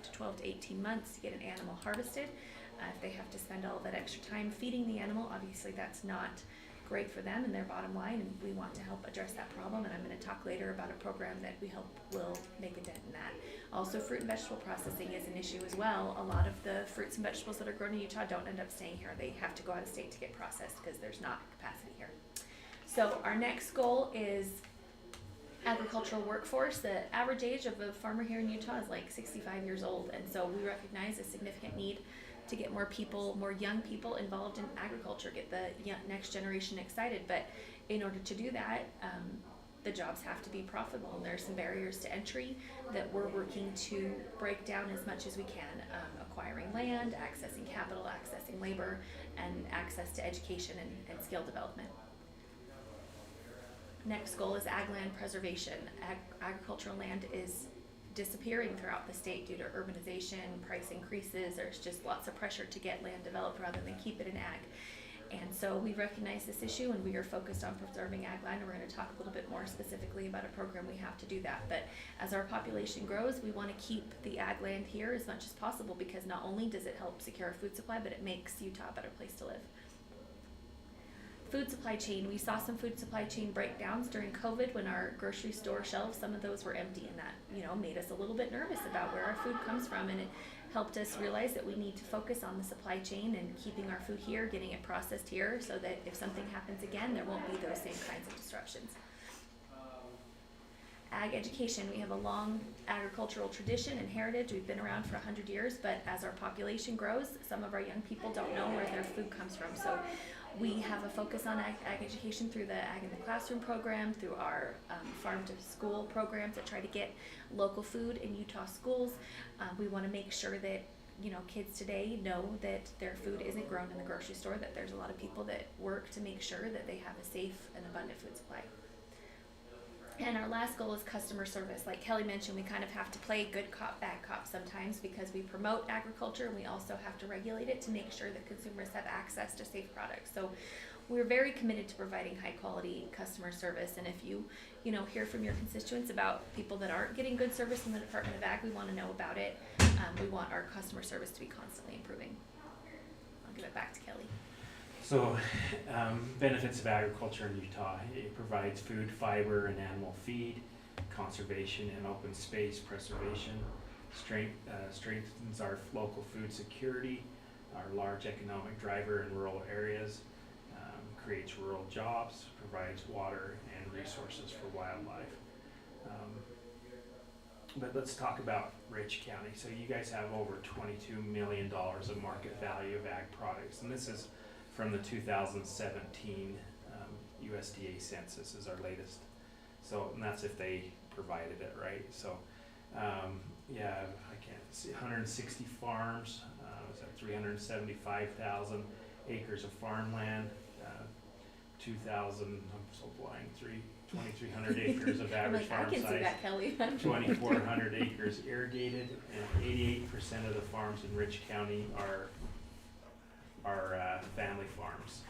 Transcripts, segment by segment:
up to 12 to 18 months to get an animal harvested. If they have to spend all that extra time feeding the animal, obviously that's not great for them and their bottom line, and we want to help address that problem, and I'm going to talk later about a program that we hope will make a dent in that. Also, fruit and vegetable processing is an issue as well. A lot of the fruits and vegetables that are grown in Utah don't end up staying here. They have to go out of state to get processed because there's not capacity here. So our next goal is agricultural workforce. The average age of a farmer here in Utah is like 65 years old, and so we recognize a significant need to get more people, more young people involved in agriculture, get the next generation excited. But in order to do that, the jobs have to be profitable, and there are some barriers to entry that we're working to break down as much as we can. Acquiring land, accessing capital, accessing labor, and access to education and skill development. Next goal is ag land preservation. Agricultural land is disappearing throughout the state due to urbanization, price increases. There's just lots of pressure to get land developed rather than keep it in ag. And so we recognize this issue, and we are focused on preserving ag land, and we're going to talk a little bit more specifically about a program we have to do that. But as our population grows, we want to keep the ag land here as much as possible, because not only does it help secure our food supply, but it makes Utah a better place to live. Food supply chain. We saw some food supply chain breakdowns during COVID when our grocery store shelves, some of those were empty, and that made us a little bit nervous about where our food comes from, and it helped us realize that we need to focus on the supply chain and keeping our food here, getting it processed here, so that if something happens again, there won't be those same kinds of disruptions. Ag education. We have a long agricultural tradition and heritage. We've been around for 100 years, but as our population grows, some of our young people don't know where their food comes from. So we have a focus on ag education through the Ag in the Classroom program, through our farm to school programs that try to get local food in Utah schools. We want to make sure that kids today know that their food isn't grown in the grocery store, that there's a lot of people that work to make sure that they have a safe and abundant food supply. And our last goal is customer service. Like Kelly mentioned, we kind of have to play good cop, bad cop sometimes, because we promote agriculture and we also have to regulate it to make sure that consumers have access to safe products. So we're very committed to providing high quality customer service. And if you hear from your constituents about people that aren't getting good service from the Department of Ag, we want to know about it. We want our customer service to be constantly improving. I'll give it back to Kelly. So, benefits of agriculture in Utah. It provides food, fiber, and animal feed, conservation and open space preservation, strengthens our local food security, our large economic driver in rural areas, creates rural jobs, provides water and resources for wildlife. But let's talk about Rich County. So you guys have over $22 million of market value of ag products, and this is from the 2017 USDA census is our latest. So, and that's if they provided it, right? So, yeah, I can't see 160 farms, is that 375,000 acres of farmland, 2,000, I'm so blind, 2,300 acres of average farm I can size. see that, Kelly. 2,400 acres irrigated, and 88% of the farms in Rich County are family farms.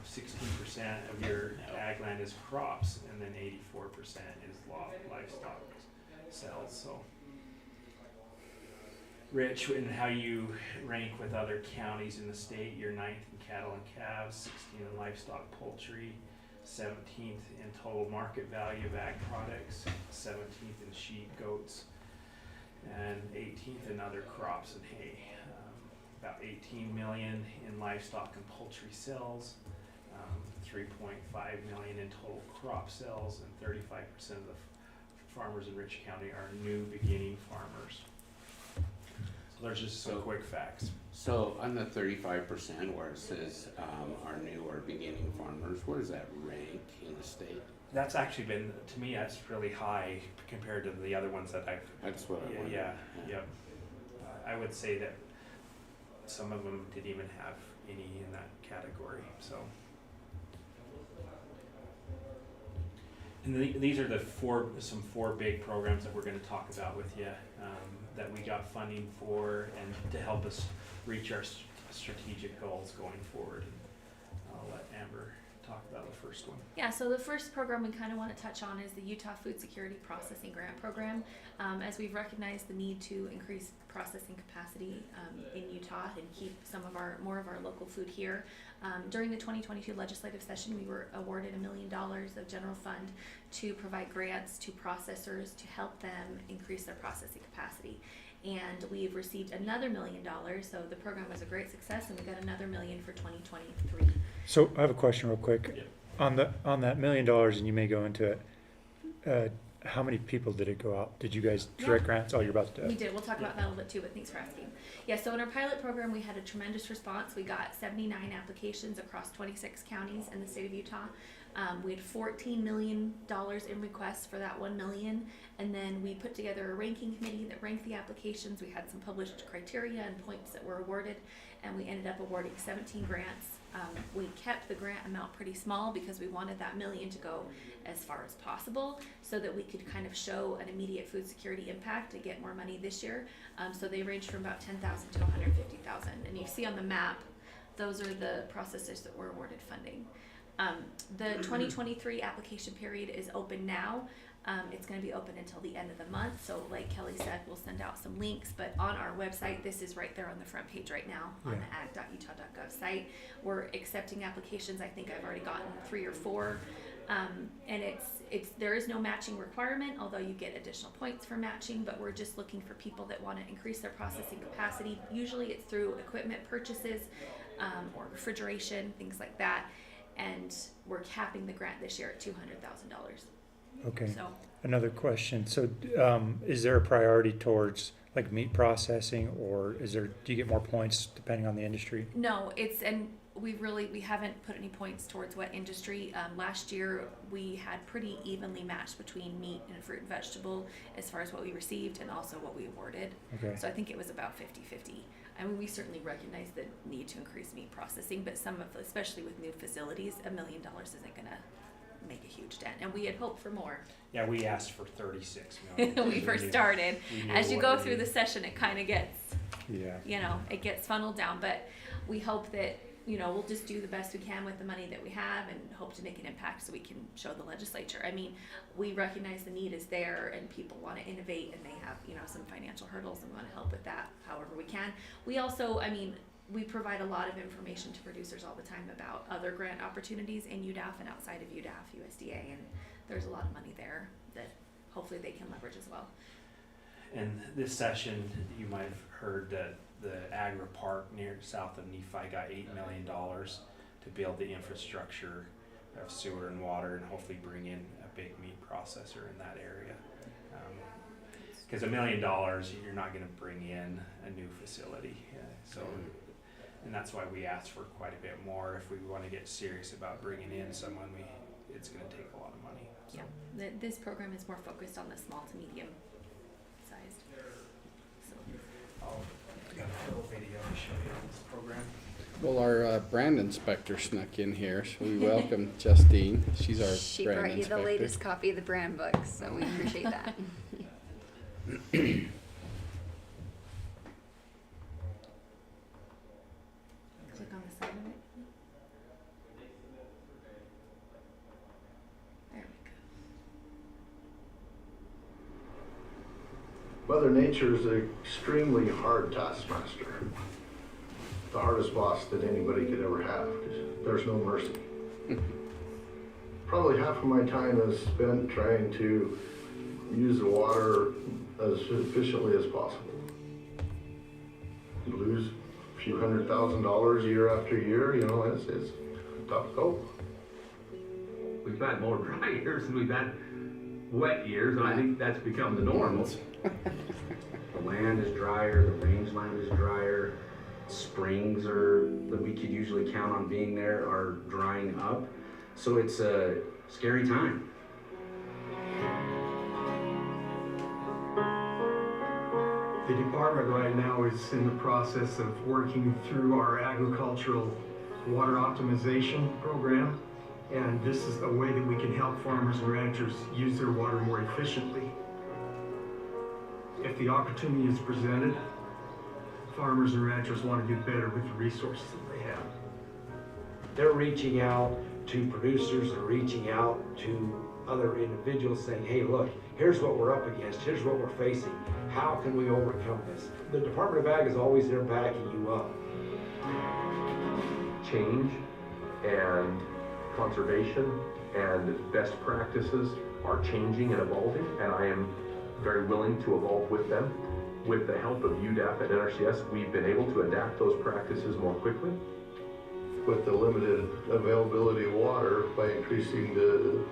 16% of your ag land is crops, and then 84% is livestock sales. So, Rich, and how you rank with other counties in the state? You're 9th in cattle and calves, 16th in livestock poultry, 17th in total market value of ag products, 17th in sheep, goats, and 18th in other crops and hay. About 18 million in livestock and poultry sales, 3.5 million in total crop sales, and 35% of the farmers in Rich County are new beginning farmers. So there's just some quick facts. So on the 35% where it says are new or beginning farmers, where does that rank in the state? That's actually been, to me, that's really high compared to the other ones that I've. That's what I wondered. Yep. I would say that some of them didn't even have any in that category. So, and these are the four big programs that we're going to talk about with you that we got funding for, and to help us reach our strategic goals going forward. I'll let Amber talk about the first one. Yeah, so the first program we kind of want to touch on is the Utah Food Security Processing Grant Program. As we've recognized the need to increase processing capacity in Utah and keep more of our local food here. During the 2022 legislative session, we were awarded $1 million of general fund to provide grants to processors to help them increase their processing capacity. And we've received another $1 million, so the program was a great success, and we got another $1 million for 2023. So I have a question real quick. Yeah. On that $1 million, and you may go into it, how many people did it go out? Did you guys direct grants? Oh, you're about to. We did. We'll talk about that a little bit too, but thanks for asking. Yeah, so in our pilot program, we had a tremendous response. We got 79 applications across 26 counties in the state of Utah. We had $14 million in requests for that $1 million, and then we put together a ranking committee that ranked the applications. We had some published criteria and points that were awarded, and we ended up awarding 17 grants. We kept the grant amount pretty small because we wanted that $1 million to go as far as possible so that we could kind of show an immediate food security impact to get more money this year. So they ranged from about $10,000 to $150,000. And you see on the map, those are the processors that were awarded funding. The 2023 application period is open now. It's going to be open until the end of the month. So like Kelly said, we'll send out some links, but on our website, this is right there on the front page right now on the ag.utah.gov site. We're accepting applications. I think I've already gotten 3 or 4. And there is no matching requirement, although you get additional points for matching, but we're just looking for people that want to increase their processing capacity. Usually it's through equipment purchases, or refrigeration, things like that. And we're capping the grant this year at $200,000. Okay. So, Another question. So, is there a priority towards like meat processing, or do you get more points depending on the industry? no, we haven't put any points towards what industry. Last year we had pretty evenly matched between meat and fruit and vegetable as far as what we received and also what we awarded. Okay. So I think it was about 50-50. I mean, we certainly recognize the need to increase meat processing, but especially with new facilities, $1 million isn't gonna make a huge dent. And we had hoped for more. Yeah, we asked for 36 million. When we first started. We knew As you what go we through the needed. session, it kind of gets, Yeah. it gets funneled down, but we hope that, we'll just do the best we can with the money that we have and hope to make an impact so we can show the legislature. I mean, we recognize the need is there and people want to innovate and they have, some financial hurdles, and we want to help with that however we can. We also, we provide a lot of information to producers all the time about other grant opportunities in UDAF and outside of UDAF, USDA, and there's a lot of money there that hopefully they can leverage as well. And this session, you might have heard that the Agri Park near south of Nephi got $8 million to build the infrastructure of sewer and water and hopefully bring in a big meat processor in that area. Because $1 million, you're not going to bring in a new facility. And that's why we asked for quite a bit more. If we want to get serious about bringing in someone, it's going to take a lot of money. So. Yeah, this program is more focused on the small to medium sized. So. I've got a little video to show you on this program. Well, our brand inspector snuck in here, so we welcome Justine. She's our She brand brought you inspector. the latest copy of the brand book, so we appreciate that. Click on the side of it. There we go. Mother Nature is an extremely hard taskmaster. The hardest boss that anybody could ever have, 'cause there's no mercy. Probably half of my time is spent trying to use the water as efficiently as possible. You lose a few $100,000 year after year, it's a tough go. We've had more dry years than we've had wet years, and I think that's become the norm. The land is drier, the rangeland is drier, springs that we could usually count on being there are drying up. So it's a scary time. The department right now is in the process of working through our agricultural water optimization program. And this is a way that we can help farmers and ranchers use their water more efficiently. If the opportunity is presented, farmers and ranchers want to do better with the resources that they have. They're reaching out to producers and reaching out to other individuals saying, hey, look, here's what we're up against, here's what we're facing, how can we overcome this? The Department of Ag is always there backing you up. Change and conservation and best practices are changing and evolving, and I am very willing to evolve with them. With the help of UDAP and NRCS, we've been able to adapt those practices more quickly. With the limited availability of water, by increasing the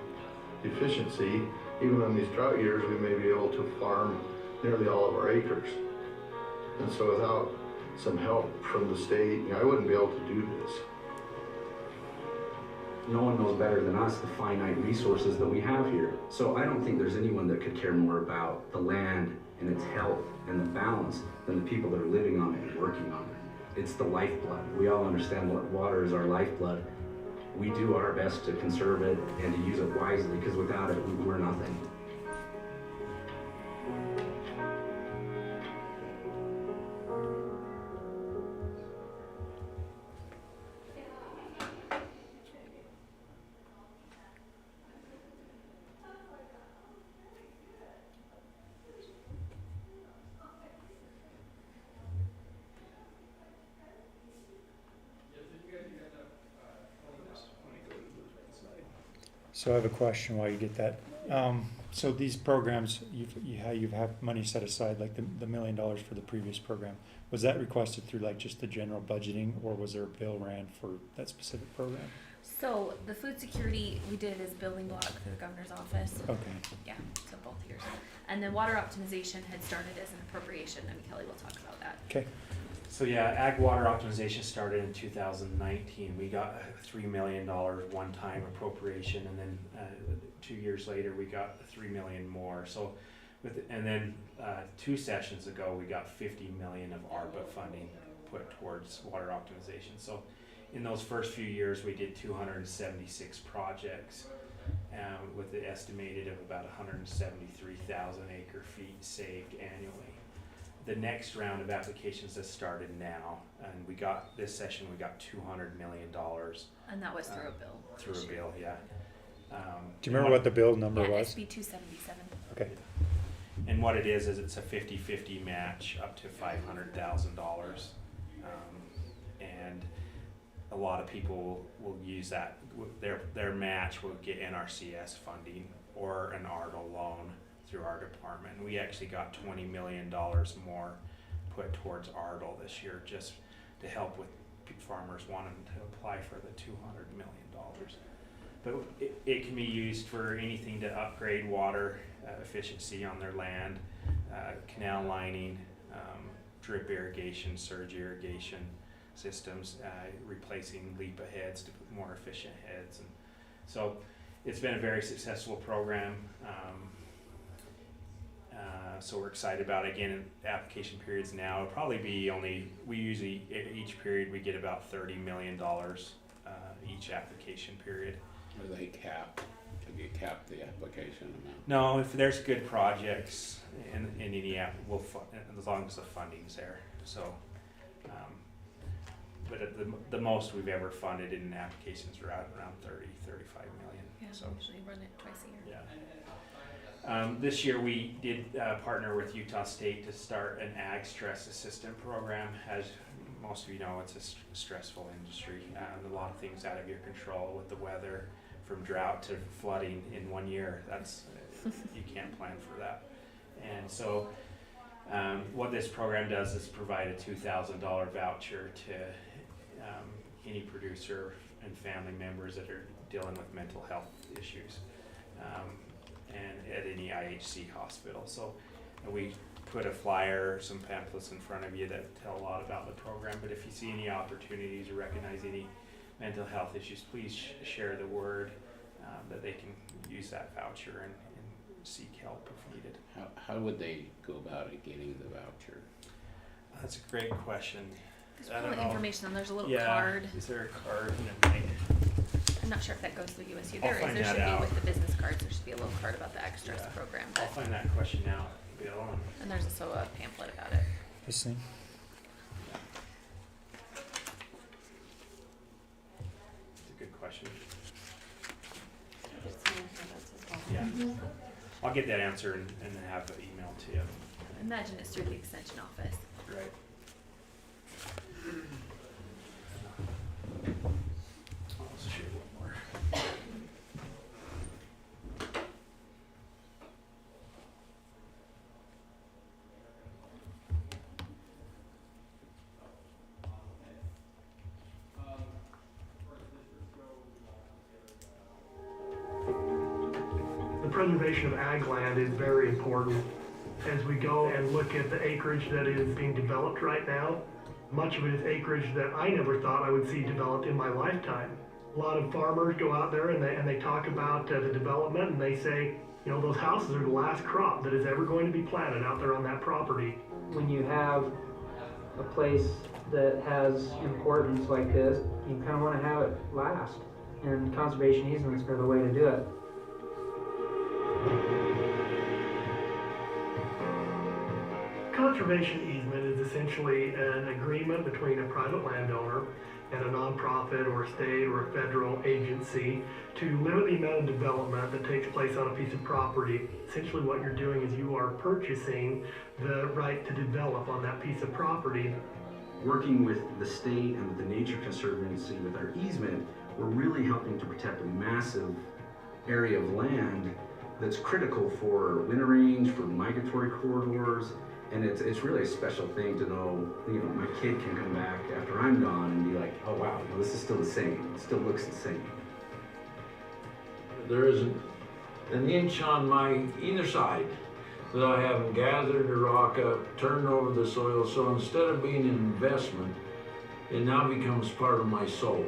efficiency, even on these drought years, we may be able to farm nearly all of our acres. And so without some help from the state, I wouldn't be able to do this. No one knows better than us the finite resources that we have here. So I don't think there's anyone that could care more about the land and its health and the balance than the people that are living on it and working on it. It's the lifeblood. We all understand that water is our lifeblood. We do our best to conserve it and to use it wisely, because without it, we're nothing. So I have a question while you get that. So these programs, you have money set aside, like the $1 million for the previous program. Was that requested through like just the general budgeting, or was there a bill ran for that specific program? So the food security, we did it as building block through the governor's office. Okay. Yeah, so both years. And then water optimization had started as an appropriation, and Kelly will talk about that. Okay. So yeah, ag water optimization started in 2019. We got a $3 million one-time appropriation, and then 2 years later we got $3 million more. So, and then 2 sessions ago we got $50 million of ARPA funding put towards water optimization. So, in those first few years we did 276 projects, with the estimated of about 173,000 acre feet saved annually. The next round of applications has started now, and we got this session. We got $200 million. And that was through a bill. Through a bill, yeah. Do you remember what the bill number was? SB 277. Okay. And what it is it's a 50-50 match up to $500,000, and a lot of people will use that. Their match will get NRCS funding or an ARDL loan through our department. We actually got $20 million more put towards ARDL this year, just to help with farmers wanting to apply for the $200 million. But it can be used for anything to upgrade water efficiency on their land, canal lining, drip irrigation, surge irrigation systems, replacing LEPA heads to put more efficient heads. And so it's been a very successful program. So we're excited about it. Again, application periods now, it'll probably be we usually, each period we get about $30 million each application period. Are they capped? Have you capped the application amount? No, if there's good projects in any app, we'll as long as the funding's there. So, but at the most we've ever funded in applications are around 30, 35 million. Yeah, so we usually run it twice a year. Yeah. This year we did partner with Utah State to start an ag stress assistant program. As most of you know, it's a stressful industry. A lot of things out of your control with the weather, from drought to flooding in 1 year. That's you can't plan for that. And so what this program does is provide a $2,000 voucher to any producer and family members that are dealing with mental health issues. And at any IHC hospital. So we put a flyer, some pamphlets in front of you that tell a lot about the program, but if you see any opportunities or recognize any mental health issues, please share the word that they can use that voucher and seek help if needed. How would they go about it, getting the voucher? That's a great question. There's I don't probably know. information on, there's a little Yeah, card. is there a card? And it I'm not sure if that goes through USU. I'll There is, find there that should out. be with the business cards, there should be a little card about the ag stress program. I'll But, find that question out, Bill. and there's also a pamphlet about it. This thing. It's a good question. I'll get that answer and have an email to you. I imagine it's through the extension office. Right. I'll share one more. The preservation of ag land is very important. As we go and look at the acreage that is being developed right now, much of it is acreage that I never thought I would see developed in my lifetime. A lot of farmers go out there and they talk about the development, and they say, you know, those houses are the last crop that is ever going to be planted out there on that property. When you have a place that has importance like this, you kind of want to have it last. And conservation easements are the way to do it. Conservation easement is essentially an agreement between a private landowner and a nonprofit or a state or a federal agency to limit the amount of development that takes place on a piece of property. Essentially what you're doing is you are purchasing the right to develop on that piece of property. Working with the state and with the Nature Conservancy with our easement, we're really helping to protect a massive area of land that's critical for winter range, for migratory corridors, and it's really a special thing to know, you know, my kid can come back after I'm gone and be like, oh wow, you know, this is still the same, it still looks the same. There isn't an inch on my either side that I haven't gathered the rock up, turned over the soil, so instead of being an investment, it now becomes part of my soul.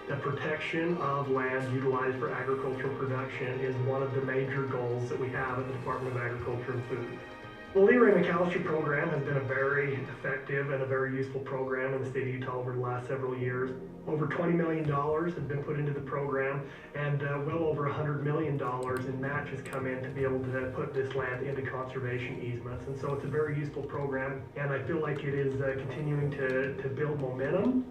The protection of land utilized for agricultural production is one of the major goals that we have at the Department of Agriculture and Food. The Leroy McAllister program has been a very effective and a very useful program in the state of Utah over the last several years. Over $20 million has been put into the program, and well over $100 million in matches come in to be able to put this land into conservation easements. And so it's a very useful program, and I feel like it is continuing to build momentum.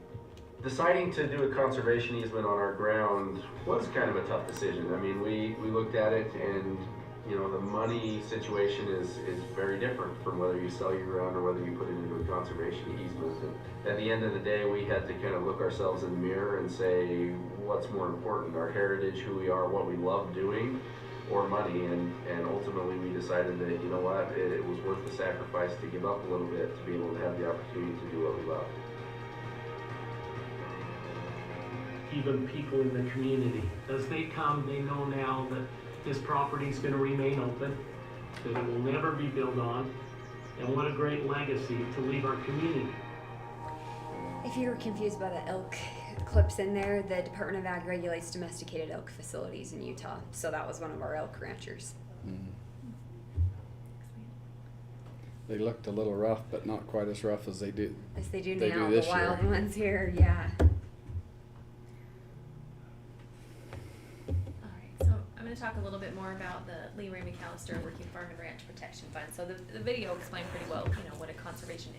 Deciding to do a conservation easement on our ground was kind of a tough decision. I mean, we looked at it, and you know, the money situation is very different from whether you sell your ground or whether you put it into a conservation easement. And at the end of the day, we had to kind of look ourselves in the mirror and say, what's more important, our heritage, who we are, what we love doing, or money? And ultimately we decided that, you know what, it was worth the sacrifice to give up a little bit to be able to have the opportunity to do what we love. Even people in the community, as they come, they know now that this property is going to remain open, that it will never be built on, and what a great legacy to leave our community. If you were confused by the elk clips in there, the Department of Ag regulates domesticated elk facilities in Utah, so that was one of our elk ranchers. They looked a little rough, but not quite as rough as they do. As they do they now, do the wild year. ones here, yeah. I'm going to talk a little bit more about the Leroy McAllister Working Farm and Ranch Protection Fund. So the video explained pretty well, you know, what a conservation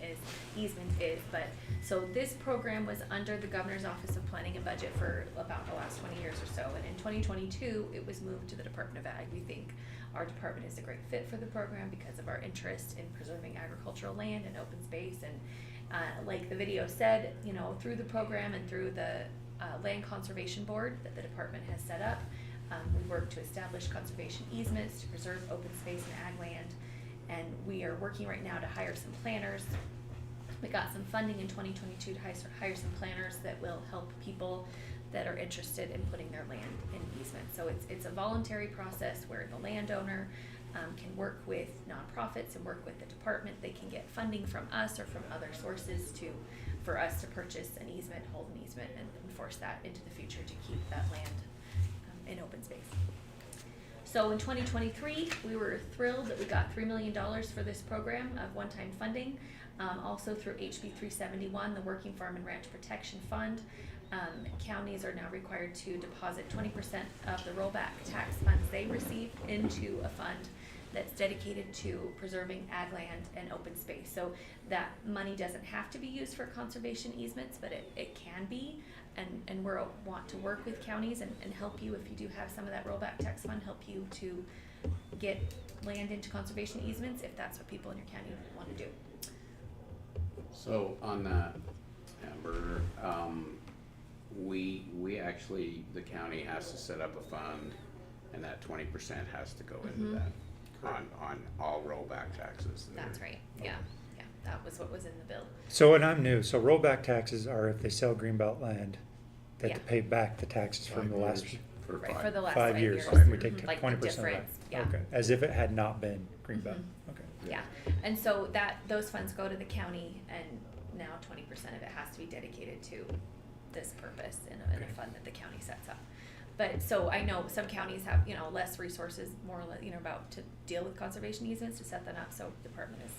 easement is. But so this program was under the Governor's Office of Planning and Budget for about the last 20 years or so. And in 2022, it was moved to the Department of Ag. We think our department is a great fit for the program because of our interest in preserving agricultural land and open space. And like the video said, you know, through the program and through the Land Conservation Board that the department has set up, we work to establish conservation easements to preserve open space and ag land, and we are working right now to hire some planners. We got some funding in 2022 to hire some planners that will help people that are interested in putting their land in easement. So it's a voluntary process where the landowner can work with nonprofits and work with the department. They can get funding from us or from other sources for us to purchase an easement, hold an easement, and enforce that into the future to keep that land in open space. So in 2023, we were thrilled that we got $3 million for this program of one-time funding. Also through HB 371, the Working Farm and Ranch Protection Fund, counties are now required to deposit 20% of the rollback tax funds they receive into a fund that's dedicated to preserving ag land and open space. So that money doesn't have to be used for conservation easements, but it can be. And we want to work with counties and help you if you do have some of that rollback tax fund, help you to get land into conservation easements if that's what people in your county want to do. So on that, Amber, we actually, the county has to set up a fund, and that 20% has to go into that on all rollback taxes. That's right. Yeah. Yeah. That was what was in the bill. So, and I'm new, so rollback taxes are if they sell greenbelt land, they have to pay back the taxes from the last For Right, for the last 5 years. years. We take Like the 20% of that. difference, yeah. Okay, as if it had not been greenbelt. Okay. Yeah, and so those funds go to the county, and now 20% of it has to be dedicated to this purpose in a fund that the county sets up. But, so I know some counties have, less resources, more or less, about to deal with conservation easements to set them up, so department is,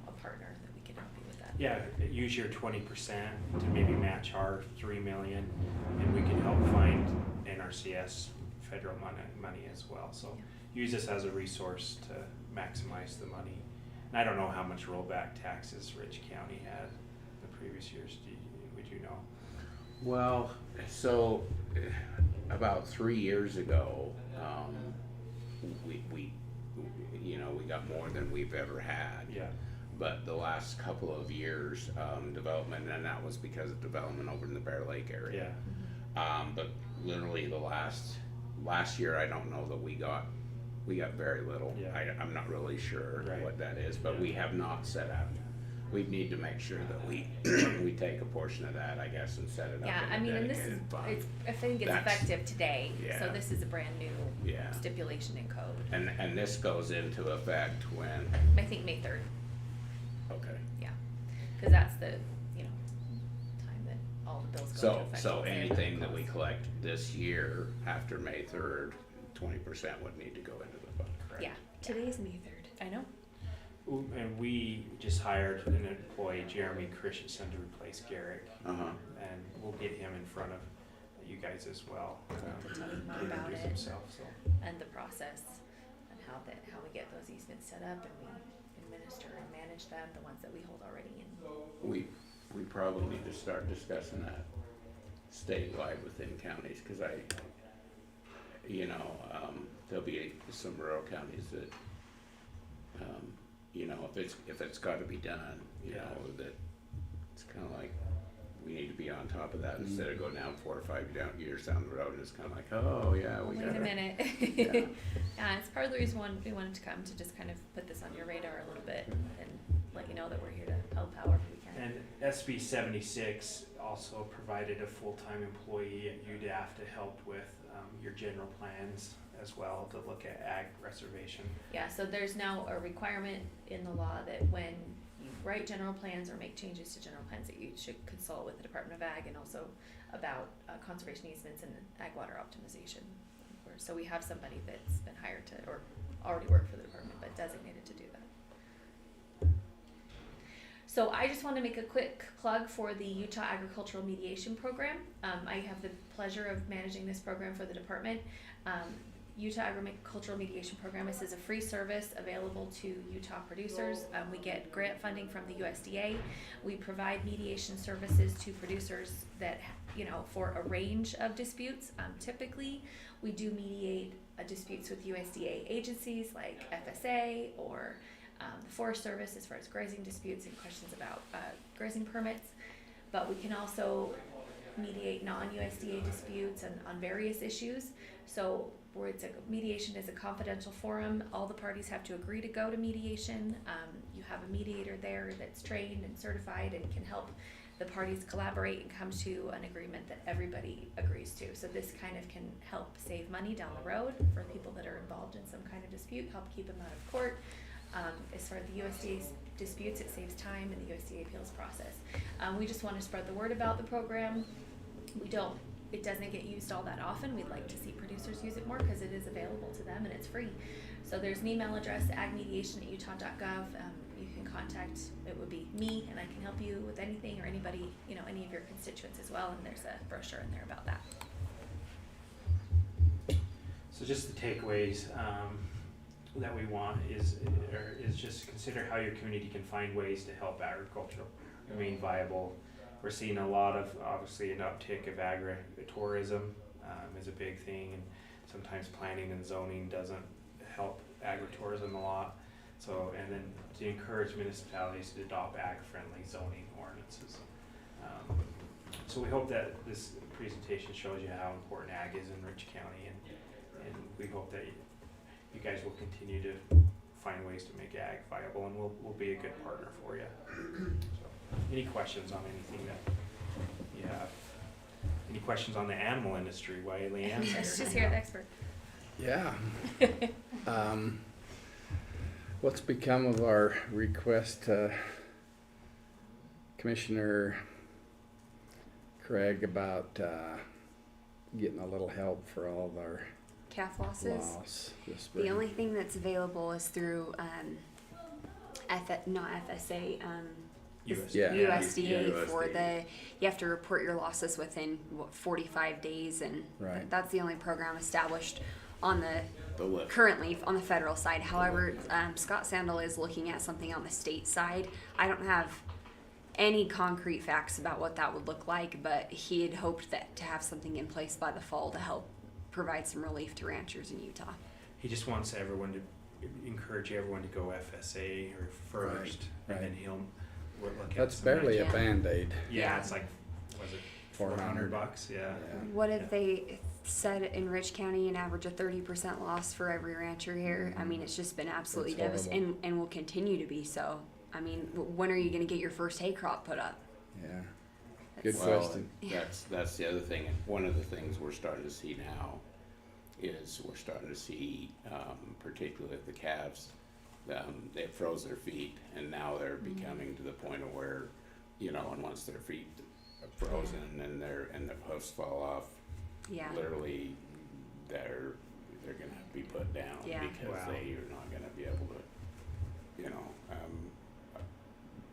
a partner that we can help you with that. Yeah, use your 20% to maybe match our 3 million, and we can help find NRCS federal money as well. So use this as a resource to maximize the money. And I don't know how much rollback taxes Rich County had the previous years. Would you know? Well, so about 3 years ago, we got more than we've ever had. Yeah. But the last couple of years, development, and that was because of development over in the Bear Lake area. Yeah. But literally the last year, I don't know that we got very little. Yeah. I'm not really sure Right. what that is, but we have not set up. We need to make sure that we we take a portion of that, I guess, and set it up Yeah, in a I mean, and this is, dedicated fund. I think it's That's- effective today, so yeah. this is a brand new Yeah. stipulation in code. And this goes into effect when? I think May 3rd, Okay. yeah, cause that's the, time that all the bills go into effect. So anything that we collect this year after May 3rd, 20% would need to go into the fund, correct? Yeah, Today's May 3rd. I know. And we just hired an employee, Jeremy Christensen, to replace Garrick. Uh-huh. And we'll get him in front of you guys as well. To tell you more to about introduce it. himself, so. And the process, and how we get those easements set up, and we administer and manage them, the ones that we hold already in. We probably need to start discussing that statewide within counties, cause there'll be some rural counties that, if it's gotta be done, that it's kinda like, we need to be on top of that instead of going down 4 or 5 years down the road, and it's kinda like, oh, yeah, we gotta. Wait a minute. Yeah. Yeah, it's part of the reason we wanted to come, to just kind of put this on your radar a little bit, and let you know that we're here to help however we can. And SB 76 also provided a full-time employee at UDAF to help with your general plans as well, to look at ag reservation. Yeah, so there's now a requirement in the law that when you write general plans or make changes to general plans, that you should consult with the Department of Ag, and also about conservation easements and ag water optimization. So we have somebody that's been hired to, or already worked for the department, but designated to do that. So I just want to make a quick plug for the Utah Agricultural Mediation Program. I have the pleasure of managing this program for the department. Utah Agricultural Mediation Program, this is a free service available to Utah producers. We get grant funding from the USDA. We provide mediation services to producers that, for a range of disputes. Typically, we do mediate disputes with USDA agencies like FSA or the Forest Service as far as grazing disputes and questions about grazing permits. But we can also mediate non-USDA disputes and on various issues. So where mediation is a confidential forum, all the parties have to agree to go to mediation. You have a mediator there that's trained and certified and can help the parties collaborate and come to an agreement that everybody agrees to. So this kind of can help save money down the road for people that are involved in some kind of dispute, help keep them out of court. As far as the USDA disputes, it saves time in the USDA appeals process. We just want to spread the word about the program. It doesn't get used all that often. We'd like to see producers use it more because it is available to them and it's free. So there's an email address, agmediation@utah.gov. You can contact, it would be me, and I can help you with anything, or anybody, any of your constituents as well, and there's a brochure in there about that. So just the takeaways that we want is just consider how your community can find ways to help agriculture remain viable. We're seeing a lot of, obviously, an uptick of agritourism is a big thing, and sometimes planning and zoning doesn't help agritourism a lot. So, and then to encourage municipalities to adopt ag-friendly zoning ordinances. So we hope that this presentation shows you how important ag is in Rich County, and we hope that you guys will continue to find ways to make ag viable, and we'll be a good partner for you. So, any questions on anything that you have? Any questions on the animal industry? Why LouJean's here? She's here, the expert. Yeah. What's become of our request, Commissioner Craig, about getting a little help for all of our Calf losses. loss this spring? The only thing that's available is through not FSA, USDA for the, you have to report your losses within 45 days, and Right. that's the only program established on the list. currently on the federal side. However, Scott Sandel is looking at something on the state side. I don't have any concrete facts about what that would look like, but he had hoped that to have something in place by the fall to help provide some relief to ranchers in Utah. He just wants everyone to encourage everyone to go FSA or first, Right. and then he'll look at That's some barely ranch- a Band-Aid. Yeah, it's like, was it $400? Yeah. What if they said in Rich County an average of 30% loss for every rancher here? I mean, it's just been absolutely That's devastating, and will continue to be so. I mean, when are you going to get your first hay crop put up? Yeah. Good Well, question. That's the other thing. One of the things we're starting to see now is we're starting to see, particularly with the calves, they froze their feet, and now they're becoming to the point of where, and once their feet are frozen and the hoofs fall off, Yeah. literally they're gonna have to be put down because Wow. they are not gonna be able to,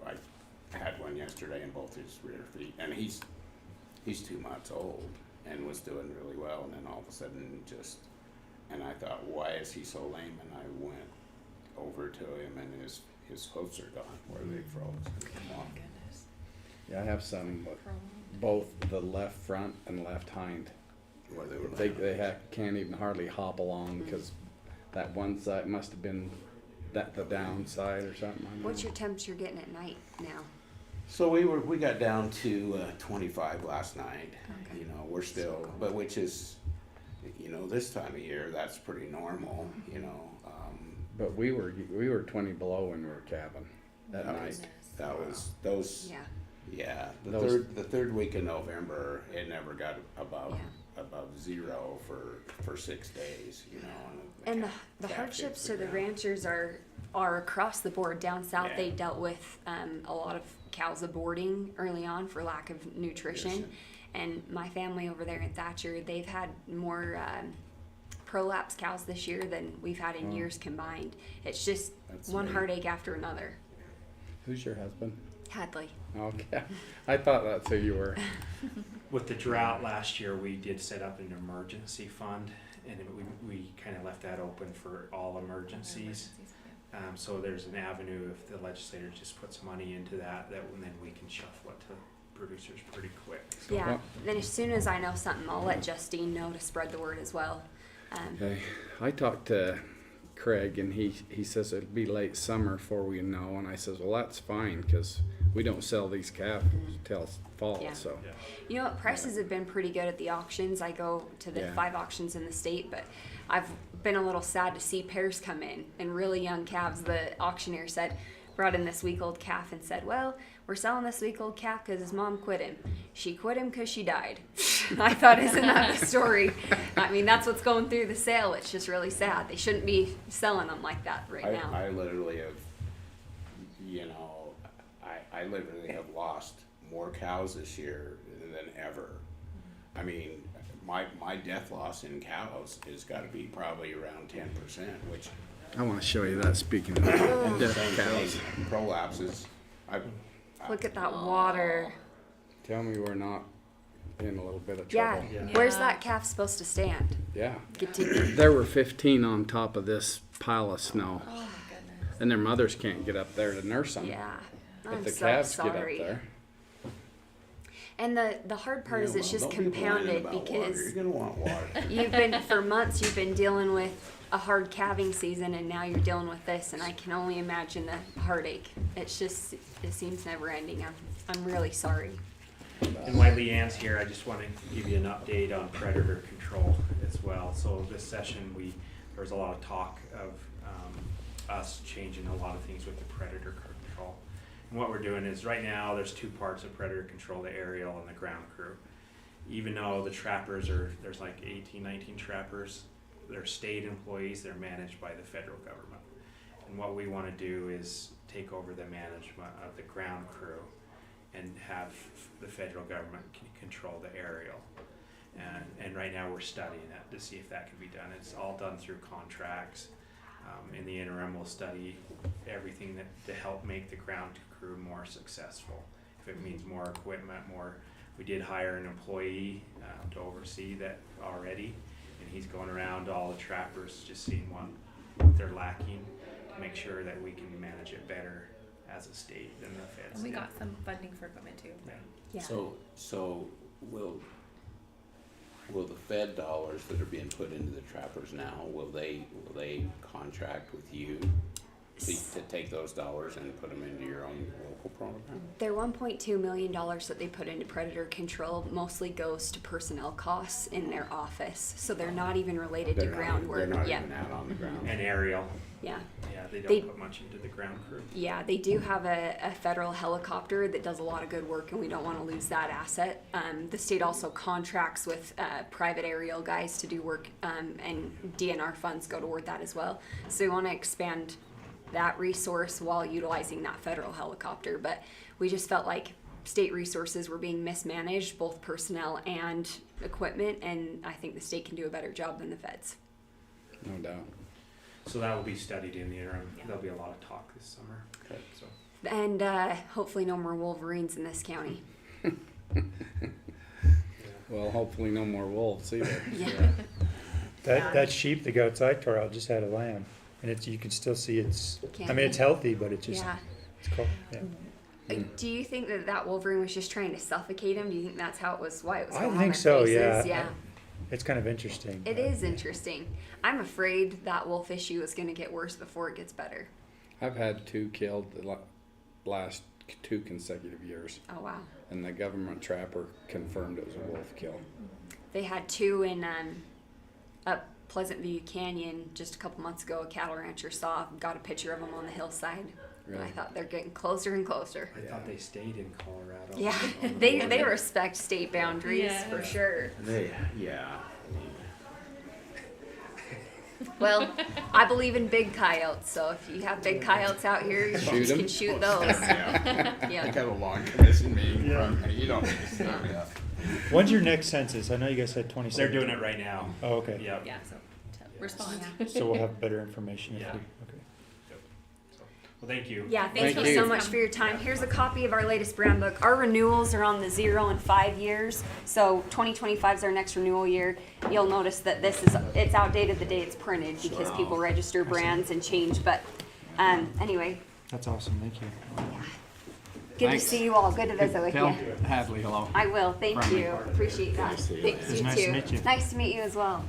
I had one yesterday in both his rear feet, and he's 2 months old and was doing really well, and then all of a sudden and I thought, why is he so lame? And I went over to him, and his hoofs are gone where they froze. Yeah, I have some with both the left front and left hind. Where they were Can't even hardly hop along because that one side must have been the downside or something. I don't What's know. your temperature getting at night now? So we got down to 25 last night. Okay. We're still, but which is, this time of year, that's pretty normal. But we were 20 below when we were calving that night. That was those. Yeah. Yeah, Those- the third week of November, it never got above zero for 6 days. And the hardships to the ranchers are across the board. Down south, Yeah. they dealt with a lot of cows aborting early on for lack of nutrition. And my family over there in Thatcher, they've had more prolapse cows this year than we've had in years combined. It's just That's one amazing. heartache after another. Who's your husband? Hadley. Okay, I thought that's who you were. With the drought last year, we did set up an emergency fund, and we kind of left that open for all emergencies. So there's an avenue if the legislature just puts money into that then we can shuffle it to producers pretty quick. So Yeah. Then as soon as I know something, I'll let Justine know to spread the word as well. Okay, I talked to Craig and he says it'll be late summer before we know, and I says, well, that's fine because we don't sell these calves till fall. Yeah. So You know what? Prices have been pretty good at the auctions. I go to the 5 auctions in the state, but I've been a little sad to see pairs come in and really young calves. The auctioneer brought in this week-old calf and said, well, we're selling this week-old calf because his mom quit him. She quit him because she died. I thought, isn't that the story? I mean, that's what's going through the sale. It's just really sad. They shouldn't be selling them like that now. I literally have, I literally have lost more cows this year than ever. I mean, my death loss in cows has got to be probably around 10%, which. I want to show you that. Speaking of And the deaf same cows, thing, prolapses. Look at that water. tell me we're not in a little bit of Yeah. trouble. Where's that calf supposed to stand? Yeah. Get to There were 15 on top of this pile of snow. Oh my goodness. And their mothers can't get up there to nurse them. Yeah. But I'm the so calves sorry. get up there. And the hard part is it's just Don't be whining compounded about water. because You're gonna want water. for months you've been dealing with a hard calving season, and now you're dealing with this, and I can only imagine the heartache. It seems never ending. I'm really sorry. And while Leanne's here, I just want to give you an update on predator control as well. So this session, there was a lot of talk of us changing a lot of things with the predator control. And what we're doing is right now there's two parts of predator control, the aerial and the ground crew. Even though the trappers there's like 18, 19 trappers, they're state employees, they're managed by the federal government. And what we want to do is take over the management of the ground crew and have the federal government control the aerial. And right now we're studying that to see if that can be done. It's all done through contracts. In the interim, we'll study everything to help make the ground crew more successful. If it means more equipment, we did hire an employee to oversee that already, and he's going around to all the trappers just seeing what they're lacking to make sure that we can manage it better as a state than the feds. And we do. got some funding for equipment too. Yeah. So will the Fed dollars that are being put into the trappers now, will they contract with you to take those dollars and put them into your own local program? Their $1.2 million that they put into predator control mostly goes to personnel costs in their office, so they're not even related to groundwork. They're not Yeah. even out on the ground. And aerial. Yeah. Yeah, they don't put much into the ground crew. Yeah, they do have a federal helicopter that does a lot of good work, and we don't want to lose that asset. The state also contracts with private aerial guys to do work, and DNR funds go toward that as well. So we want to expand that resource while utilizing that federal helicopter. But we just felt like state resources were being mismanaged, both personnel and equipment, and I think the state can do a better job than the feds. No doubt. So that will be studied in the interim. There'll be a lot of talk this summer. Okay. So. And hopefully no more Wolverines in this county. Well, hopefully no more wolves either. Yeah. That sheep that got its eye tore out just had a lamb, and you can still see it's healthy, but it's just, Yeah. it's cool, yeah. Do you think that Wolverine was just trying to suffocate him? Do you think that's why it was I going on think their so, faces? yeah. It's kind of interesting. It is interesting. I'm afraid that wolf issue is going to get worse before it gets better. I've had 2 killed the last 2 consecutive years. Oh, wow. And the government trapper confirmed it was a wolf kill. They had 2 in up Pleasant View Canyon just a couple months ago. A cattle rancher got a picture of them on the hillside. Really? And I thought they're getting closer and closer. I thought they stayed in Colorado. Yeah, they respect state boundaries for sure. Yeah. Well, I believe in big coyotes, so if you have big coyotes out here, you can shoot those. I got a long commission meeting from me. You don't need to say that. When's your next census? I know you guys said 26. They're doing it right now. Oh, okay. Yep. Yeah, so respond. So we'll have better information Yeah. okay. Well, thank you. Yeah, thank you so much for your time. Here's a copy of our latest brand book. Our renewals are on the 0 and 5 years. So 2025 is our next renewal year. You'll notice that it's outdated the day it's printed because people register brands and change. But anyway. That's awesome. Thank you. Good to see you all. Good to visit with Tell you. Hadley hello. I will. Thank you. Appreciate that. Nice to see you. Thanks, It's you nice too. to meet you. Nice to meet you as well.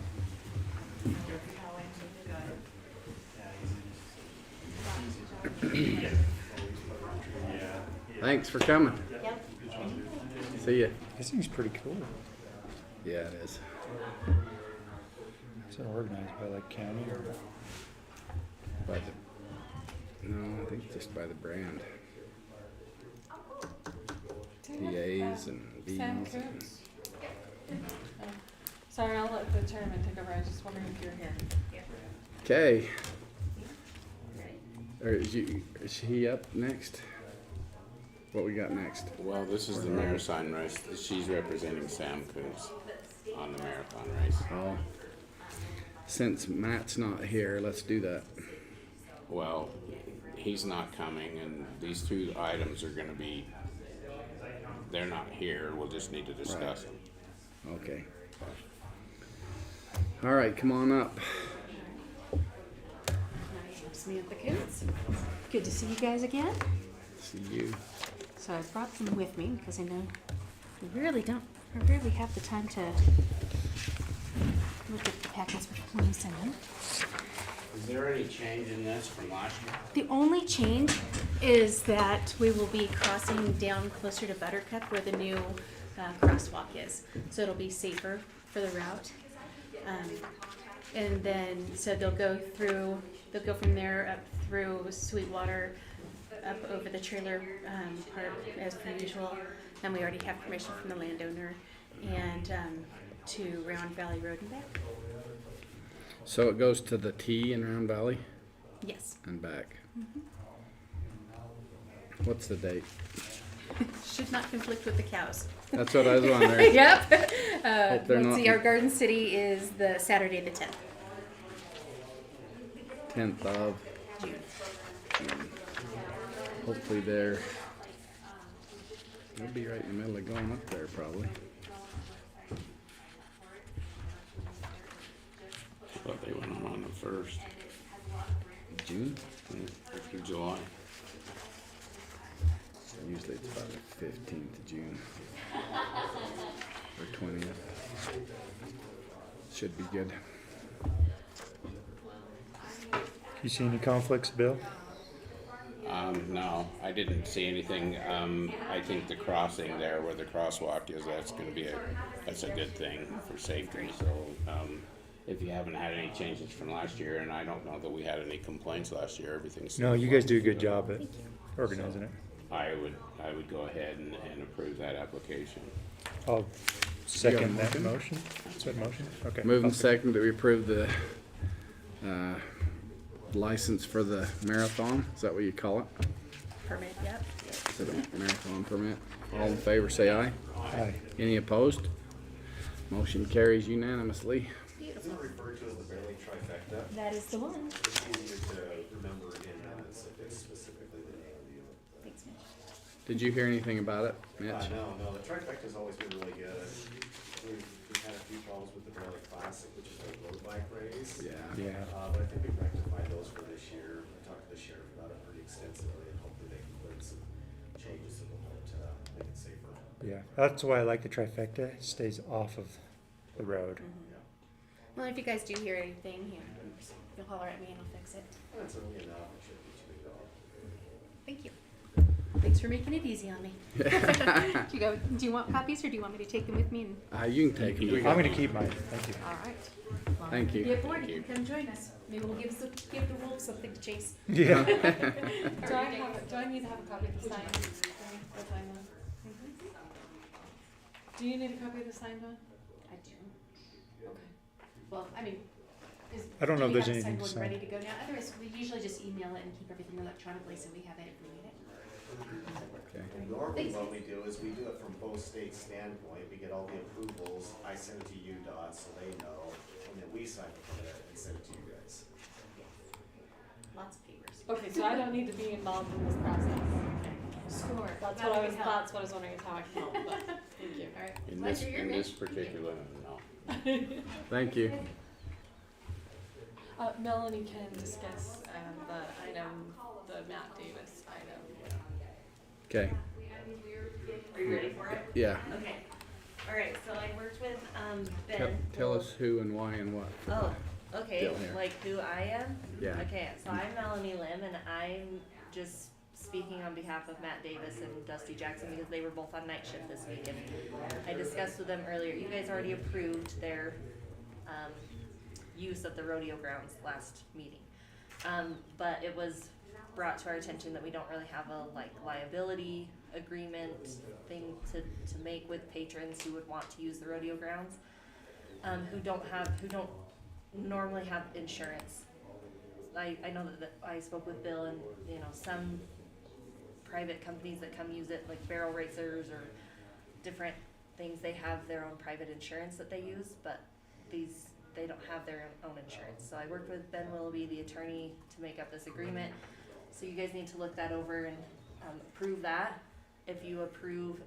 Thanks for coming. See ya. This thing's pretty cool. Yeah, it is. Is it organized by like county or? No, I think just by the brand. PAs and Bs. Sam Coontz. Sorry, I'll let the chairman take over. I was just wondering if you're here. Okay. Is he up next? What we got next? Well, this is the marathon race. She's representing Sam Coontz on the marathon race. Oh. Since Matt's not here, let's do that. Well, he's not coming, and these 2 items are going to be, they're not here. We'll just need to discuss them. Okay. All right, come on up. Samantha Coontz. Good to see you guys again. See you. So I brought them with me because I know We rarely have the time to look at the packets before you send them. Is there any change in this from last year? The only change is that we will be crossing down closer to Buttercup where the new crosswalk is. So it'll be safer for the route. And then, so they'll go from there up through Sweetwater, up over the trailer park as per usual. And we already have permission from the landowner, and to Round Valley Road and back. So it goes to the T in Round Valley? Yes. And back. Mm-hmm. What's the date? Should not conflict with the cows. That's what I was wondering. Yep. Hope they're Let's not- see, our Garden City is the Saturday the 10th. 10th of June. Hopefully they'll be right in the middle of going up there probably. I thought they went on the 1st. June? Through July. Usually it's about the 15th of June. Or 20th. Should be good. You see any conflicts, Bill? No, I didn't see anything. I think the crossing there where the crosswalk is, that's gonna be that's a good thing for safety. So, if you haven't had any changes from last year, and I don't know that we had any complaints last year, everything's. No, you guys do a good job at organizing it. I would go ahead and approve that application. I'll second that motion. Is that motion? Okay. Moving second that we approve the license for the marathon. Is that what you call it? Permit, yep. Is it a marathon permit? All in favor say aye. Aye. Any opposed? Motion carries unanimously. Beautiful. Referred to as the Barely Trifecta. That is the one. It's easier to remember in minutes if it's specifically the name of the event. Thanks, Mitch. Did you hear anything about it, Mitch? No, the Trifecta's always been really good. We've had a few problems with the Barely Classic, which is a road bike race. Yeah. But I think we've rectified those for this year. I talked to the sheriff about it pretty extensively, and hopefully they can put in some changes that will help to make it safer. Yeah, that's why I like the trifecta. It stays off of the road. Well, if you guys do hear anything, you'll holler at me and I'll fix it. That's early enough, it shouldn't be too big at all. Thank you. Thanks for making it easy on me. Do you want copies or do you want me to take them with me? You can take them. I'm gonna keep mine. Thank you. All right. Well, Thank you. If you get bored, you can come join us. Maybe we'll give the wolves something to chase. Yeah. Do I need to have a copy of the sign? Do you need a copy of the signed one? I do. Okay. Well, I mean, I don't know if do we there's have the anything to signed one ready sign. to go now? Otherwise, we usually just email it and keep everything electronically so we have it if we need it. Normally what we do is we do it from both states' standpoint. We get all the approvals, I send it to UDOT so they know, and then we sign it for it and send it to you guys. Lots of papers. Okay, so I don't need to be involved in this process. Score. That's How what I we was. can help. That's what I was wondering is how I can help. But thank you. All right. In Pleasure, you're this Mitch. particular, no. Thank you. Melanie can discuss the item, the Matt Davis item. Okay. Are you ready for it? Yeah. Okay. All right, so I worked with Ben. Tell us who and why and what. Oh, okay, Deal here. like who I am? Yeah. Okay, so I'm Melanie Limb and I'm just speaking on behalf of Matt Davis and Dusty Jackson because they were both on night shift this week and I discussed with them earlier. You guys already approved their use of the rodeo grounds last meeting. But it was brought to our attention that we don't really have a liability agreement thing to make with patrons who would want to use the rodeo grounds, who don't normally have insurance. I know that I spoke with Bill and some private companies that come use it, like barrel racers or different things, they have their own private insurance that they use, but they don't have their own insurance. So I worked with Ben Willoughby, the attorney, to make up this agreement. So you guys need to look that over and approve that. If you approve,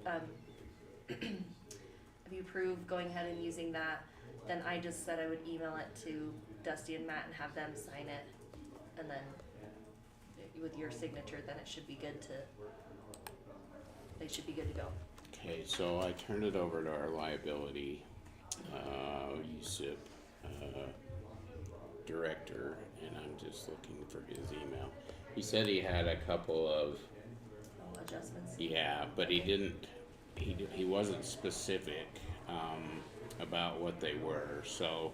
going ahead and using that, then I just said I would email it to Dusty and Matt and have them sign it, and then with your signature, then it should be good to. They should be good to go. Okay, so I turned it over to our liability, USIP, director, and I'm just looking for his email. He said he had a couple of Adjustments. yeah, but he didn't. He wasn't specific about what they were. So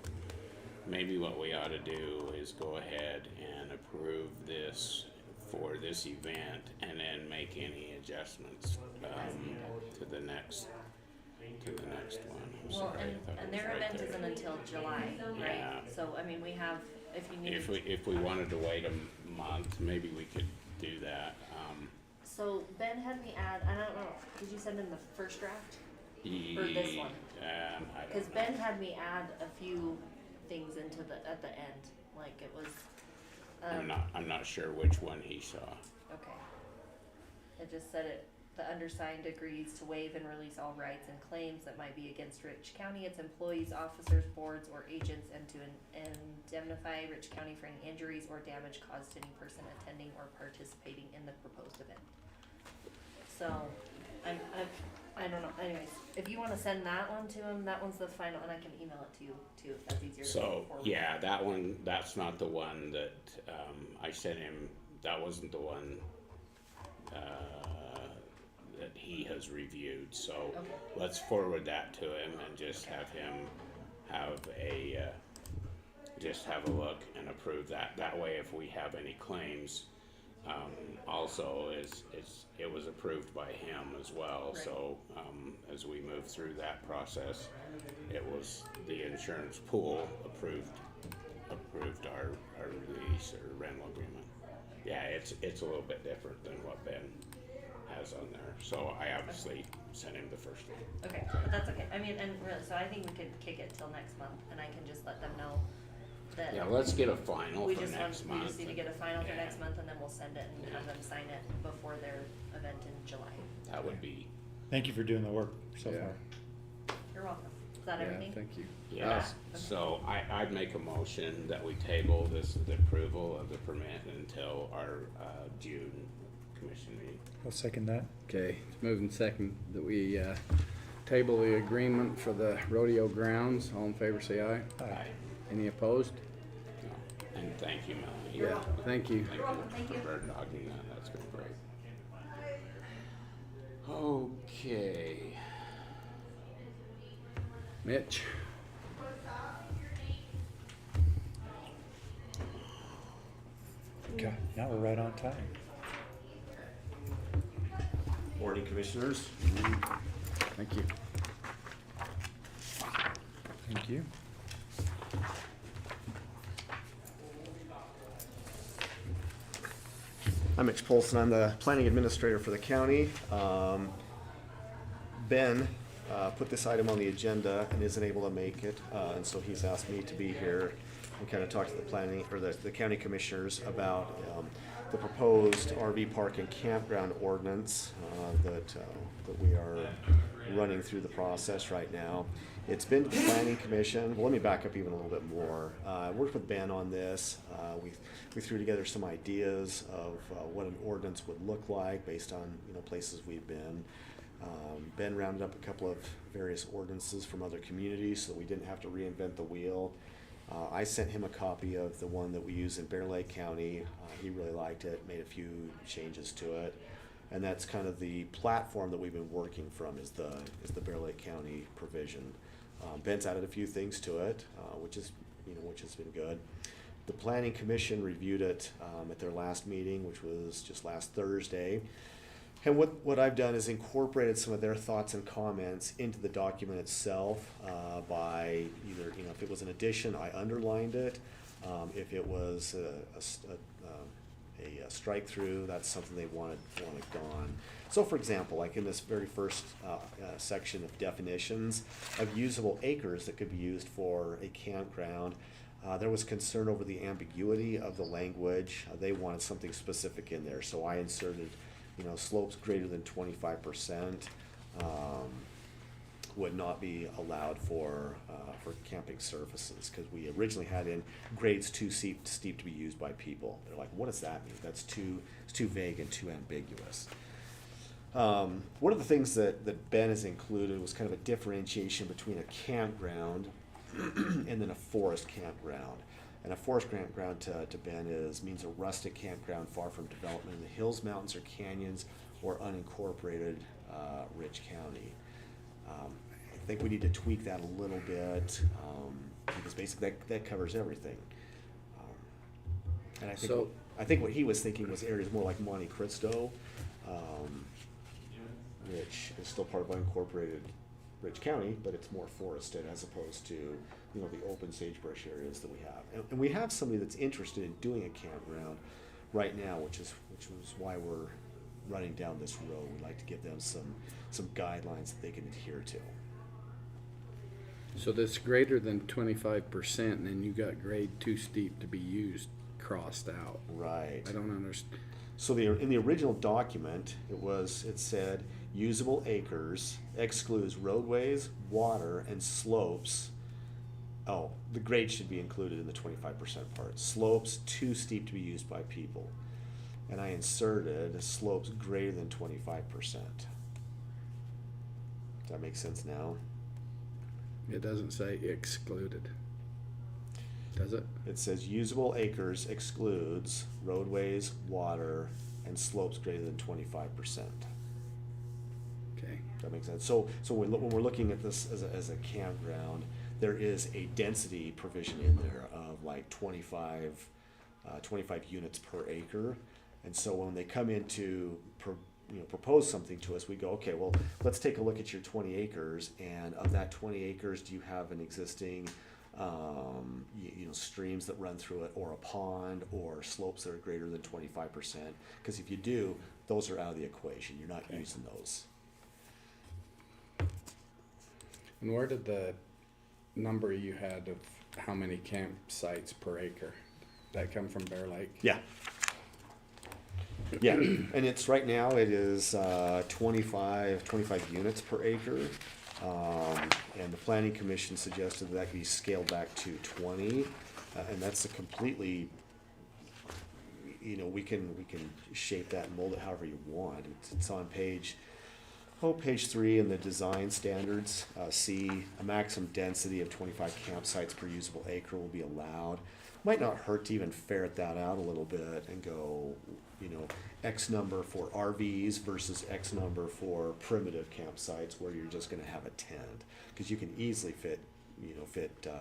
maybe what we ought to do is go ahead and approve this for this event, and then make any adjustments to the next one. I'm Well, sorry, I and thought it was their right event there. isn't until July, right? Yeah. So, I mean, we have, if you need. If we wanted to wait a month, maybe we could do that. So Ben had me add, I don't know, did you send in the first draft? Or this one? I Cause don't know. Ben had me add a few things into at the end, like it was, I'm not sure which one he saw. okay. It just said the undersigned agrees to waive and release all rights and claims that might be against Rich County, its employees, officers, boards, or agents, and to indemnify Rich County for any injuries or damage caused to any person attending or participating in the proposed event. So, I don't know, anyways, if you wanna send that one to him, that one's the final, and I can email it to you too, if that's easier to So, go forward. yeah, that one, that's not the one that, I sent him, that wasn't the one, that he has reviewed, so Okay. let's forward that to him and just have him have just have a look and approve that. That way, if we have any claims, also it was approved by him as well, Right. so, as we move through that process, it was the insurance pool approved our release or rental agreement. Yeah, it's a little bit different than what Ben has on there, so I obviously sent him the first one. Okay, but that's okay, I mean, and really, so I think we could kick it till next month, and I can just let them know that. Yeah, let's get a final We for just next month. We just need to get a final for Yeah. next month, and then we'll send it and have them sign it before their event in July. That would be, Thank you for doing the work so Yeah. far. You're welcome. Is that Yeah, everything? thank you. yeah, so I'd make a motion that we table the approval of the permit until our, June commission meeting. I'll second that. Okay, it's moving second that we, table the agreement for the rodeo grounds. All in favor, say aye. Aye. Any opposed? No. And thank you, Melanie. Yeah, thank you. You're welcome, thank you. For bird dogging that, that's been great. Okay. Mitch? Okay, now we're right on time. Morning, Commissioners. Thank you. Thank you. I'm Mitch Polson. I'm the planning administrator for the county. Ben put this item on the agenda and isn't able to make it, and so he's asked me to be here and kind of talk to the planning, or the county commissioners about the proposed RV park and campground ordinance that we are running through the process right now. It's been to the planning commission. Well, let me back up even a little bit more. I worked with Ben on this. We threw together some ideas of what an ordinance would look like based on places we've been. Ben rounded up a couple of various ordinances from other communities so that we didn't have to reinvent the wheel. I sent him a copy of the one that we use in Bear Lake County. He really liked it, made a few changes to it. And that's kind of the platform that we've been working from is the Bear Lake County provision. Ben's added a few things to it, which has been good. The Planning Commission reviewed it at their last meeting, which was just last Thursday. And what I've done is incorporated some of their thoughts and comments into the document itself by either, if it was an addition, I underlined it. If it was a strike through, that's something they wanted gone. So for example, like in this very first section of definitions of usable acres that could be used for a campground, there was concern over the ambiguity of the language. They wanted something specific in there, so I inserted slopes greater than 25% would not be allowed for camping surfaces, because we originally had in grades too steep to be used by people. They're like, what does that mean? It's too vague and too ambiguous. One of the things that Ben has included was kind of a differentiation between a campground and then a forest campground. And a forest campground to Ben means a rustic campground far from development in the hills, mountains, or canyons, or unincorporated rich county. I think we need to tweak that a little bit, because basically that covers everything. And I think what he was thinking was areas more like Monte Cristo, which is still part of unincorporated rich county, but it's more forested as opposed to, you know, the open sagebrush areas that we have. And we have somebody that's interested in doing a campground right now, which was why we're running down this road. We'd like to give them some guidelines that they can adhere to. So that's greater than 25%, and then you got grade too steep to be used crossed out. Right. I don't understand. So in the original document, it said usable acres excludes roadways, water, and slopes. Oh, the grade should be included in the 25% part. Slopes too steep to be used by people. And I inserted slopes greater than 25%. Does that make sense now? It doesn't say excluded, does it? It says usable acres excludes roadways, water, and slopes greater than 25%. Okay. That makes sense. So when we're looking at this as a campground, there is a density provision in there of like 25 units per acre. And so when they come in to propose something to us, we go, okay, well, let's take a look at your 20 acres, and of that 20 acres, do you have an existing streams that run through it, or a pond, or slopes that are greater than 25%? Because if you do, those are out of the equation. You're not using those. And where did the number you had of how many campsites per acre, that come from Bear Lake? Yeah. Yeah, and it's right now it is 25 units per acre, and the Planning Commission suggested that be scaled back to 20, and that's a completely, we can shape that and mold it however you want. It's on page 3 in the design standards. C, a maximum density of 25 campsites per usable acre will be allowed. Might not hurt to even ferret that out a little bit and go, X number for RVs versus X number for primitive campsites where you're just going to have a tent, because you can easily fit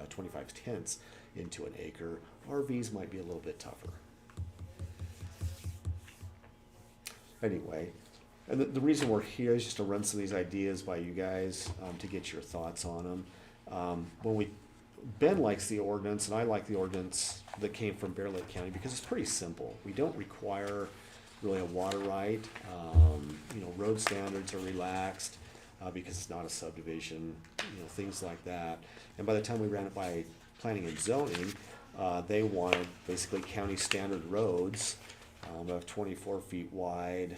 25 tents into an acre. RVs might be a little bit tougher. Anyway, and the reason we're here is just to run some of these ideas by you guys, to get your thoughts on them. Ben likes the ordinance, and I like the ordinance that came from Bear Lake County because it's pretty simple. We don't require really a water right. Road standards are relaxed because it's not a subdivision, things like that. And by the time we ran it by planning and zoning, they wanted basically county standard roads of 24 feet wide,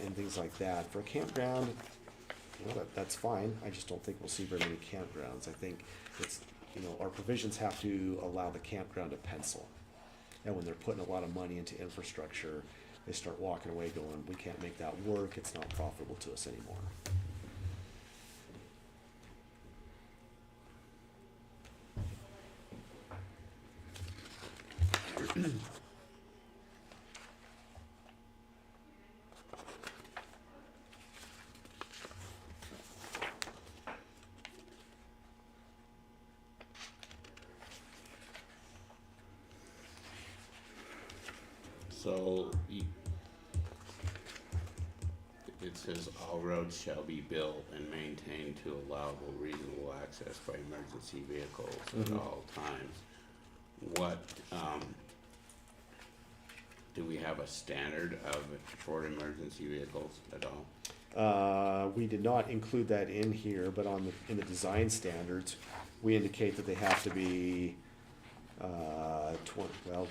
and things like that. For a campground, that's fine. I just don't think we'll see very many campgrounds. I think it's, our provisions have to allow the campground to pencil. And when they're putting a lot of money into infrastructure, they start walking away going, we can't make that work. It's not profitable to us anymore. So it says all roads shall be built and maintained to allowable reasonable access by emergency vehicles at all times. What, do we have a standard for emergency vehicles at all? We did not include that in here, but in the design standards, we indicate that they have to be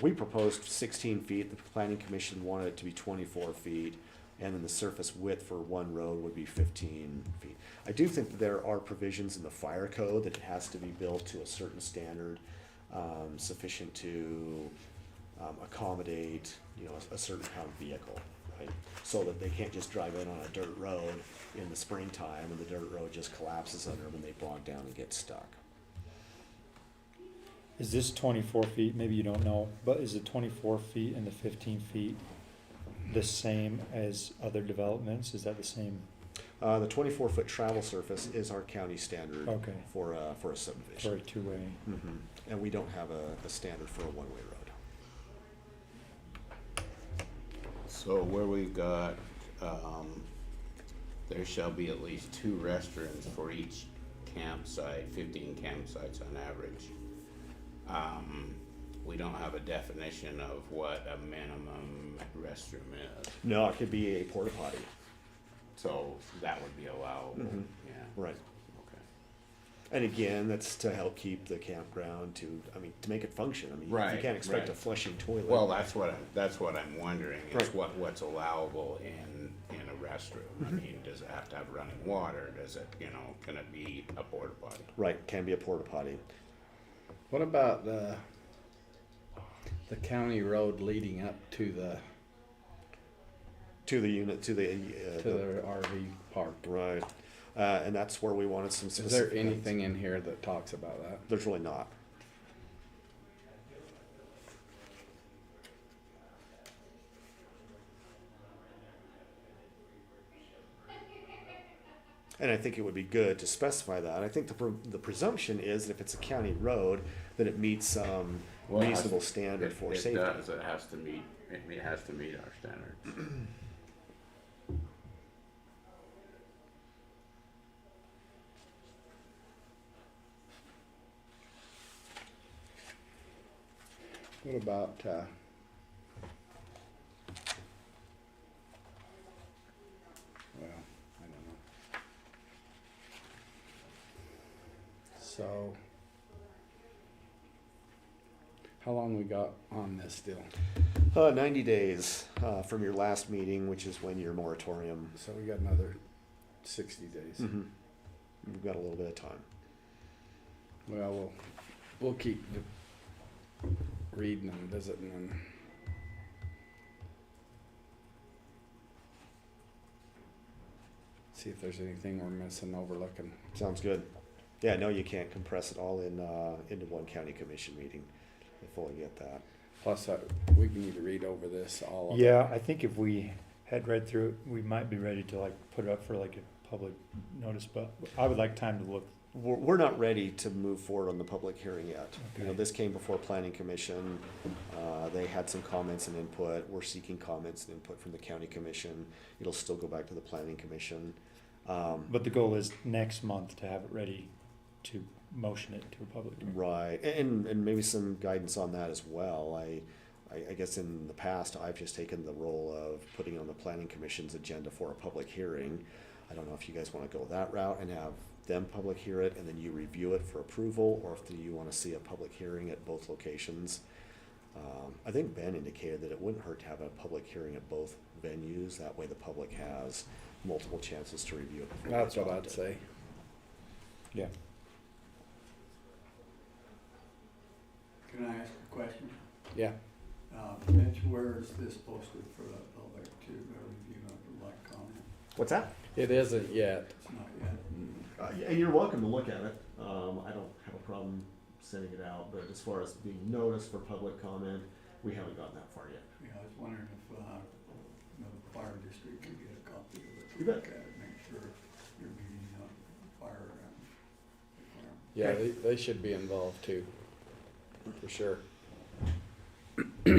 we proposed 16 feet. The Planning Commission wanted it to be 24 feet, and then the surface width for one road would be 15 feet. I do think that there are provisions in the fire code that it has to be built to a certain standard, sufficient to accommodate, a certain kind of vehicle. right? So that they can't just drive in on a dirt road in the springtime and the dirt road just collapses under them and they bog down and get stuck. Is this 24 feet? Maybe you don't know, but is it 24 feet and the 15 feet the same as other developments? Is that the same? The 24-foot travel surface is our county standard Okay. for a subdivision. For a two-way. Mm-hmm. And we don't have a standard for a one-way road. So where we've got, there shall be at least 2 restaurants for each campsite, 15 campsites on average. We don't have a definition of what a minimum restroom is. No, it could be a porta potty. So that would be allowable, yeah. Right. Okay. And again, that's to help keep the campground to make it function. I mean, Right, you can't expect right. a flushing toilet. Well, that's what I'm wondering, is Right. what's allowable in a restroom. I mean, does it have to have running water? Does it, can it be a porta potty? Right, can be a porta potty. What about the county road leading up to the unit, to the RV park? Right. And that's where we wanted some Is specific. there anything in here that talks about that? There's really not. And I think it would be good to specify that. I think the presumption is that if it's a county road, that it meets some reasonable standard for safety. It does. It has to meet our standards. What about, well, I don't know. So, how long we got on this still? 90 days from your last meeting, which is when your moratorium. So we got another 60 days. Mm-hmm. We've got a little bit of time. Well, we'll keep reading and visiting and see if there's anything we're missing, overlooking. Sounds good. Yeah, no, you can't compress it all in into one county commission meeting. I fully get that. Plus, we need to read over this all of Yeah, I think if we had read through it, we might be ready to put it up for a public notice, but I would like time to look. We're not ready to move forward on the public hearing yet. Okay. This came before Planning Commission. They had some comments and input. We're seeking comments and input from the County Commission. It'll still go back to the Planning Commission. But the goal is next month to have it ready to motion it to a public hearing. Right, and maybe some guidance on that as well. I guess in the past, I've just taken the role of putting on the Planning Commission's agenda for a public hearing. I don't know if you guys want to go that route and have them public hear it and then you review it for approval, or if you want to see a public hearing at both locations. I think Ben indicated that it wouldn't hurt to have a public hearing at both venues. That way the public has multiple chances to review it. That's what I'd say. Yeah. Can I ask a question? Yeah. Mitch, where is this posted for the public to review and comment? What's that? It isn't yet. It's not yet. And you're welcome to look at it. I don't have a problem sending it out, but as far as being noticed for public comment, we haven't gotten that far yet. Yeah, I was wondering if the fire district could get a copy of it. You bet. Look at it, make sure you're meeting fire. Yeah, they should be involved too, for sure. So do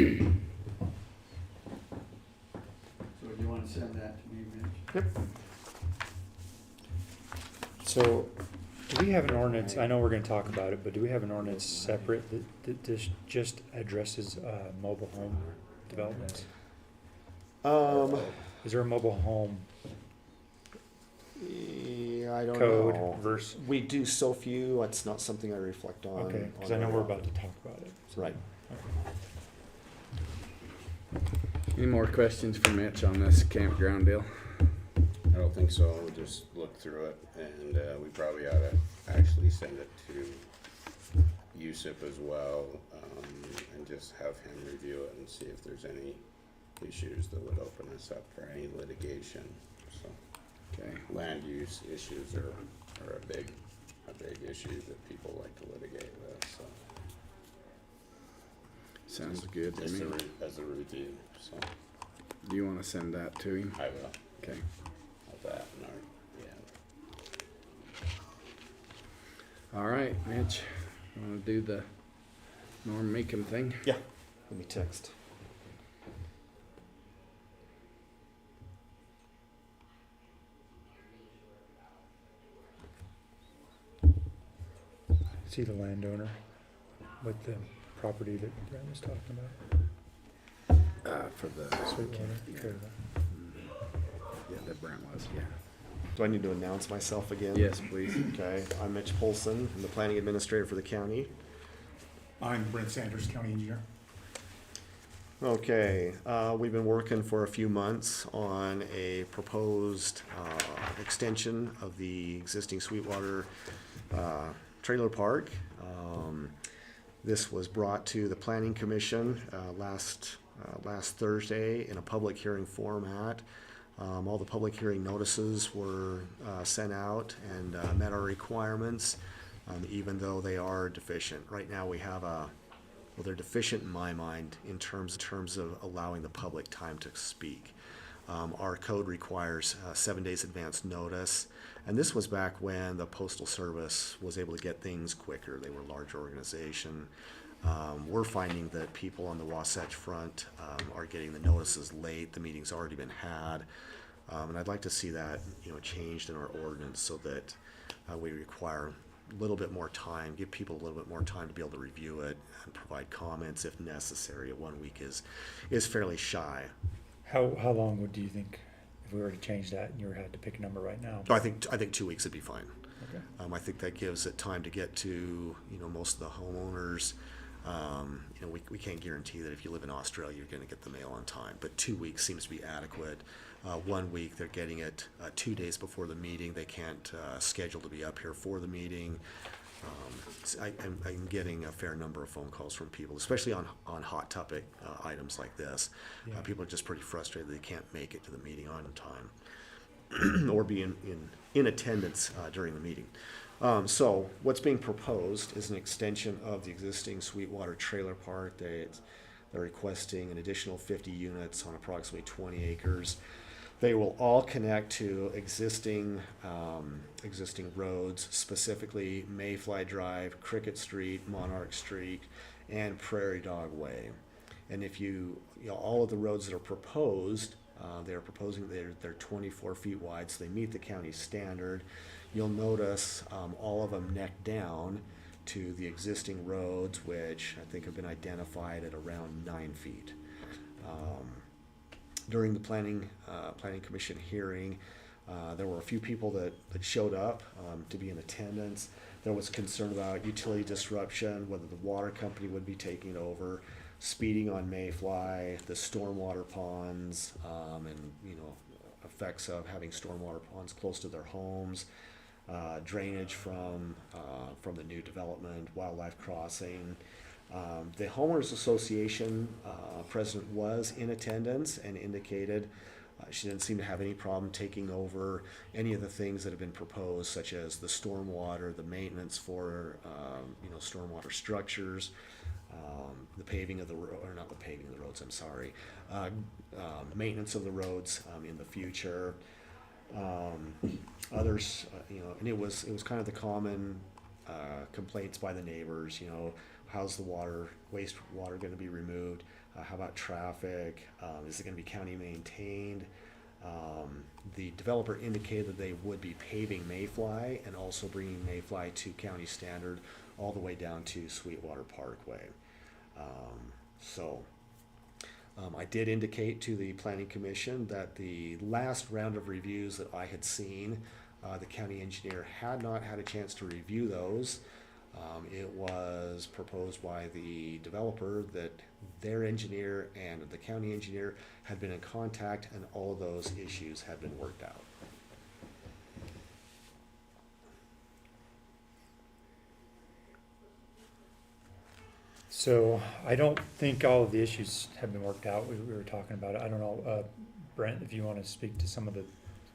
you want to send that to me, Mitch? Yep. So, do we have an ordinance, I know we're gonna talk about it, but do we have an ordinance separate that just addresses mobile home developments? Is there a mobile home Yeah, I don't code know. versus? We do so few, it's not something I reflect on. Okay, because I know we're about to talk about it. So. Right. Any more questions for Mitch on this campground deal? I don't think so. We'll just look through it, and we probably ought to actually send it to USIP as well, and just have him review it and see if there's any issues that would open us up for any litigation, so. Okay. Land use issues are a big issue that people like to litigate with, so. Sounds good to Just me. as a review, so. Do you wanna send that to him? I will. Okay. Of that, and yeah. All right, Mitch, you wanna do the Norm Meekum thing? Yeah, let me text. See the landowner with the property that Brent was talking about? For the Sweetwater. yeah. Okay. Yeah, that Brent was, yeah. Do I need to announce myself again? Yes, please. Okay, I'm Mitch Polson, I'm the planning administrator for the county. I'm Brent Sanders, county engineer. Okay, we've been working for a few months on a proposed extension of the existing Sweetwater trailer park. This was brought to the Planning Commission last Thursday in a public hearing format. All the public hearing notices were sent out and met our requirements, even though they are deficient. Right now we have they're deficient in my mind in terms of allowing the public time to speak. Our code requires 7 days advance notice, and this was back when the Postal Service was able to get things quicker. They were a large organization. We're finding that people on the Wasatch Front are getting the notices late. The meeting's already been had, and I'd like to see that changed in our ordinance so that we require a little bit more time, give people a little bit more time to be able to review it and provide comments if necessary. 1 week is fairly shy. How long do you think, if we were to change that and you had to pick a number right now? I think 2 weeks would be fine. Okay. I think that gives it time to get to most of the homeowners. We can't guarantee that if you live in Australia you're going to get the mail on time, but 2 weeks seems to be adequate. 1 week they're getting it 2 days before the meeting. They can't schedule to be up here for the meeting. I'm getting a fair number of phone calls from people, especially on hot topic items like this. Yeah. People are just pretty frustrated they can't make it to the meeting on time or be in attendance during the meeting. So what's being proposed is an extension of the existing Sweetwater trailer park. They're requesting an additional 50 units on approximately 20 acres. They will all connect to existing roads, specifically Mayfly Drive, Cricket Street, Monarch Street, and Prairie Dog Way. And if all of the roads that are proposed, they're proposing they're 24 feet wide, so they meet the county standard. You'll notice all of them neck down to the existing roads, which I think have been identified at around 9 feet. During the planning commission hearing, there were a few people that showed up to be in attendance. There was concern about utility disruption, whether the water company would be taking over, speeding on Mayfly, the stormwater ponds, and effects of having stormwater ponds close to their homes, drainage from the new development, wildlife crossing. The homeowners association president was in attendance and indicated she didn't seem to have any problem taking over any of the things that have been proposed, such as the stormwater, the maintenance for stormwater structures, the paving of the or not the paving of the roads. I'm sorry, maintenance of the roads in the future. Others, and it was kind of the common complaints by the neighbors. How's the wastewater going to be removed? How about traffic? Is it going to be county maintained? The developer indicated that they would be paving Mayfly and also bringing Mayfly to county standard all the way down to Sweetwater Parkway. I did indicate to the Planning Commission that the last round of reviews that I had seen, the county engineer had not had a chance to review those. It was proposed by the developer that their engineer and the county engineer had been in contact, and all of those issues had been worked out. So I don't think all of the issues have been worked out. We were talking about it. I don't know, Brent, if you want to speak to some of the,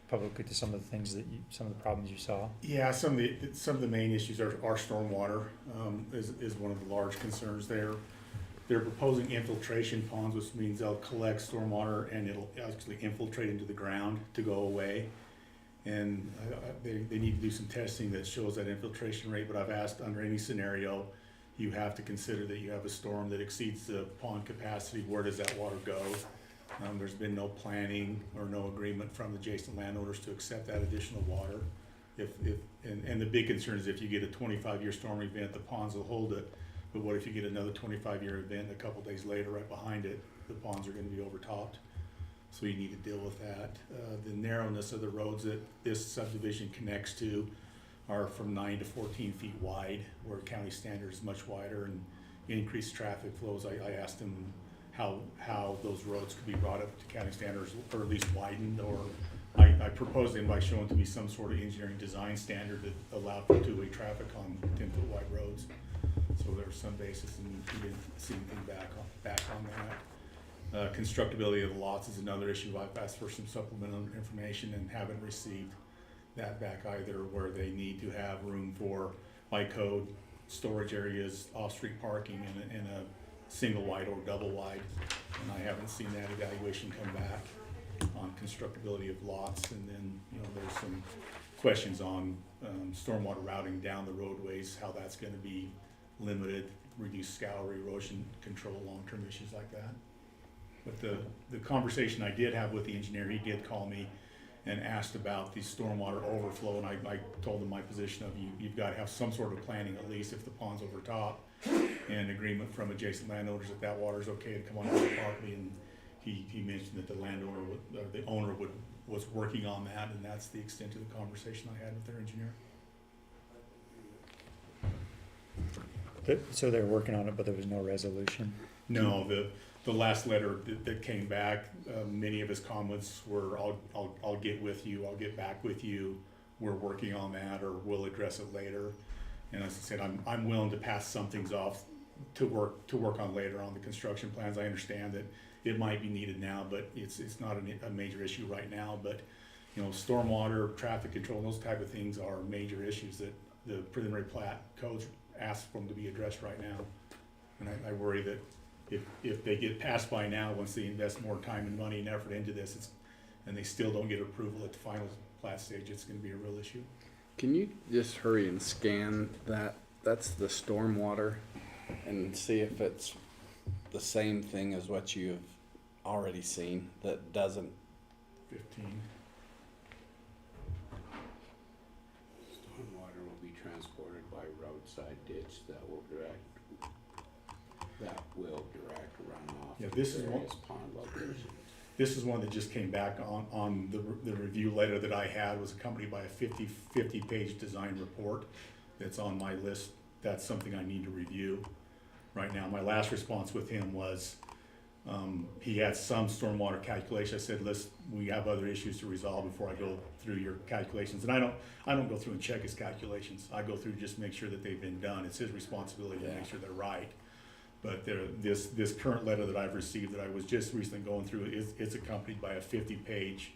publicly to some of the things that you, some of the problems you saw. Yeah, some of the main issues are stormwater, is one of the large concerns there. They're proposing infiltration ponds, which means they'll collect stormwater and it'll actually infiltrate into the ground to go away. And they need to do some testing that shows that infiltration rate, but I've asked, under any scenario, you have to consider that you have a storm that exceeds the pond capacity. Where does that water go? There's been no planning or no agreement from the adjacent landowners to accept that additional water. And the big concern is if you get a 25-year storm event, the ponds will hold it. But what if you get another 25-year event a couple days later right behind it, the ponds are going to be overtopped. So you need to deal with that. The narrowness of the roads that this subdivision connects to are from 9 to 14 feet wide, where county standard is much wider, and increased traffic flows. I asked them how those roads could be brought up to county standards, or at least widened, or I proposed them by showing to me some sort of engineering design standard that allowed for two-way traffic on 10-foot wide roads. So there's some basis, and we didn't see anything back on that. Constructability of the lots is another issue. I've asked for some supplemental information and haven't received that back either, where they need to have room for, by code, storage areas, off-street parking, and a single wide or double wide. And I haven't seen that evaluation come back on constructability of lots. And then, there's some questions on stormwater routing down the roadways, how that's going to be limited, reduce scour, erosion control, long-term issues like that. But the conversation I did have with the engineer, he did call me and asked about the stormwater overflow, and I told him my position of you've got to have some sort of planning, at least if the pond's overtop, and agreement from adjacent landowners that water is okay to come onto the property. And he mentioned that the owner was working on that, and that's the extent of the conversation I had with their engineer. So they're working on it, but there was no resolution? No, the last letter that came back, many of his comments were, I'll get with you, I'll get back with you, we're working on that, or we'll address it later. And as I said, I'm willing to pass some things off to work on later on the construction plans. I understand that it might be needed now, but it's not a major issue right now. But stormwater, traffic control, those type of things are major issues that the preliminary plat codes ask for them to be addressed right now. And I worry that if they get passed by now, once they invest more time and money and effort into this, and they still don't get approval at the final plat stage, it's going to be a real issue. Can you just hurry and scan that? That's the stormwater, and see if it's the same thing as what you've already seen that doesn't. 15. Stormwater will be transported by roadside ditch that will direct runoff. Yeah, this is one. Pond locations. This is one that just came back on the review letter that I had, was accompanied by a 50 page design report that's on my list. That's something I need to review right now. My last response with him was, he had some stormwater calculation. I said, we have other issues to resolve before I go through your calculations. And I don't go through and check his calculations. I go through just make sure that they've been done. It's his responsibility to make sure they're right. But this current letter that I've received that I was just recently going through, it's accompanied by a 50 page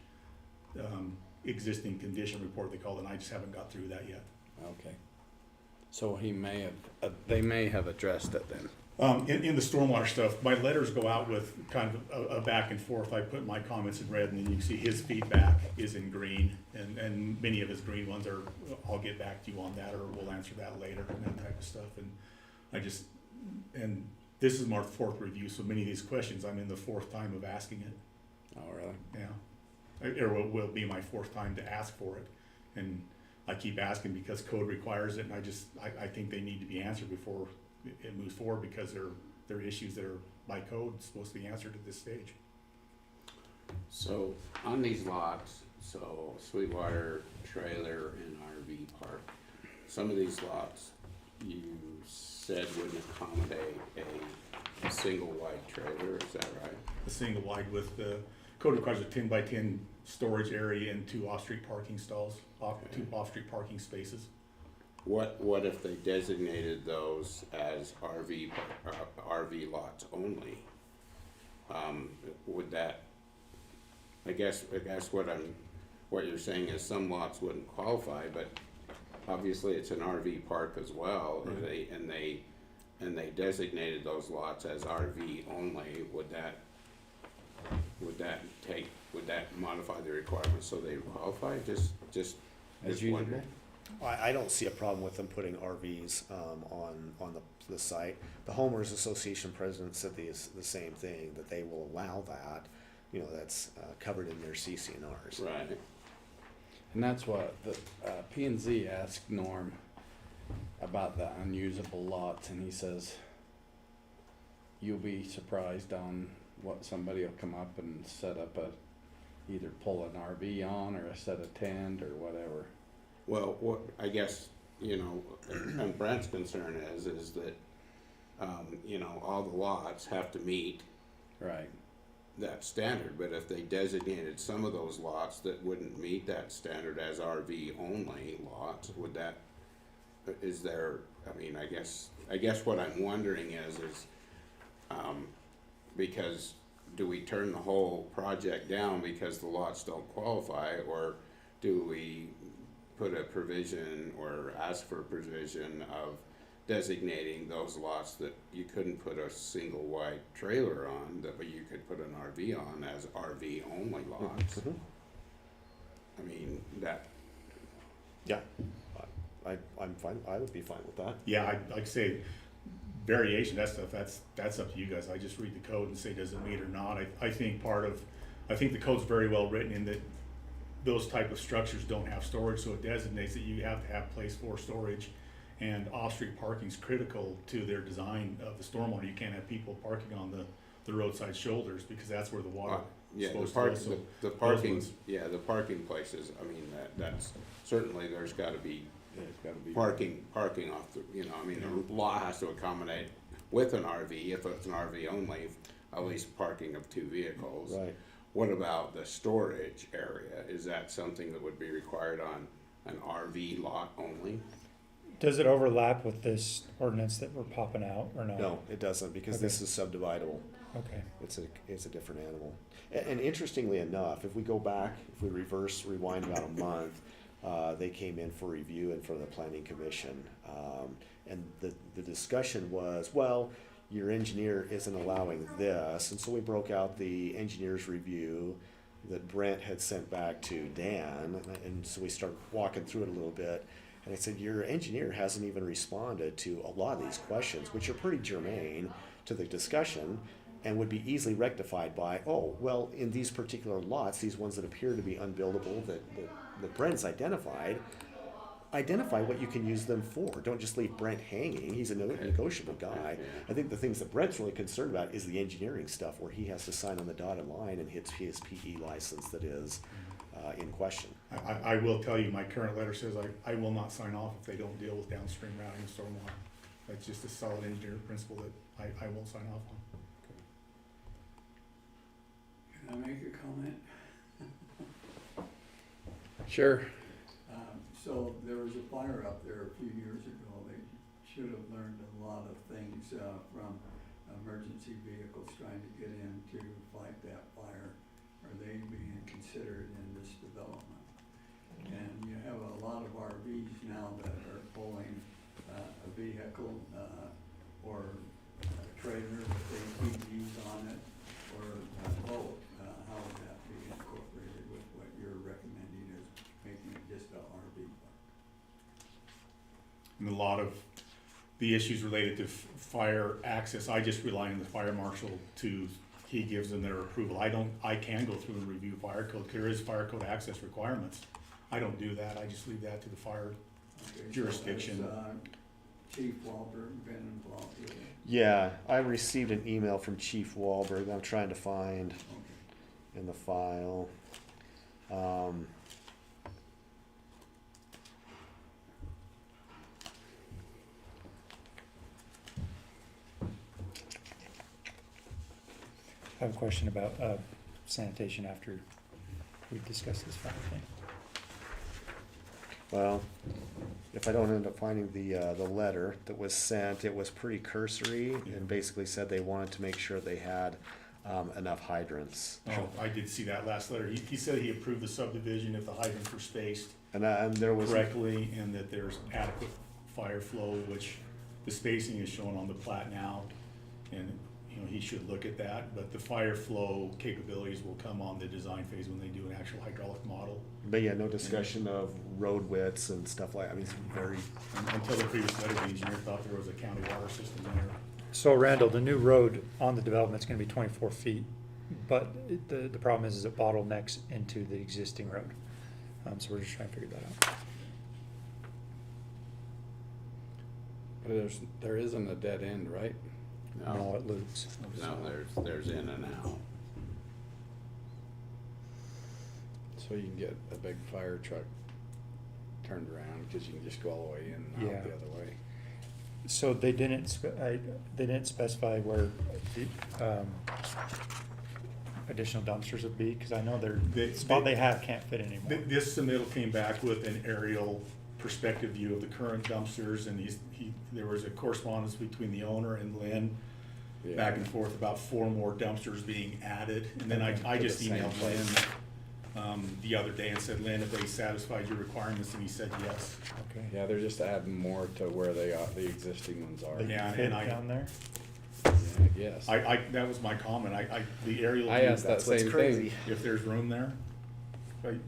existing condition report, they call it, and I just haven't got through that yet. Okay. So they may have addressed it then. In the stormwater stuff, my letters go out with kind of a back and forth. I put my comments in red, and then you can see his feedback is in green, and many of his green ones are, I'll get back to you on that, or we'll answer that later, and that type of stuff. And this is my fourth review, so many of these questions I'm in the fourth time of asking it. Oh, really? Yeah. It will be my fourth time to ask for it, and I keep asking because code requires it, and I think they need to be answered before it moves forward, because they're issues that are by code supposed to be answered at this stage. So on these lots, so Sweetwater, trailer, and RV park, some of these lots you said wouldn't accommodate a single wide trailer, is that right? A single wide with the code requires a 10 by 10 storage area and 2 off-street parking stalls, 2 off-street parking spaces. what if they designated those as RV lots only? Would that, I guess what you're saying is some lots wouldn't qualify, but obviously it's an RV park as well, Right. and they designated those lots as RV only, would that modify the requirements so they qualify? Just wondering. I don't see a problem with them putting RVs on the site. The homeowners association president said the same thing, that they will allow that. You know, that's covered in their CC&Rs. Right. And that's what the P&Z asked Norm about the unusable lots, and he says, you'll be surprised on what somebody will come up and set up either pull an RV on or a set of tent or whatever. Well, what I guess, and Brent's concern is that, all the lots have to meet right that standard, but if they designated some of those lots that wouldn't meet that standard as RV only lots, I guess what I'm wondering is, because do we turn the whole project down because the lots don't qualify, or do we put a provision or ask for a provision of designating those lots that you couldn't put a single wide trailer on, but you could put an RV on as RV only lots? Mm-hmm. I mean, that. Yeah, I'm fine. I would be fine with that. Yeah, like I say, variation, that stuff, that's up to you guys. I just read the code and say, does it meet or not? I think the code's very well written in that those type of structures don't have storage, so it designates that you have to have place for storage, and off-street parking is critical to their design of the stormwater. You can't have people parking on the roadside shoulders, because that's where the water is supposed to go. So the parking places, I mean, that's certainly, there's gotta be parking off the law has to accommodate with an RV, if it's an RV only, at least parking of 2 vehicles. Right. What about the storage area? Is that something that would be required on an RV lot only? Does it overlap with this ordinance that we're popping out or not? No, it doesn't, because Okay. this is subdividable. Okay. It's a different animal. And interestingly enough, if we go back, if we rewind about a month, they came in for review and for the planning commission. And the discussion was, well, your engineer isn't allowing this. And so we broke out the engineer's review that Brent had sent back to Dan. And so we started walking through it a little bit. And I said, your engineer hasn't even responded to a lot of these questions, which are pretty germane to the discussion and would be easily rectified by, oh, well, in these particular lots, these ones that appear to be unbuildable that Brent's identified, identify what you can use them for. Don't just leave Brent hanging. He's a negotiable guy. I think the things that Brent's really concerned about is the engineering stuff, where he has to sign on the dotted line and hits his PE license that is in question. I will tell you, my current letter says I will not sign off if they don't deal with downstream routing and stormwater. That's just a solid engineering principle that I won't sign off on. Can I make a comment? Sure. So there was a fire up there a few years ago. They should have learned a lot of things from emergency vehicles trying to get in to fight that fire. Are they being considered in this development? And you have a lot of RVs now that are pulling a vehicle or a trailer with ATVs on it, or a boat. How would that be incorporated with what you're recommending as making it just a RV park? And a lot of the issues related to fire access, I just rely on the fire marshal he gives them their approval. I can go through and review fire code. There is fire code access requirements. I don't do that. I just leave that to the fire jurisdiction. So has, Chief Walter been involved with it? Yeah, I received an email from Chief Wahlberg that I'm trying to find in the file. I have a question about sanitation after we discuss this final thing. Well, if I don't end up finding the letter that was sent, it was pretty cursory and basically said they wanted to make sure they had enough hydrants. Oh, I did see that last letter. He said he approved the subdivision if the hydrants were spaced And there was correctly and that there's adequate fire flow, which the spacing is shown on the plat now. And, you know, he should look at that, but the fire flow capabilities will come on the design phase when they do an actual hydraulic model. But yeah, no discussion of road widths and stuff like, I mean, it's very. Until the previous letter, the engineer thought there was a county water system there. So Randall, the new road on the development's gonna be 24 feet, but the problem is it bottlenecks into the existing road. So we're just trying to figure that out. But there isn't a dead end, right? No, it loops. No, there's in and out. So you can get a big fire truck turned around, because you can just go all the way in and Yeah. out the other way. So they didn't specify where the additional dumpsters would be, because I know the spot they have can't fit anymore. This submittal came back with an aerial perspective view of the current dumpsters, and there was a correspondence between the owner and Lynn, back and forth about 4 more dumpsters being added. And then I just emailed Lynn the other day and said, Lynn, if they satisfied your requirements, and he said yes. Okay. Yeah, they're just adding more to where they are, the existing ones are. Yeah, Fit and down there? Yeah, I guess. That was my comment. The aerial I view, asked that that's what's same crazy. thing. If there's room there,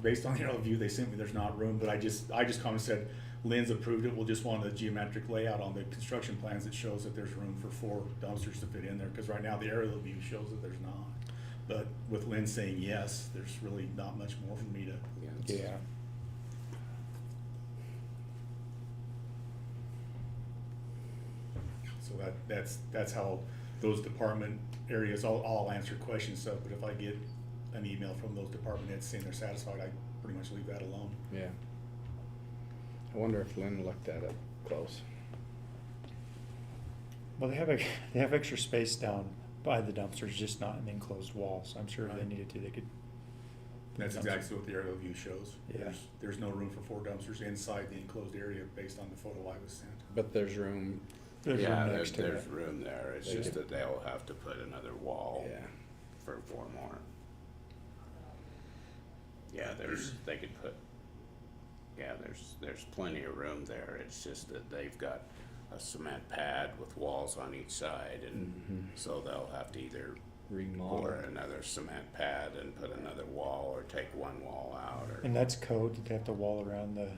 based on the aerial view they sent me, there's not room. But I just commented and said, Lynn's approved it. We'll just want a geometric layout on the construction plans that shows that there's room for 4 dumpsters to fit in there. Because right now the aerial view shows that there's not. But with Lynn saying yes, there's really not much more for me to. Yeah. So that's how those department areas, I'll answer questions stuff, but if I get an email from those department heads saying they're satisfied, I pretty much leave that alone. Yeah. I wonder if Lynn looked at it close. Well, they have extra space down by the dumpsters, just not an enclosed wall, so I'm sure if they needed to, they could. That's exactly what the aerial view shows. Yeah. There's no room for 4 dumpsters inside the enclosed area based on the photo I was sent. But there's room. There's Room there. It's just that they'll have to put another wall for 4 more. Yeah, they could put. Yeah, there's plenty of room there. It's just that they've got a cement pad with walls on each side, and so they'll have to either remodel pour another cement pad and put another wall, or take one wall out. Or And that's code that they have to wall around the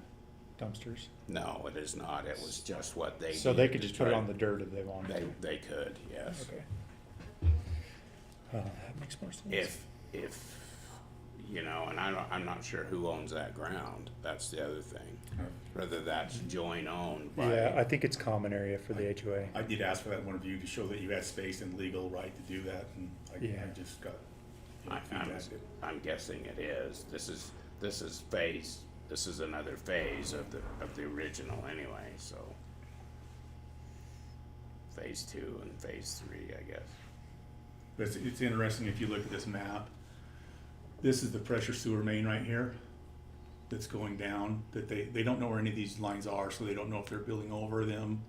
dumpsters? no, it is not. It was just what they. So they needed could to just put it try- on the dirt if they wanted to? They could, yes. Okay. That makes more sense. If you know, and I'm not sure who owns that ground. That's the other thing. Whether that's joint owned by. Yeah, I think it's common area for the HOA. I did ask for that in one of you to show that you had space and legal right to do that, and I just got. I'm guessing it is. This is phase. This is another phase of the original anyway. So phase 2 and phase 3, I guess. But it's interesting if you look at this map. This is the pressure sewer main right here that's going down, that they don't know where any of these lines are, so they don't know if they're building over them,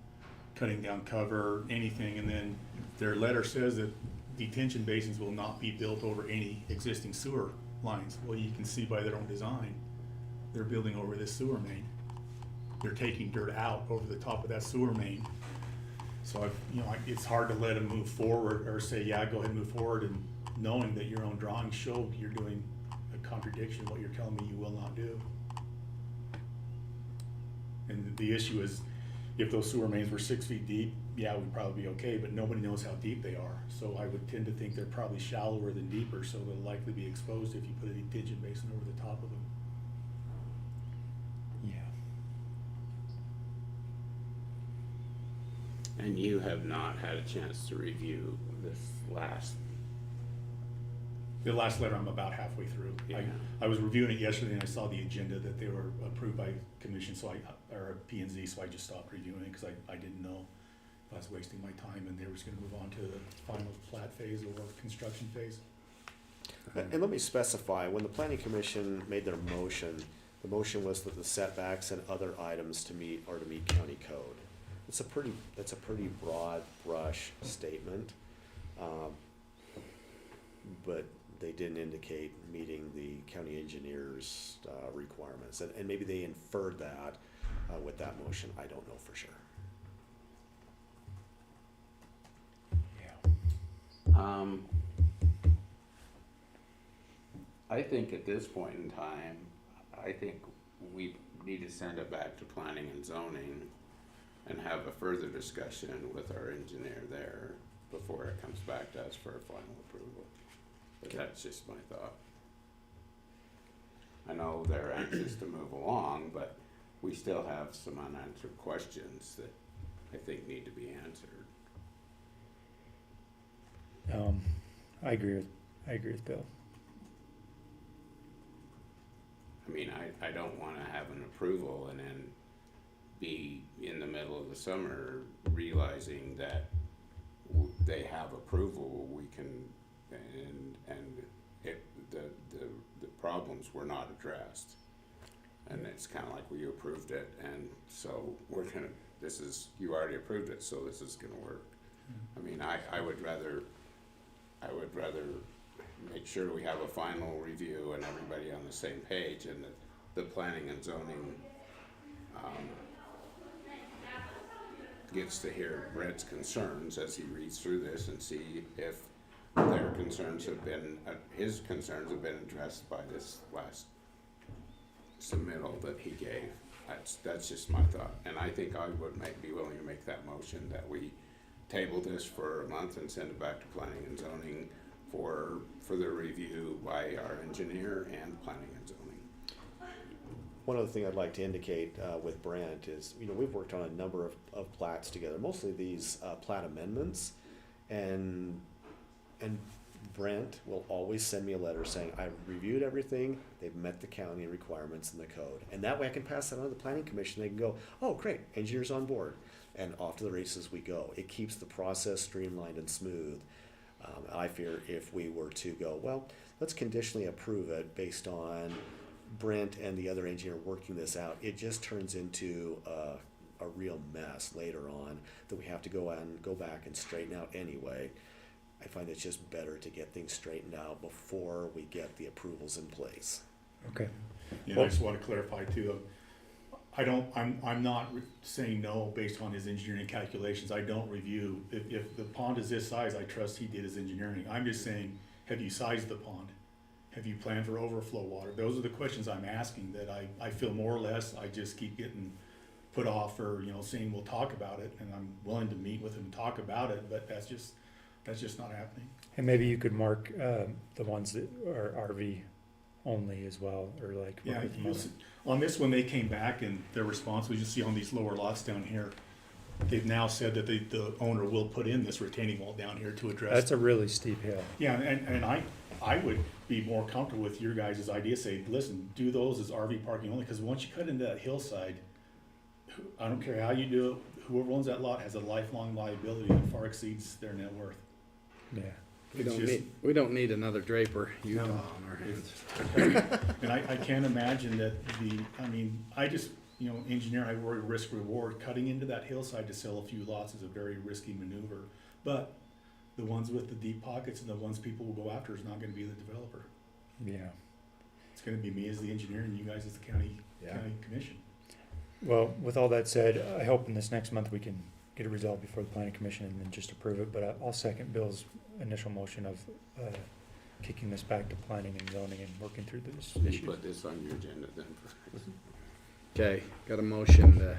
cutting down cover, anything. And then their letter says that detention basins will not be built over any existing sewer lines. Well, you can see by their own design, they're building over this sewer main. They're taking dirt out over the top of that sewer main. So it's hard to let them move forward or say, yeah, go ahead and move forward, and knowing that your own drawings showed you're doing a contradiction of what you're telling me you will not do. And the issue is, if those sewer mains were 6 feet deep, yeah, we'd probably be okay, but nobody knows how deep they are. So I would tend to think they're probably shallower than deeper, so they'll likely be exposed if you put a detention basin over the top of them. And you have not had a chance to review this last. The last letter I'm about halfway through. Yeah. I was reviewing it yesterday and I saw the agenda that they were approved by commission, or P&Z, so I just stopped reviewing it because I didn't know if I was wasting my time and they were just gonna move on to the final plat phase or construction phase. And let me specify, when the planning commission made their motion, The motion was that the setbacks and other items to meet are to meet county code. That's a pretty broad brush statement. But they didn't indicate meeting the county engineer's requirements. And maybe they inferred that with that motion. I don't know for sure. I think at this point in time, I think we need to send it back to planning and zoning and have a further discussion with our engineer there before it comes back to us for a final approval. But that's just my thought. I know they're anxious to move along, but we still have some unanswered questions that I think need to be answered. I agree with Bill. I mean, I don't wanna have an approval and then be in the middle of the summer realizing that they have approval, we can, and the problems were not addressed. And it's kinda like we approved it, and so we're gonna, you already approved it, so this is gonna work. I mean, I would rather make sure we have a final review and everybody on the same page, and that the planning and zoning gets to hear Brett's concerns as he reads through this and see if their concerns have been, his concerns have been addressed by this last submittal that he gave. That's just my thought, and I think I would be willing to make that motion that we table this for a month and send it back to planning and zoning for further review by our engineer and planning and zoning. One other thing I'd like to indicate with Brent is, we've worked on a number of plats together, mostly these plat amendments, and Brent will always send me a letter saying, I've reviewed everything, they've met the county requirements and the code. And that way I can pass that on to the planning commission. They can go, oh, great, engineer's on board. And off to the races we go. It keeps the process streamlined and smooth. I fear if we were to go, well, let's conditionally approve it based on Brent and the other engineer working this out, it just turns into a real mess later on that we have to go back and straighten out anyway. I find it's just better to get things straightened out before we get the approvals in place. Okay. Yeah, I just want to clarify too. I'm not saying no based on his engineering calculations. I don't review. If the pond is this size, I trust he did his engineering. I'm just saying, have you sized the pond? Have you planned for overflow water? Those are the questions I'm asking that I feel more or less I just keep getting put off or, saying we'll talk about it, and I'm willing to meet with him and talk about it, but that's just not happening. And maybe you could mark the ones that are RV only as well, or like. Yeah, on this one, they came back and their response was, you see on these lower lots down here, they've now said that the owner will put in this retaining wall down here to address. That's a really steep hill. Yeah, and I would be more comfortable with your guys' idea, say, listen, do those as RV parking only, because once you cut into that hillside, I don't care how you do it, whoever owns that lot has a lifelong liability that far exceeds their net worth. Yeah. We don't need another Draper Utah No. on our hands. And I can't imagine that engineer, I worry risk reward. Cutting into that hillside to sell a few lots is a very risky maneuver. But the ones with the deep pockets and the ones people will go after is not gonna be the developer. Yeah. It's gonna be me as the engineer and you guys as the county commission. Well, with all that said, I hope in this next month we can get it resolved before the planning commission and then just approve it. But I'll second Bill's initial motion of kicking this back to planning and zoning and working through this issue. Put this on your agenda then. Okay, got a motion to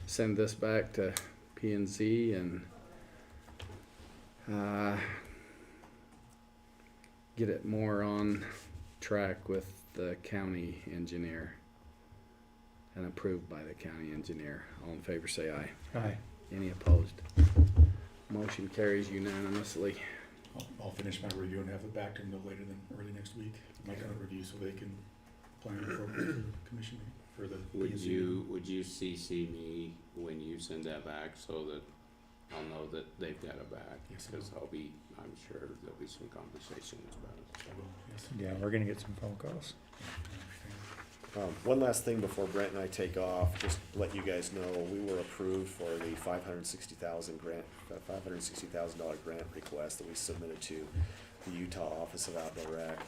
send this back to P&Z and get it more on track with the county engineer and approved by the county engineer. All in favor say aye. Aye. Any opposed? Motion carries unanimously. I'll finish my review and have it back to them no later than early next week. My kind of review so they can plan appropriately for the commission for the. Would you CC me when you send that back so that I'll know that they've got it back? Yes, because I'm sure there'll be some conversations about it. I will, yes. Yeah, we're gonna get some phone calls. One last thing before Brent and I take off, just to let you guys know, we were approved for the $560,000 grant request that we submitted to the Utah Office of Outdoor Rec.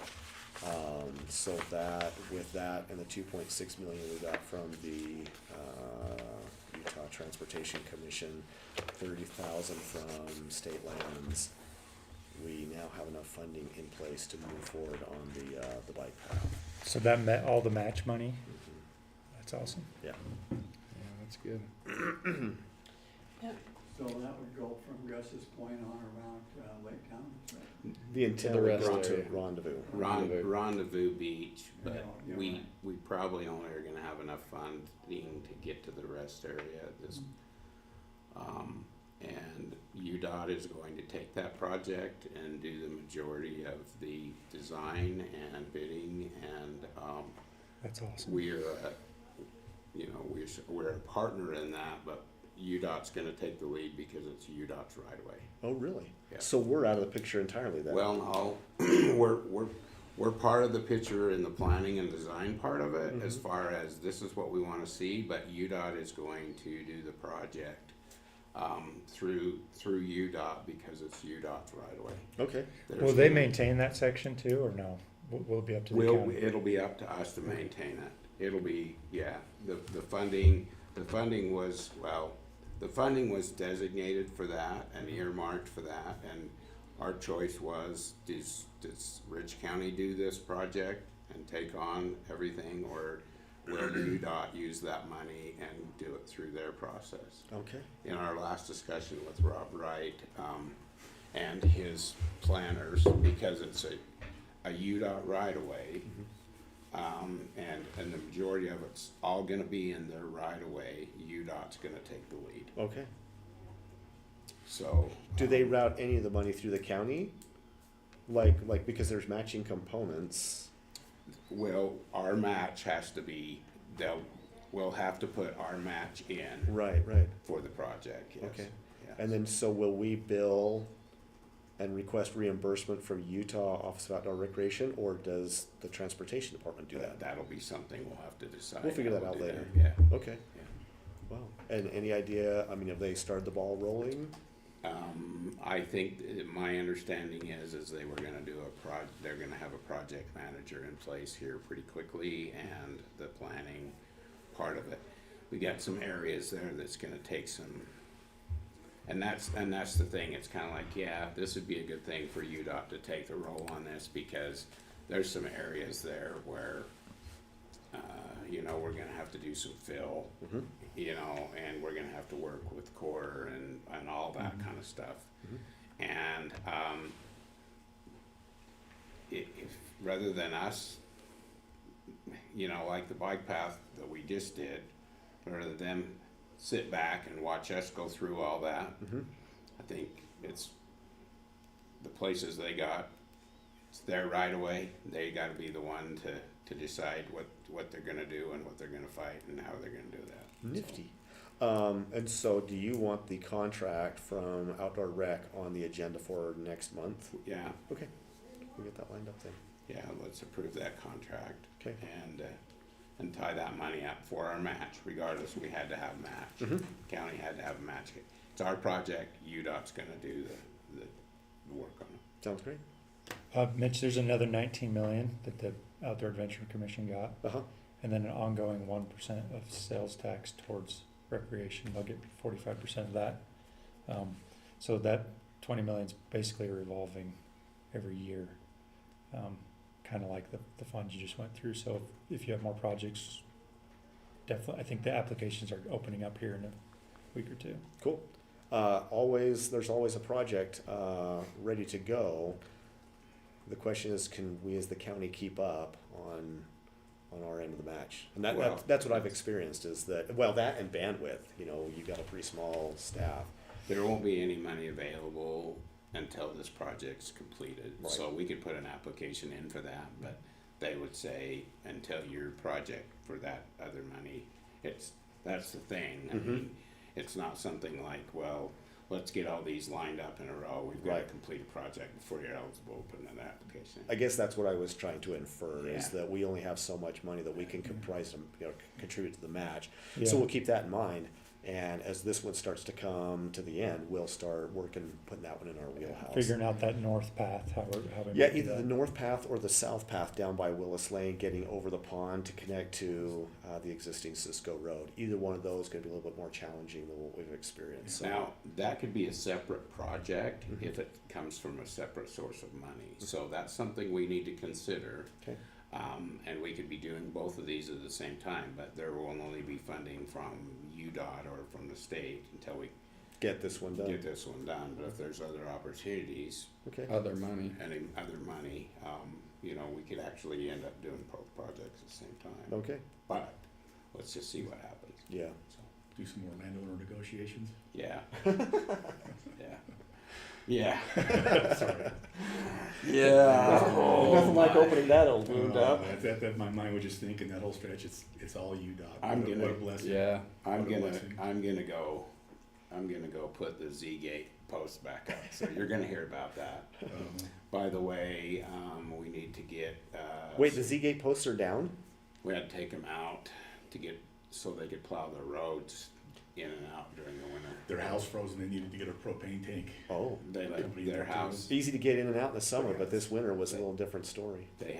So that, with that and the 2.6 million we got from the Utah Transportation Commission, 30,000 from state lands, we now have enough funding in place to move forward on the bike path. So that met all the match money? That's awesome. Yeah. Yeah, that's good. So that would go from Gus's Point on around Lake Town, right? The intent The would rest go area. to Rendezvous. Rendezvous Beach, but Yeah, we probably only are gonna have enough funding to get to the rest area. And UDOT is going to take that project and do the majority of the design and bidding, and That's awesome. we're a partner in that, but UDOT's gonna take the lead because it's UDOT's right away. Oh, really? Yeah. So we're out of the picture entirely then? Well, no, we're part of the picture in the planning and design part of it, as far as this is what we wanna see, but UDOT is going to do the project through UDOT because it's UDOT's right away. Okay. Will they maintain that section too, or no? Will it be up to the county? It'll be up to us to maintain it. It'll be, yeah, the funding was designated for that and earmarked for that, and our choice was, does Ridge County do this project and take on everything, or will UDOT use that money and do it through their process? Okay. In our last discussion with Rob Wright, and his planners, because it's a UDOT right of way, and the majority of it's all gonna be in their right of way, UDOT's gonna take the lead. Okay. So. Do they route any of the money through the county? Like because there's matching components. Well, our match has to be, we'll have to put our match in. Right. For the project, yes. Okay. Yes. And then so will we bill and request reimbursement from Utah Office of Outdoor Recreation, or does the Transportation Department do that? That'll be something we'll have to decide. We'll figure how that out do later. Yeah. Okay. Yeah. Wow. And any idea, I mean, have they started the ball rolling? I think my understanding is they were gonna do they're gonna have a project manager in place here pretty quickly, and the planning part of it. We got some areas there that's gonna take some, and that's the thing, it's kinda like, yeah, this would be a good thing for UDOT to take the role on this, because there's some areas there where, we're gonna have to do some fill, and we're gonna have to work with Core and all that kind of stuff. And if rather than us, like the bike path that we just did, rather than sit back and watch us go through all that, I think it's the places they got, it's their right away. They got to be the one to decide what they're gonna do and what they're gonna fight and how they're gonna do that. Nifty. And so do you want the contract from Outdoor Rec on the agenda for next month? Yeah. Okay. We'll get that lined up then. Yeah, let's approve that contract. Okay. And tie that money up for our match. Regardless, we had to have a match. County had to have a match. It's our project. UDOT's gonna do the work on it. Sounds great. Mitch, there's another 19 million that the Outdoor Adventure Commission got. And then an ongoing 1% of sales tax towards recreation. They'll get 45% of that. So that 20 million is basically revolving every year. Kind of like the funds you just went through. So if you have more projects, definitely, I think the applications are opening up here in a week or two. Cool. There's always a project ready to go. The question is, can we as the county keep up on our end of the match? And that's what I've experienced is that that and bandwidth. You've got a pretty small staff. There won't be any money available until this project's completed. Right. So we could put an application in for that, but they would say until your project for that other money, that's the thing. I mean, it's not something like, well, let's get all these lined up in a row. We've got to complete a project before you're eligible to put in an application. I guess that's what I was trying to infer, is Yeah. that we only have so much money that we can comprise them, contribute to the match. Yeah. So we'll keep that in mind, and as this one starts to come to the end, we'll start working, putting that one in our wheelhouse. Figuring out that north path, how we Yeah, might do either the that. north path or the south path down by Willis Lane, getting over the pond to connect to the existing Cisco Road. Either one of those is going to be a little bit more challenging than what we've experienced. So. Now, that could be a separate project if it comes from a separate source of money. So that's something we need to consider. Okay. And we could be doing both of these at the same time, but there will only be funding from UDOT or from the state until we get this one done. But if there's other opportunities, okay, other money, you know, we could actually end up doing both projects at the same time. Okay. But let's just see what happens. Yeah. So. Do some more landowner negotiations. Yeah. Yeah. Sorry. Yeah. Nothing like opening that old wound up. That my mind was just thinking that whole stretch. It's all UDOT. I'm What a gonna. blessing. Yeah. I'm What a gonna blessing. go put the Z-Gate post back up. So you're gonna hear about that. By the way, we need to get. Wait, the Z-Gate posts are down? We had to take them out to get so they could plow the roads in and out during the winter. Their house froze and they needed to get a propane tank. Oh, They let their house. easy to get in and out in the summer, but this winter was a little different story. They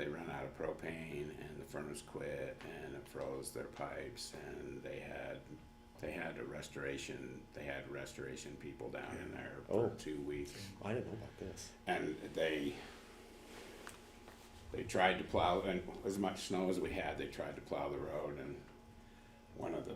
ran out of propane and the furnace quit and it froze their pipes and they had restoration people down in there for 2 weeks. I didn't know about this. And they tried to plow, and as much snow as we had, they tried to plow the road, and one of the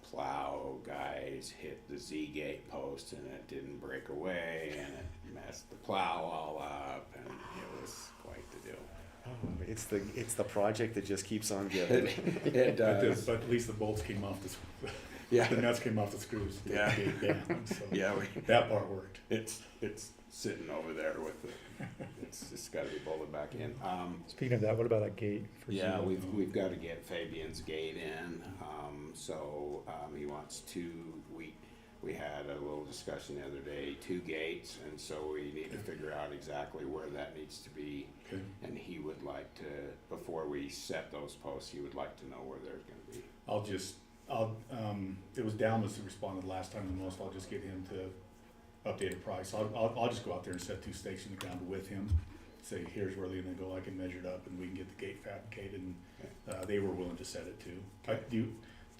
plow guys hit the Z-Gate post and it didn't break away and it messed the plow all up and it was quite the deal. Oh, it's the project that just keeps on giving. It does. But at least the bolts came off the Yeah. the nuts came off the screws. to Yeah. get it down, so Yeah, that part worked. It's sitting over there with the, it's just gotta be bolted back in. Speaking of that, what about that gate? For Yeah, Zero? we've got to get Fabian's gate in, he wants we had a little discussion the other day, 2 gates, and so we need to figure out exactly where that needs to be. Okay. And he would like to, before we set those posts, he would like to know where there's gonna be. It was Dalmas who responded last time the most. I'll just get him to update a price. I'll just go out there and set 2 stakes in the ground with him. Say, here's where they're gonna go. I can measure it up and we can get the gate fabricated. And they were willing to set it too.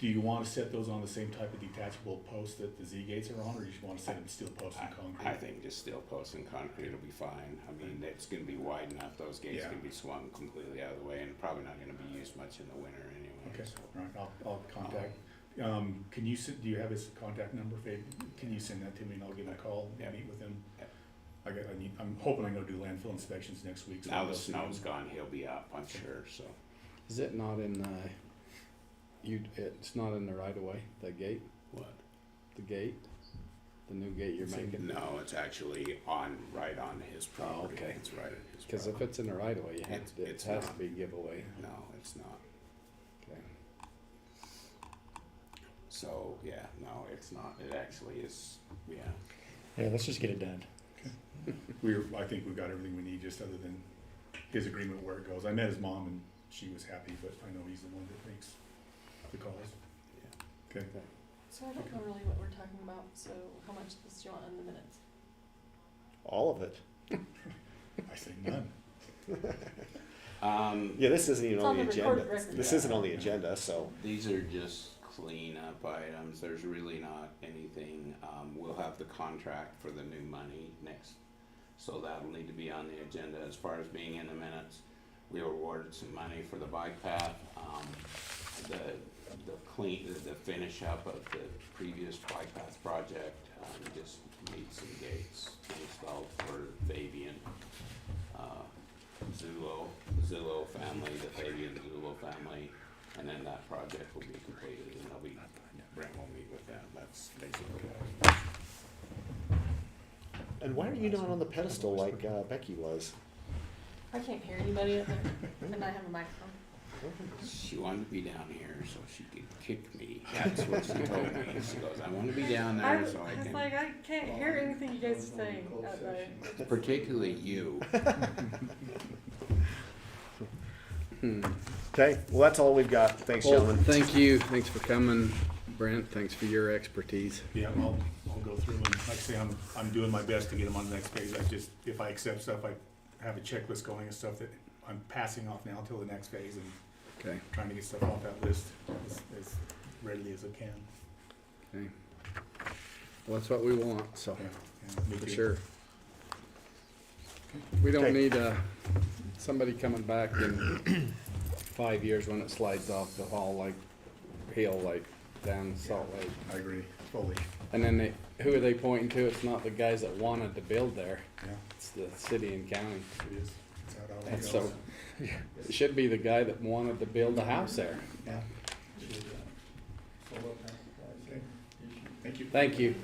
Do you want to set those on the same type of detachable post that the Z gates are on, or do you want to set them steel posts and concrete? I think just steel posts and concrete will be fine. I mean, it's gonna be wide enough. Those gates can be swung completely out of the way and probably not gonna be used much in the winter anyway. Okay, So. all right, I'll contact. Can you do you have his contact number, Fabe? Can you send that to me and I'll give him a call and meet with him? I'm hoping I'm gonna do landfill inspections next week. So Now the snow's gone, he'll be up, I'm sure, so. Is it not in it's not in the right of way, the gate? What? The gate? The new gate you're making? No, it's actually right on his property. okay. It's right at his Cause if it's in the right of way, it It's has to not. be giveaway. No, it's not. Okay. So, yeah, no, it's not. It actually is, yeah. Yeah, let's just get it done. I think we've got everything we need, just other than his agreement where it goes. I met his mom and she was happy, but I know he's the one that makes the calls. Okay. So I don't know really what we're talking about, so how much of this do you want in the minutes? All of it. I say none. Yeah, this isn't even It's on on the the agenda. recorded record. This isn't on the agenda, so. These are just cleanup items. There's really not anything. We'll have the contract for the new money next, so that'll need to be on the agenda. As far as being in the minutes, we awarded some money for the bike path. The finish up of the previous bike path project, just needs some gates installed for Fabian, Zullo family, the Fabian Zullo family, and then that project will be completed and Brent will meet with them. That's basically it. And why are you not on the pedestal like Becky was? I can't hear anybody up there, and I have a microphone. She wanted to be down here so she could kick me. That's what she told me. She goes, I wanna be down there so I was can, like, I can't hear anything you guys are saying out there. particularly you. Okay, well, that's all we've got. Thanks, Well, gentlemen. thank you. Thanks for coming, Brent. Thanks for your expertise. Yeah, I'll go through and like I say, I'm doing my best to get them on the next page. I just, if I accept stuff, I have a checklist going and stuff that I'm passing off now until the next phase and Okay. trying to get stuff off that list as readily as I can. Okay. Well, that's what we want, so, Me for too. sure. We don't Okay. need, somebody coming back in 5 years when it slides off the hall like hill, like down Salt Lake. I agree, fully. And then who are they pointing to? It's not the guys that wanted to build there. Yeah. It's the city and county. It is. It's how it And always so, goes. it should be the guy that wanted to build a house there. Yeah. Thank you. Thank you.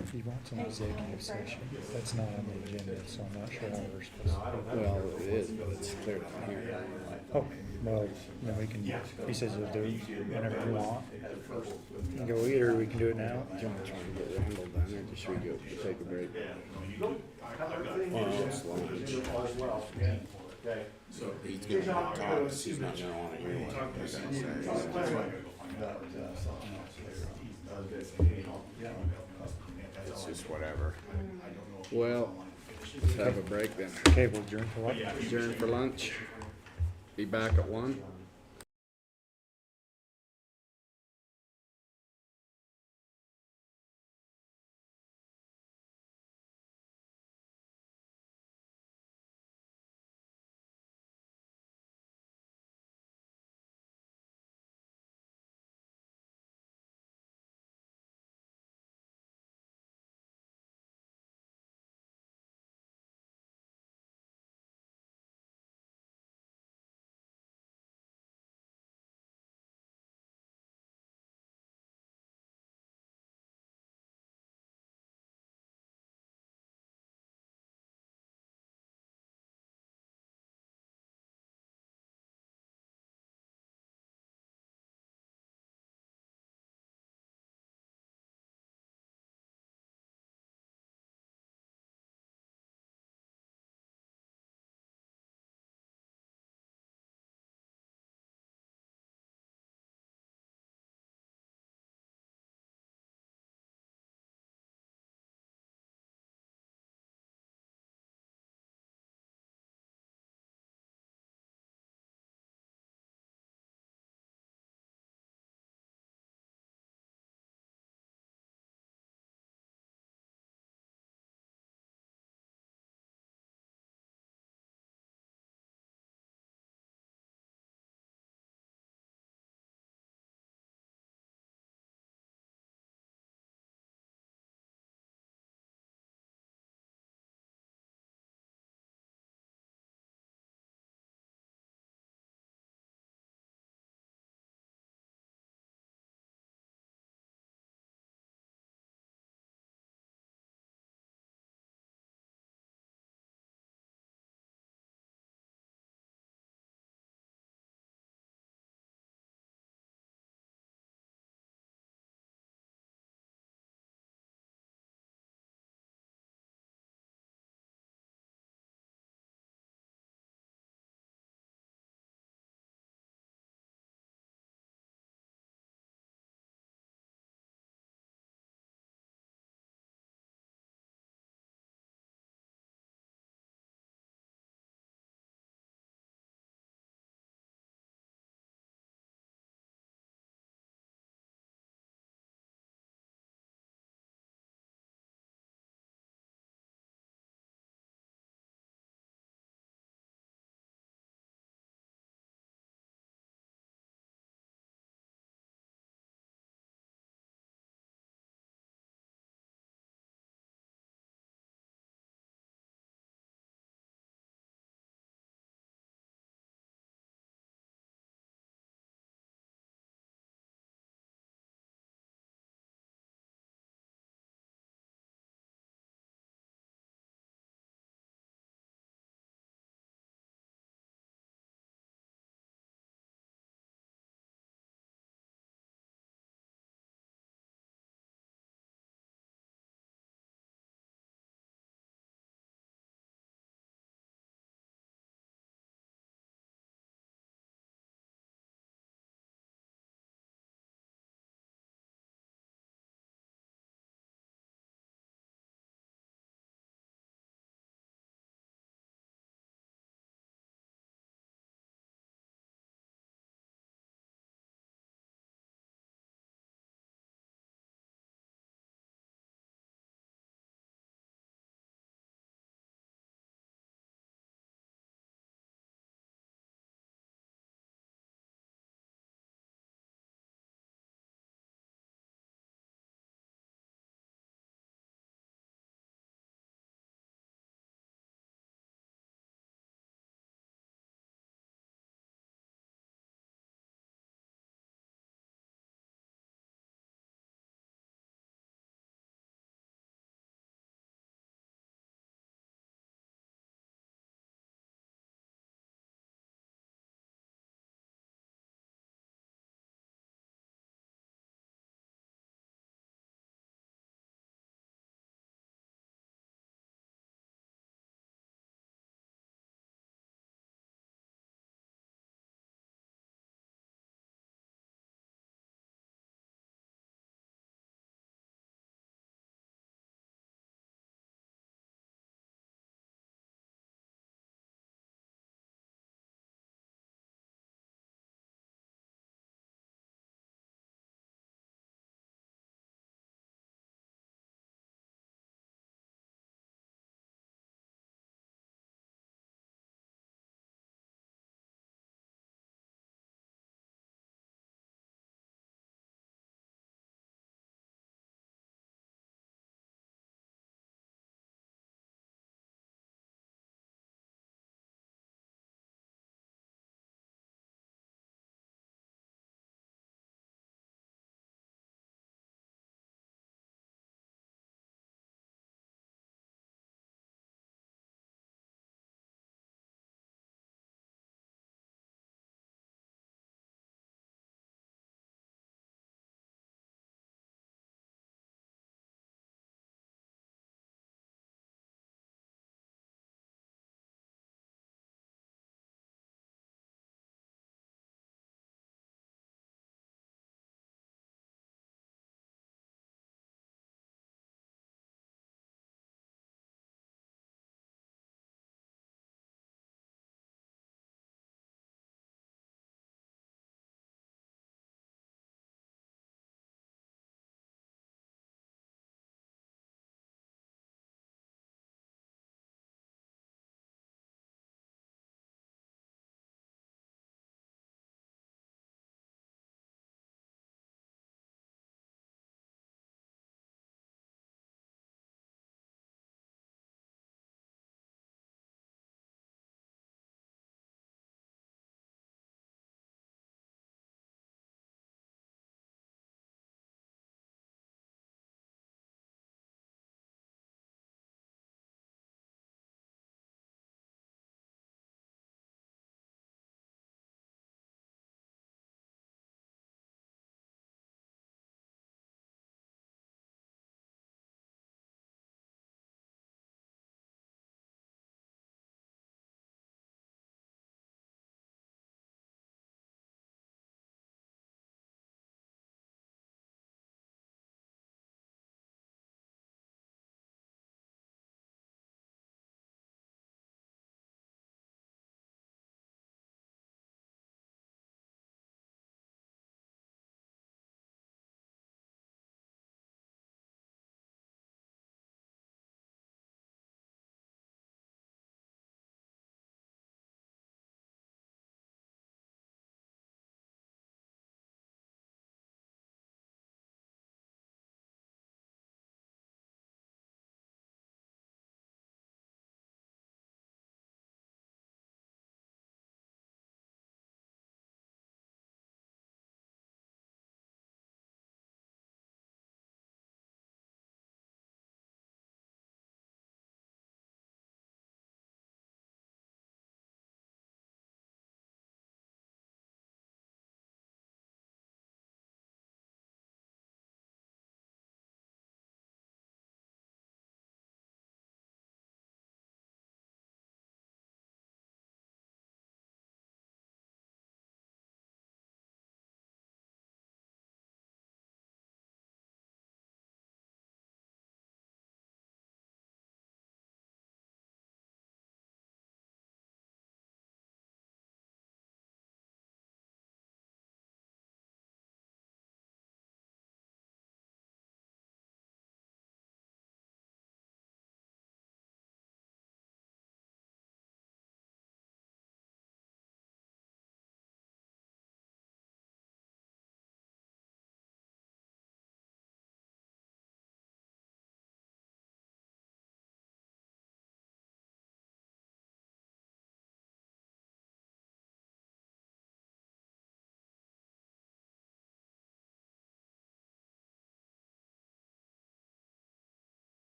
If you want some executive session, that's not on the agenda, so I'm not sure how we're supposed to. Well, it is, but it's clear down here. Oh, well, then we can, he says we'll do it whenever we want. We can go eat, or we can do it now. Do you want to try and get Randall down there, just should we go take a break? Well, it's lunch. So he's gonna talk, 'cause he's not gonna wanna hear what I'm gonna say. It's just whatever. Well, let's have a break then. Okay, we'll adjourn for what? Adjourn for lunch. Be back at 1.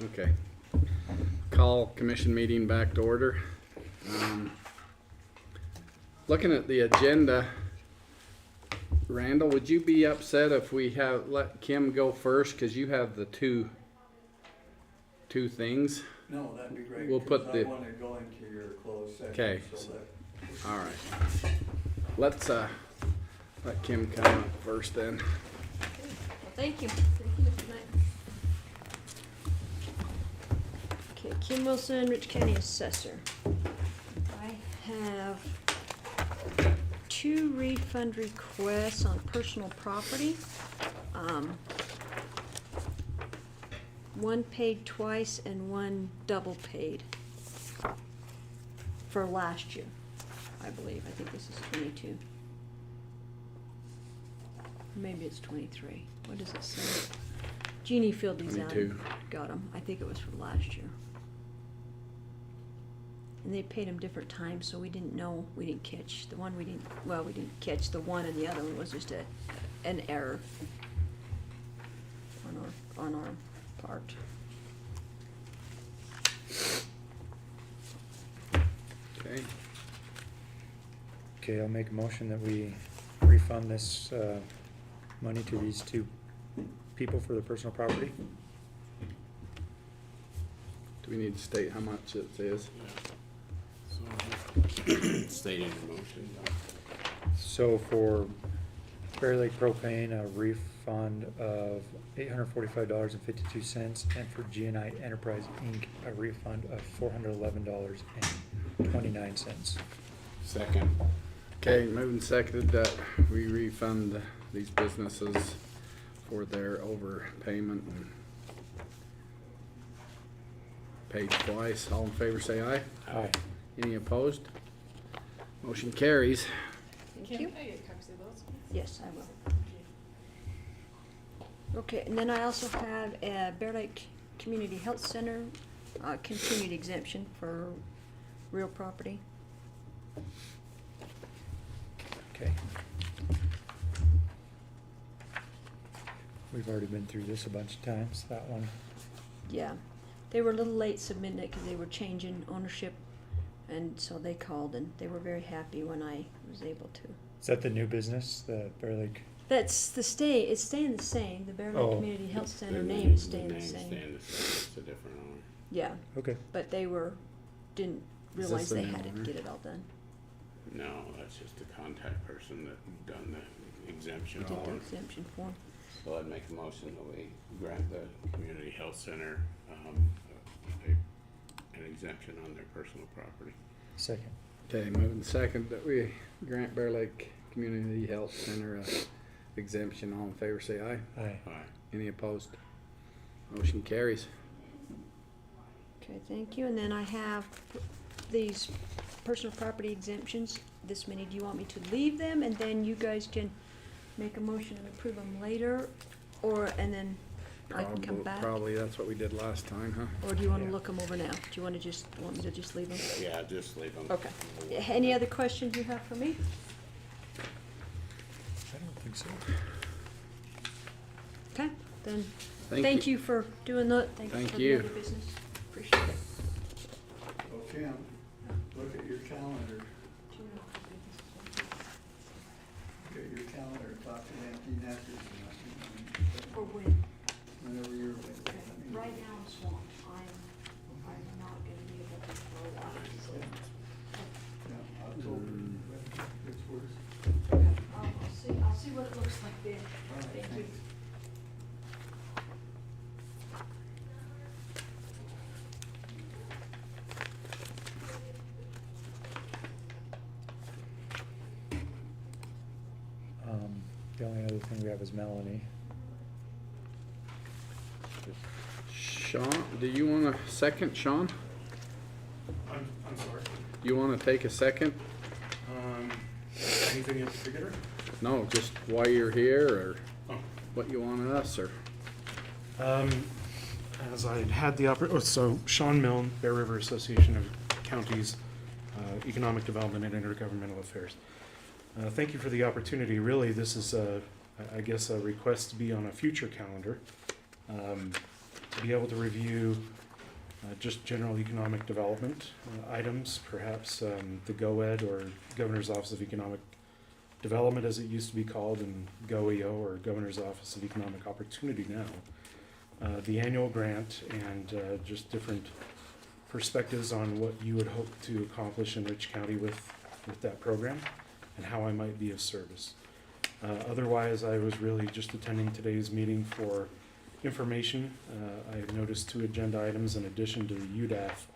Okay. Call commission meeting back to order. Looking at the agenda, Randall, would you be upset if we let Kim go first, because you have the two things? No, that'd be great. We'll put 'cause the. I wanna go into your closed session. Okay. So that. All right. Let's let Kim come up first then. Well, thank you. Thank you, Mr. Knight. Okay, Kim Wilson, Rich County Assessor. I have 2 refund requests on personal property. One paid twice and one double paid for last year, I believe. I think this is 22. Maybe it's 23. What does it say? Genie Field Design 22. got them. I think it was for last year. And they paid them different times, so we didn't know. We didn't catch the one. We didn't catch the one, and the other one was just an error on our part. Okay. Okay, I'll make a motion that we refund this money to these 2 people for the personal property. Do we need to state how much it is? State in the motion. So for Bear Lake Propane, a refund of $845.52, and for GNI Enterprise Inc., a refund of $411.29. Second. Okay, moved and seconded that we refund these businesses for their overpayment and paid twice. All in favor say aye. Aye. Any opposed? Motion carries. Thank you. Can I get copies of those? Yes, I will. Okay, and then I also have a Bear Lake Community Health Center, continued exemption for real property. Okay. We've already been through this a bunch of times, that one. Yeah, they were a little late submitting it because they were changing ownership, and so they called, and they were very happy when I was able to. Is that the new business, the Bear Lake? That's it's staying the same. The Bear Lake Community Health Center The name is the staying the name's same. staying the same. It's a different owner. Yeah. Okay. But they didn't Is this realize the they new had to owner? get it all done. No, that's just the contact person that done the exemption. Did the form. exemption form. So I'd make a motion that we grant the community health center, an exemption on their personal property. Second. Okay, moved and seconded that we grant Bear Lake Community Health Center a exemption. All in favor say aye. Aye. Aye. Any opposed? Motion carries. Okay, thank you. And then I have these personal property exemptions. This many. Do you want me to leave them, and then you guys can make a motion and approve them later, and then I can come back? Probably that's what we did last time, huh? Or do you want to look them over now? Do you want me to just leave them? Yeah, just leave them. Okay. Any other questions you have for me? I don't think so. Okay, then, Thank thank you for doing that. Thank Thanks for you. the other business. Appreciate it. Oh, Kim, look at your calendar. Look at your calendar, talk to empty nesters. For when? Whenever you're ready. Let me know. Right now I'm swamped. I'm not gonna be able to for a while, so. Yeah, October, it's worse. I'll see what it looks like then. All right, Thank you. thanks. The only other thing we have is Melanie. Sean, do you want a second, Sean? I'm sorry. Do you want to take a second? Anything in particular? No, just why you're here, or Oh. what you want us, or? As I had the so Sean Milne, Bear River Association of Counties, Economic Development and Intergovernmental Affairs. Thank you for the opportunity. Really, this is, I guess, a request to be on a future calendar. to be able to review just general economic development items, perhaps the GOED or Governor's Office of Economic Development as it used to be called, and GOEO or Governor's Office of Economic Opportunity now. The annual grant and just different perspectives on what you would hope to accomplish in Rich County with that program and how I might be of service. Otherwise, I was really just attending today's meeting for information. I noticed 2 agenda items in addition to the UDAF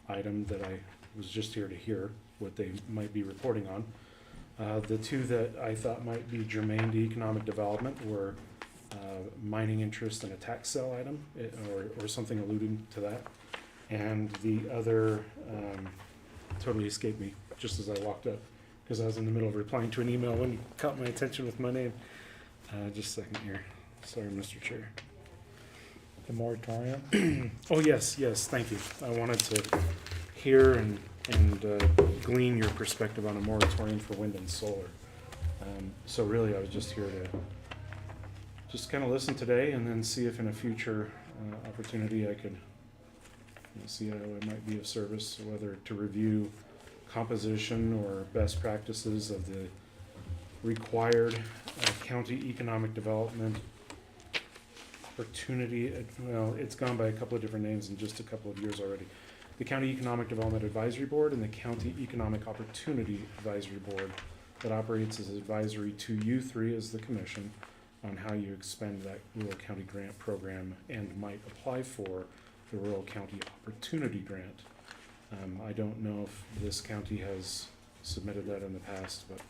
item that I was just here to hear what they might be reporting on. The 2 that I thought might be germane to economic development were mining interest and a tax sale item, or something alluding to that. And the other totally escaped me just as I walked up, because I was in the middle of replying to an email when you caught my attention with my name. Just a second here. Sorry, Mr. Chair. The moratorium? Oh, yes, thank you. I wanted to hear and glean your perspective on a moratorium for wind and solar. So really, I was just here to just kind of listen today and then see if in a future opportunity I could see how I might be of service, whether to review composition or best practices of the required county economic development opportunity. Well, it's gone by a couple of different names in just a couple of years already. The County Economic Development Advisory Board and the County Economic Opportunity Advisory Board that operates as advisory to you 3 as the commission on how you expend that rural county grant program and might apply for the Rural County Opportunity Grant. I don't know if this county has submitted that in the past, but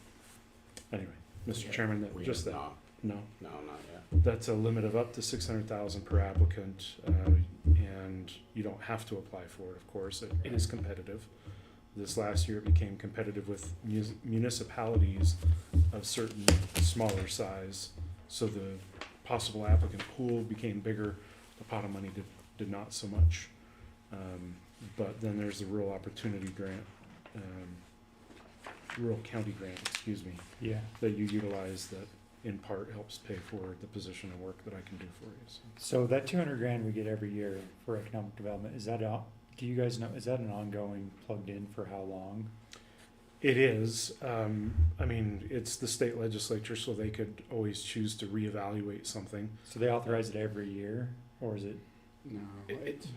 anyway, Mr. Chairman, that just that. No, not yet. That's a limit of up to 600,000 per applicant, and you don't have to apply for it. Of course, it is competitive. This last year, it became competitive with municipalities of certain smaller size, so the possible applicant pool became bigger. The pot of money did not so much. But then there's the Rural Opportunity Grant, Rural County Grant, excuse me. Yeah. That you utilize that in part helps pay for the position of work that I can do for you. So that 200 grand we get every year for economic development, is that do you guys know, is that an ongoing plugged in for how long? It is. I mean, it's the state legislature, so they could always choose to reevaluate something. So they authorize it every year, or is it? No.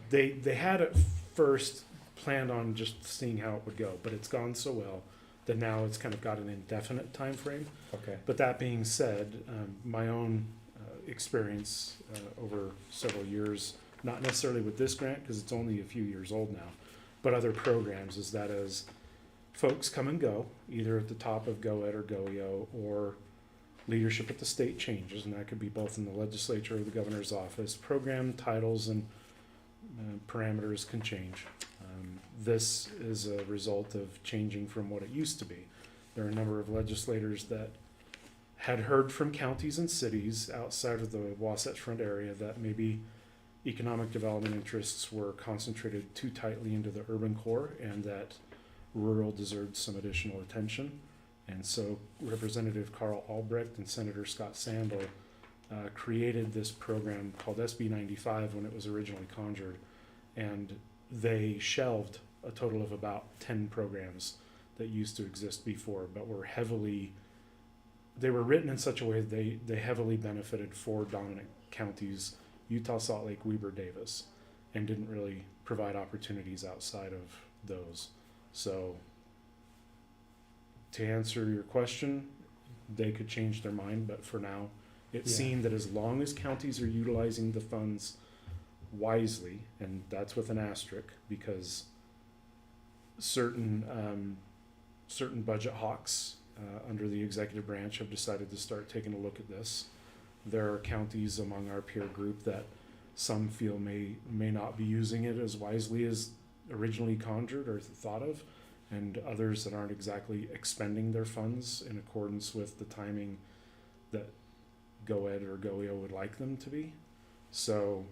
They had at first planned on just seeing how it would go, but it's gone so well that now it's kind of got an indefinite time frame. Okay. But that being said, my own experience over several years, not necessarily with this grant because it's only a few years old now, but other programs, is that as folks come and go, either at the top of GOED or GOEO, or leadership at the state changes, and that could be both in the legislature or the governor's office, program titles and parameters can change. This is a result of changing from what it used to be. There are a number of legislators that had heard from counties and cities outside of the Wasatch Front area that maybe economic development interests were concentrated too tightly into the urban core and that rural deserved some additional attention. And so Representative Carl Albrecht and Senator Scott Sandel created this program called SB 95 when it was originally conjured, and they shelved a total of about 10 programs that used to exist before, but they were written in such a way that they heavily benefited 4 dominant counties, Utah, Salt Lake, Weber, Davis, and didn't really provide opportunities outside of those. So to answer your question, they could change their mind, but for now, it's seen that as long as counties are utilizing the funds wisely, and that's with an asterisk, because certain budget hawks under the executive branch have decided to start taking a look at this. There are counties among our peer group that some feel may not be using it as wisely as originally conjured or thought of, and others that aren't exactly expending their funds in accordance with the timing that GOED or GOEO would like them to be. So,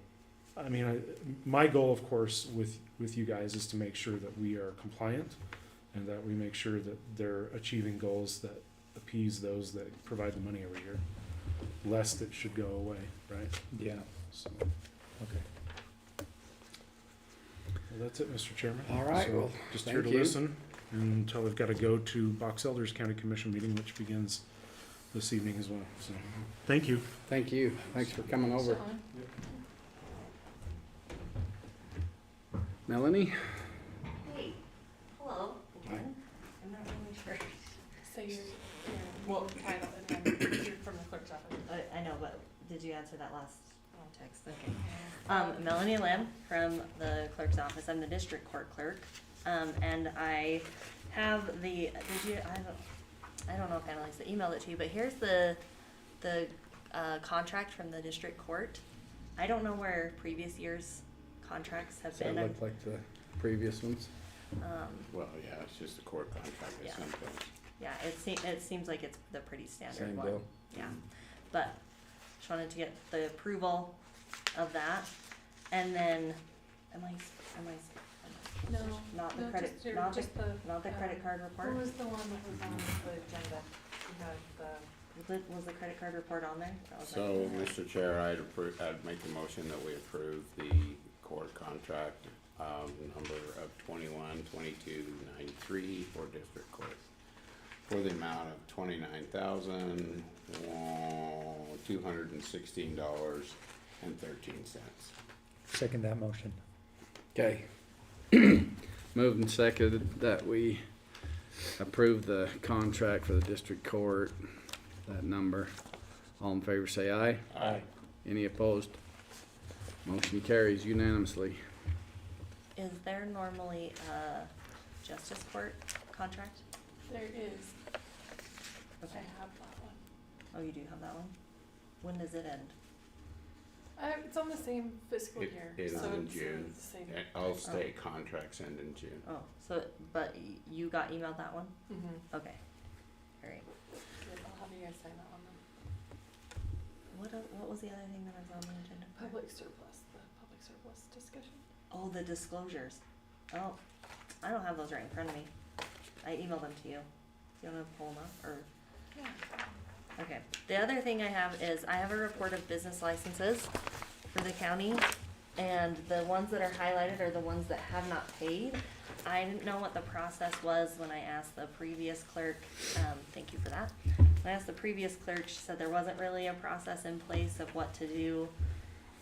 I mean, my goal, of course, with you guys is to make sure that we are compliant and that we make sure that they're achieving goals that appease those that provide the money every year, lest it should go away, right? Yeah. So, okay. That's it, Mr. Chairman. All right, So, well, just thank here to you. listen until I've got to go to Box Elders County Commission meeting, which begins this evening as well. So, thank you. Thank you. Thanks for coming over. Melanie? Hey, hello. Hi. I'm not really sure. So well, title, and then you're from the clerk's office. I know, but did you answer that last text? Okay. Melanie Limb from the clerk's office. I'm the district court clerk. And I have I don't know if Anneliesa emailed it to you, but here's the contract from the district court. I don't know where previous years' contracts have Does that been. look like the previous ones? Well, yeah, it's just a court contract Yeah. at some point. Yeah, it seems like it's the pretty standard Same one. bill. Yeah, but just wanted to get the approval of that, and then am I No, not the no, credit, just your- not just the credit card report. What was the one that was on the agenda? You had Was the credit card report on there? That was So, my- Mr. Chair, I'd make a motion that we approve the court contract, number of 21-22-93 for district court for the amount of $29,216.13. Second that motion. Okay. Moved and seconded that we approve the contract for the district court, that number. All in favor say aye. Aye. Any opposed? Motion carries unanimously. Is there normally a justice court contract? there is. Okay. I have that one. Oh, you do have that one? When does it end? It's on the same fiscal It year, is so in it's June. the same. All state contracts end in June. Oh, so, but you got emailed that one? Mm-hmm. Okay. All right. Good, I'll have you guys sign that one then. What was the other thing that was on the agenda? Public surplus, the public surplus discussion. Oh, the disclosures. Oh, I don't have those right in front of me. I emailed them to you. Do you wanna pull them up, or? Yeah. Okay, the other thing I have is, I have a report of business licenses for the county, and the ones that are highlighted are the ones that have not paid. I didn't know what the process was when I asked the previous clerk, thank you for that. When I asked the previous clerk, she said there wasn't really a process in place of what to do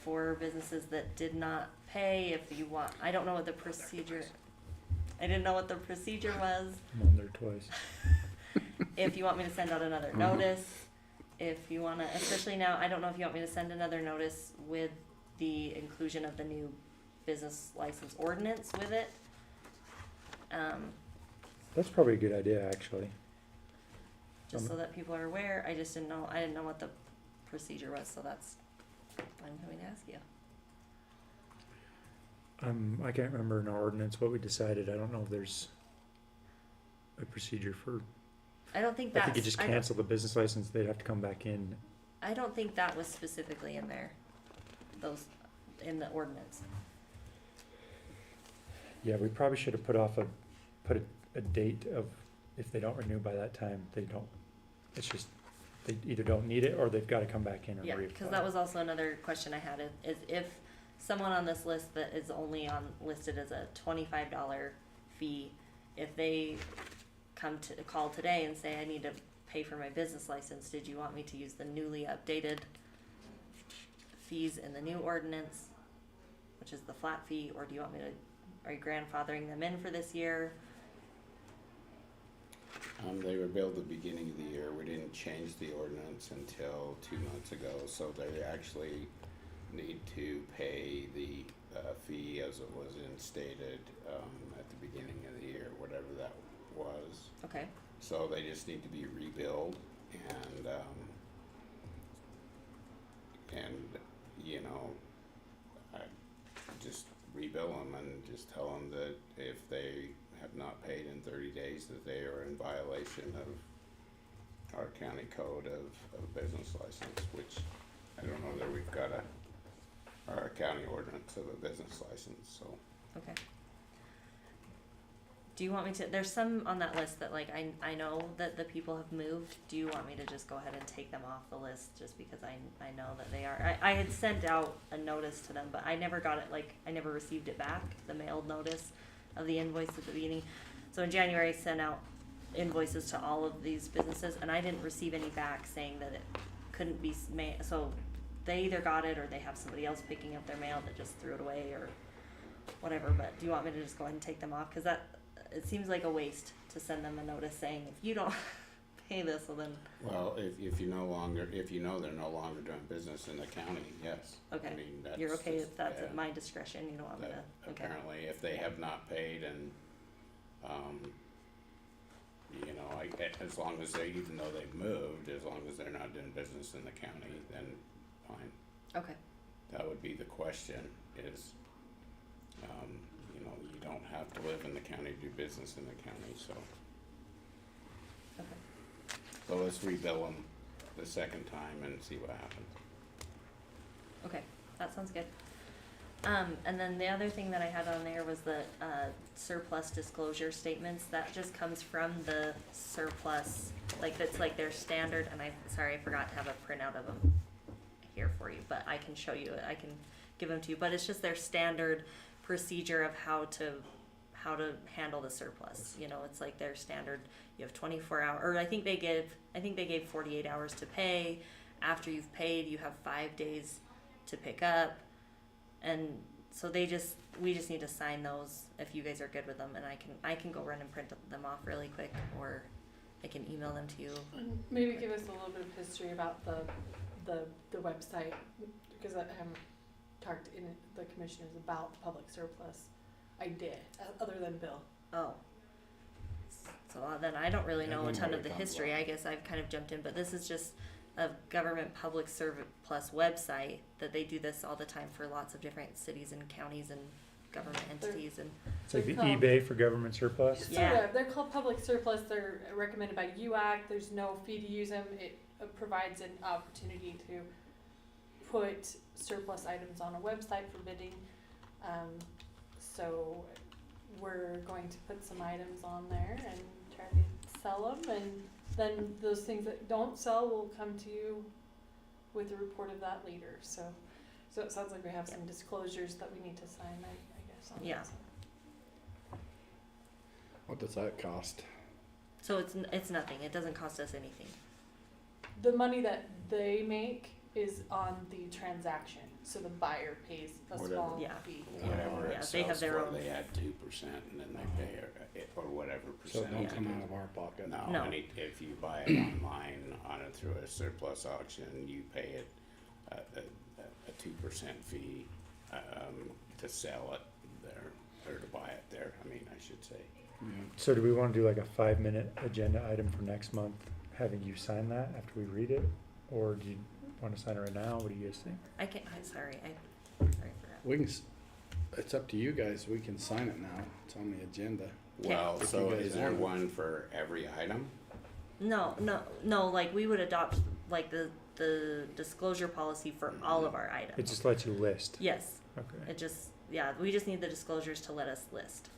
for businesses that did not pay. If you want, I don't know what the procedure, I didn't know what the procedure was. I'm on there twice. If you want me to send out another notice, if you wanna, especially now, I don't know if you want me to send another notice with the inclusion of the new business license ordinance with it. That's probably a good idea, actually. Just so that people are aware, I didn't know what the procedure was, so that's why I'm coming to ask you. I can't remember in our ordinance what we decided. I don't know if there's a procedure for, I don't think I that's. think you just cancel the business license, they'd have to come back in. I don't think that was specifically in there, in the ordinance. Yeah, we probably should have put a date of, if they don't renew by that time, they don't, it's just, they either don't need it or they've gotta come back in and Yeah, reapply. because that was also another question I had, is if someone on this list that is only listed as a $25 fee, if they call today and say, I need to pay for my business license, did you want me to use the newly updated fees in the new ordinance, which is the flat fee, or do you want me to, are you grandfathering them in for this year? They were billed at the beginning of the year. We didn't change the ordinance until 2 months ago, so they actually need to pay the fee as it was instated at the beginning of the year, whatever that was. Okay. So they just need to be rebilled, and you know, I just rebill them and just tell them that if they have not paid in 30 days, that they are in violation of our county code of business license, which I don't know that we've got our county ordinance of a business license, so. Okay. Do you want me to, there's some on that list that like, I know that the people have moved. Do you want me to just go ahead and take them off the list just because I know that they are? I had sent out a notice to them, but I never got it, like, I never received it back, the mailed notice of the invoice at the beginning. So in January, I sent out invoices to all of these businesses, and I didn't receive any back saying that it couldn't be made. So they either got it or they have somebody else picking up their mail that just threw it away or whatever. But do you want me to just go ahead and take them off? Because that, it seems like a waste to send them a notice saying, if you don't pay this, well then. Well, if you know they're no longer doing business in the county, yes. Okay. I mean, that's. You're okay if that's yeah, at my discretion, you don't want me that to, okay. Apparently, if they have not paid and, you know, as long as they, even though they've moved, as long as they're not doing business in the county, then fine. Okay. That would be the question is, you know, you don't have to live in the county to do business in the county, so. Okay. So let's rebill them the second time and see what happens. Okay, that sounds good. And then the other thing that I had on there was the surplus disclosure statements. That just comes from the surplus, like that's like their standard, and I forgot to have a printout of them here for you, but I can show you it. I can give them to you, but it's just their standard procedure of how to handle the surplus. You know, it's like their standard, you have 24 hours, or I think they gave 48 hours to pay. After you've paid, you have 5 days to pick up. And so we just need to sign those if you guys are good with them, and I can go run and print them off really quick, or I can email them to you. And maybe give us a little bit of history about the website, because I haven't talked to the commissioners about the public surplus. I did, other than Bill. Oh. So then I don't really know a ton of the comes history. up. I guess I've kind of jumped in, but this is just a government public surplus website that they do this all the time for lots of different cities and counties and government entities. And It's like the They're called- eBay for government surplus. Yeah. Sort of. They're called public surplus. They're recommended by UAC. There's no fee to use them. It provides an opportunity to put surplus items on a website for bidding. So we're going to put some items on there and try to sell them, and then those things that don't sell will come to you with a report of that later. So it sounds like we have some disclosures that we need to sign, I guess. On Yeah. that. What does that cost? so it's nothing. It doesn't cost us anything. The money that they make is on the transaction, so the buyer pays a small Yeah. fee. Whatever Yeah, it they have sells their for, own. they add 2% and then they pay it, or whatever So it percentage. don't come out of our pocket. No. If you buy it online through a surplus auction, you pay it a 2% fee to sell it there, or to buy it there, I mean, I should say. So do we want to do like a 5-minute agenda item for next month, having you sign that after we read it? Or do you want to sign it right now? What do you guys think? I'm sorry, I forgot. We can, it's up to you guys, we can sign it now, it's on the agenda. Well, If so you guys is there want it. one for every item? No, like we would adopt like the disclosure policy for all of our items. It just lets you list. Yes. Okay. It just, yeah, we just need the disclosures to let us list.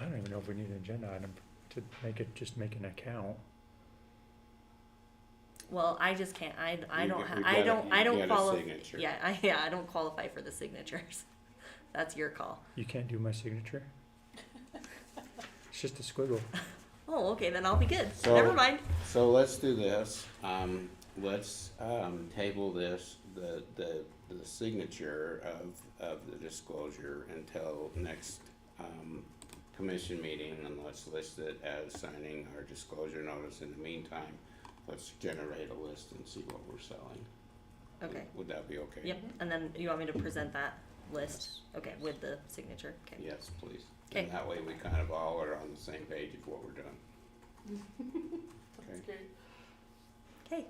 I don't even know if we need an agenda item to make an account. Well, I just can't, I You don't, get- ha- you I gotta- don't, you I don't get a qualify. signature. Yeah, I don't qualify for the signatures. That's your call. You can't do my signature? It's just a squiggle. Oh, okay, then I'll be good. So- Never mind. So let's do this, let's, table this, the signature of the disclosure until next, commission meeting, and let's list it as signing our disclosure notice. In the meantime, let's generate a list and see what we're selling. Okay. Would that be okay? Yep, and then you want me to present that list? Okay, with the signature, okay. Yes, please. Okay. And that way we kind of all are on the same page of what we're doing. That's Okay. great. Okay.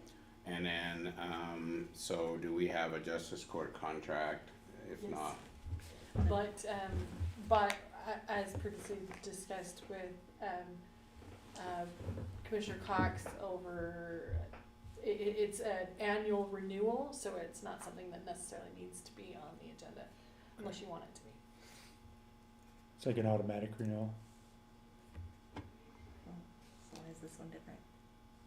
And then, so do we have a justice court contract? If Yes. not, But as previously discussed with Commissioner Cox over, it's an annual renewal, so it's not something that necessarily needs to be on the agenda unless you want it to be. It's like an automatic renewal. So why is this one different?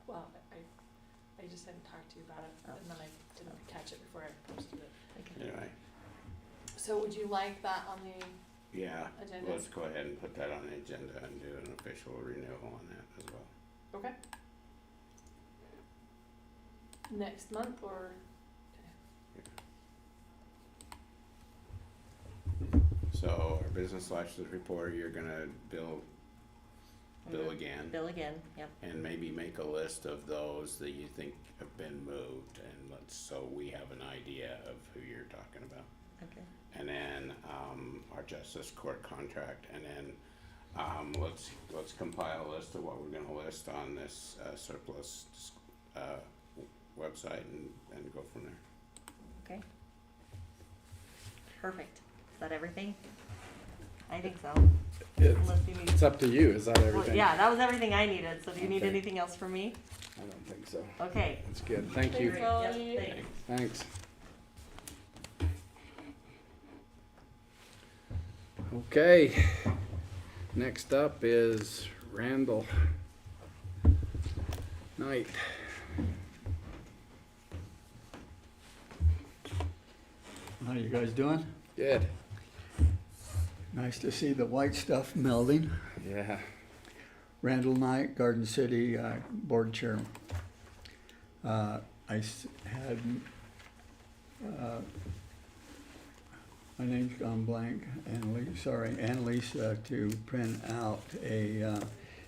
Well, I just hadn't talked to you about it, and then I didn't catch it before I posted it. Anyway, So would you like that on the yeah, agenda? let's go ahead and put that on the agenda and do an official renewal on that as well. Okay. Next month or? So our business license report, you're gonna bill again. Bill again, yep. And maybe make a list of those that you think have been moved, and so we have an idea of who you're talking about. Okay. And then, our justice court contract, and then, let's compile a list of what we're gonna list on this, surplus, website and go from there. Okay. Perfect. Is that everything? I think so. Unless you need. It's up to you, is that everything? Well, yeah, that was everything I needed, so do you need Okay. anything else from me? I don't think so. Okay. That's good, thank you. Thanks, Melanie. Yep, thanks. Thanks. Okay, next up is Randall Knight. How you guys doing? Good. Nice to see the white stuff melding. Yeah. Randall Knight, Garden City Board Chair. Had, my name's gone blank, Anneliesa, to print out a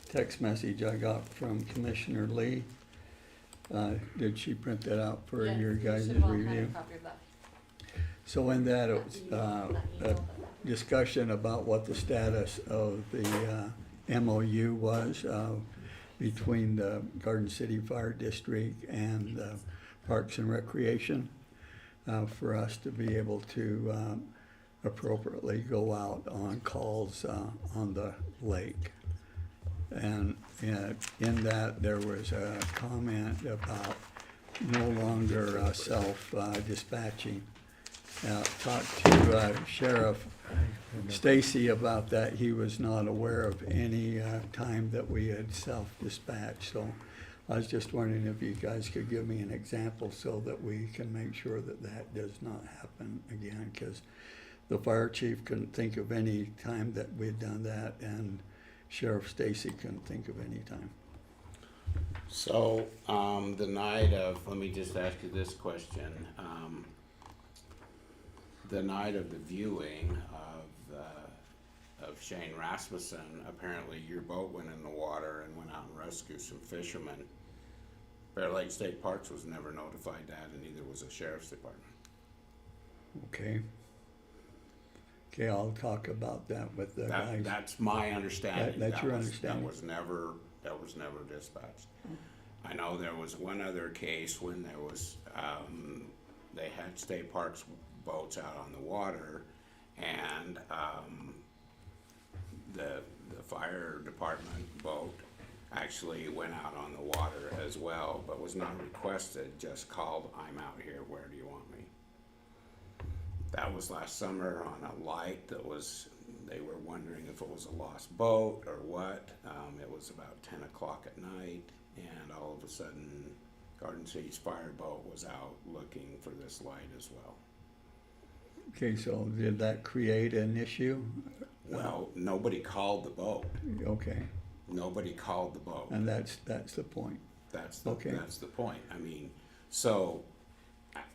text message I got from Commissioner Lee. Did she print that out for your guys' review? So in that, it was a discussion about what the status of the MOU was between the Garden City Fire District and Parks and Recreation for us to be able to appropriately go out on calls on the lake. And in that, there was a comment about no longer self-dispatching. Talked to Sheriff Stacy about that. He was not aware of any time that we had self-dispatched. So I was just wondering if you guys could give me an example so that we can make sure that that does not happen again, because the fire chief couldn't think of any time that we'd done that, and Sheriff Stacy couldn't think of any time. So, the night of, let me just ask you this question. The night of the viewing of Shane Rasmussen, apparently your boat went in the water and went out and rescued some fishermen. Bear Lake State Parks was never notified that, and neither was the Sheriff's Department. Okay. Okay, I'll talk about that with the guys. That's my understanding. That's your understanding. That was never dispatched. I know there was one other case when there was, they had state parks boats out on the water, and the fire department boat actually went out on the water as well, but was not requested, just called, "I'm out here, where do you want me?" That was last summer on a light that was, they were wondering if it was a lost boat or what. It was about 10 o'clock at night, and all of a sudden Garden City's fire boat was out looking for this light as well. Okay, so did that create an issue? Well, nobody called the boat. Okay. Nobody called the boat. And that's the point. That's the point. I mean, so,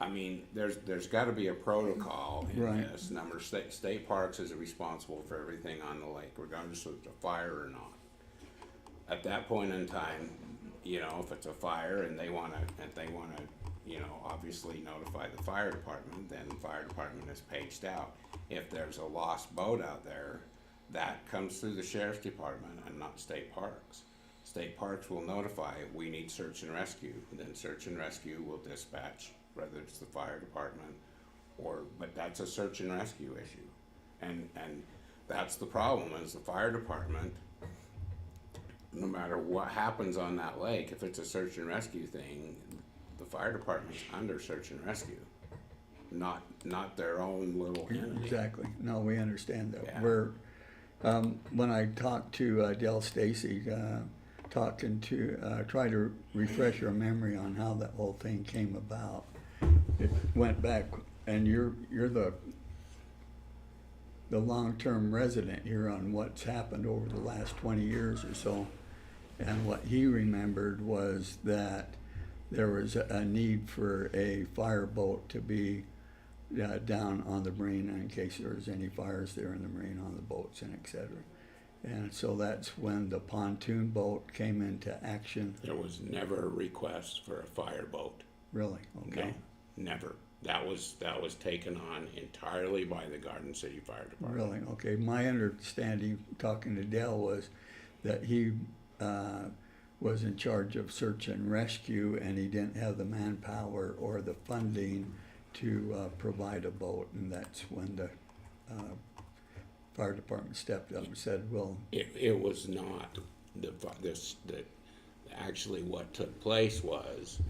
I mean, there's gotta be a protocol in Right. this. Number state parks is responsible for everything on the lake, regardless of the fire or not. At that point in time, you know, if it's a fire and they wanna, you know, obviously notify the fire department, then the fire department is paged out. If there's a lost boat out there, that comes through the sheriff's department and not state parks. State parks will notify, we need search and rescue, and then search and rescue will dispatch, whether it's the fire department but that's a search and rescue issue. And that's the problem, is the fire department, no matter what happens on that lake, if it's a search and rescue thing, the fire department's under search and rescue, not their own little entity. Exactly. No, we understand that. Yeah. We're When I talked to Dell Stacy, try to refresh your memory on how that whole thing came about. It went back, and you're the long-term resident here on what's happened over the last 20 years or so. And what he remembered was that there was a need for a fireboat to be down on the marina in case there was any fires there in the marina, on the boats and et cetera. And so that's when the pontoon boat came into action. There was never a request for a fireboat. Really? Okay. No, never. That was taken on entirely by the Garden City Fire Department. Really? Okay. My understanding, talking to Dell, was that he was in charge of search and rescue, and he didn't have the manpower or the funding to provide a boat, and that's when the fire department stepped up and said, well... It was not. Actually what took place was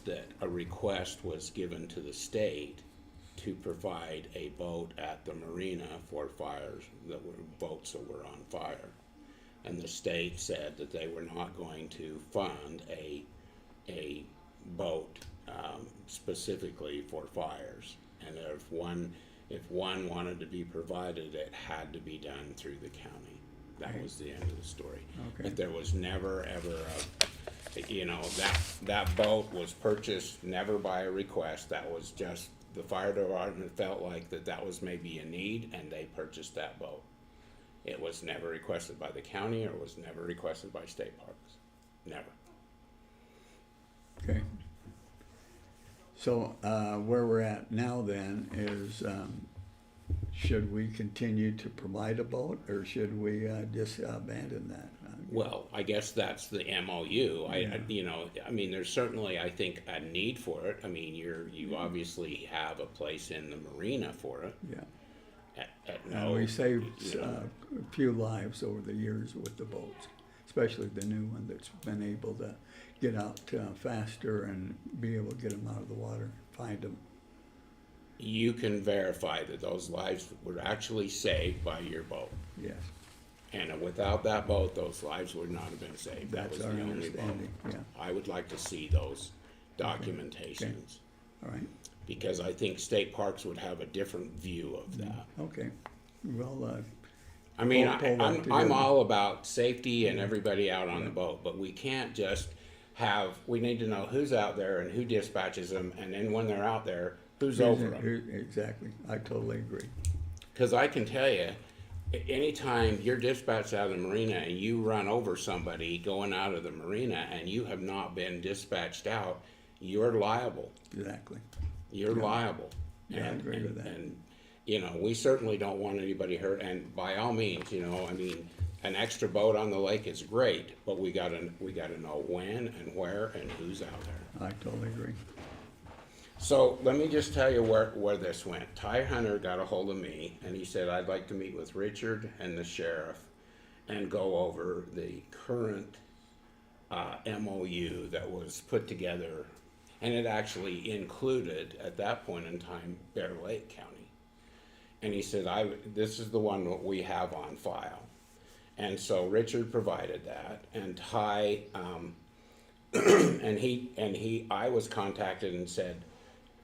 that a request was given to the state to provide a boat at the marina for fires, boats that were on fire. And the state said that they were not going to fund a boat specifically for fires. And if one wanted to be provided, it had to be done through the county. That was the end of the story. Okay. But there was never ever that boat was purchased never by a request. That was just the fire department felt like that was maybe a need, and they purchased that boat. It was never requested by the county, or was never requested by state parks. Never. Okay. So where we're at now then is, should we continue to provide a boat, or should we just abandon that? Well, I guess that's the MOU. There's certainly, I think, a need for it. I mean, you obviously have a place in the marina for it. Yeah. And we saved a few lives over the years with the boats, especially the new one that's been able to get out faster and be able to get them out of the water, find them. You can verify that those lives were actually saved by your boat. Yes. And without that boat, those lives would not have been saved. That's that was our the only boat. understanding, yeah. I would like to see those documentations. Okay. All right. Because I think state parks would have a different view of that. Okay. Well, I'm all about safety and everybody out on the boat, but we can't just we need to know who's out there and who dispatches them, and then when they're out there, who's over them. Exactly. I totally agree. Because I can tell you, anytime you're dispatched out of the marina and you run over somebody going out of the marina and you have not been dispatched out, you're liable. Exactly. You're liable. Yeah, I agree with that. And, we certainly don't want anybody hurt. And by all means, an extra boat on the lake is great, but we gotta know when and where and who's out there. I totally agree. So let me just tell you where this went. Ty Hunter got a hold of me, and he said, I'd like to meet with Richard and the sheriff and go over the current MOU that was put together. And it actually included, at that point in time, Bear Lake County. And he said, this is the one that we have on file. And so Richard provided that, and Ty, I was contacted and said,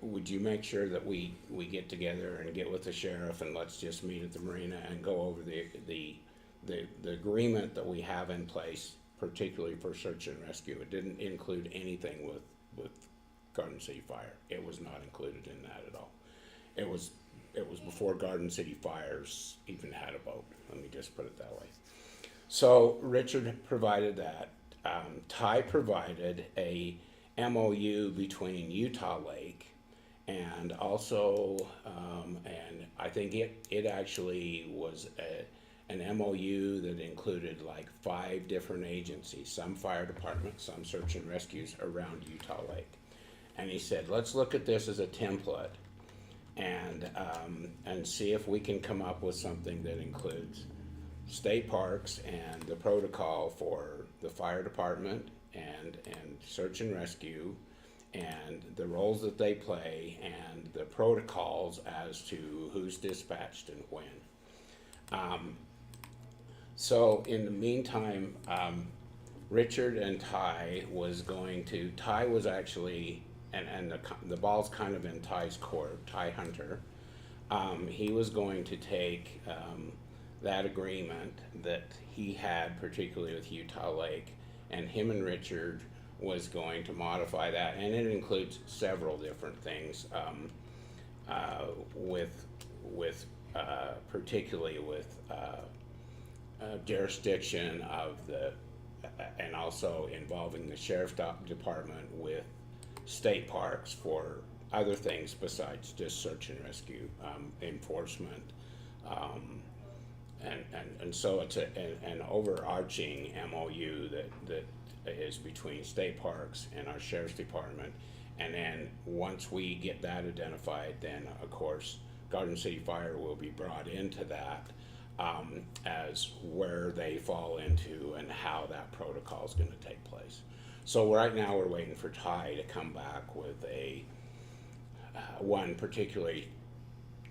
would you make sure that we get together and get with the sheriff, and let's just meet at the marina and go over the agreement that we have in place, particularly for search and rescue. It didn't include anything with Garden City Fire. It was not included in that at all. It was before Garden City Fires even had a boat. Let me just put it that way. So Richard provided that. Ty provided a MOU between Utah Lake and also, and I think it actually was an MOU that included like 5 different agencies, some fire departments, some search and rescues around Utah Lake. And he said, let's look at this as a template and see if we can come up with something that includes state parks and the protocol for the fire department and search and rescue and the roles that they play and the protocols as to who's dispatched and when. So in the meantime, Richard and Ty was actually, and the ball's kind of in Ty's court, Ty Hunter. He was going to take that agreement that he had, particularly with Utah Lake, and him and Richard was going to modify that, and it includes several different things, particularly with jurisdiction of and also involving the sheriff's department with state parks for other things besides just search and rescue, enforcement, and so it's an overarching MOU that is between state parks and our sheriff's department. And then once we get that identified, then of course Garden City Fire will be brought into that as where they fall into and how that protocol is going to take place. So right now we're waiting for Ty to come back with a one particularly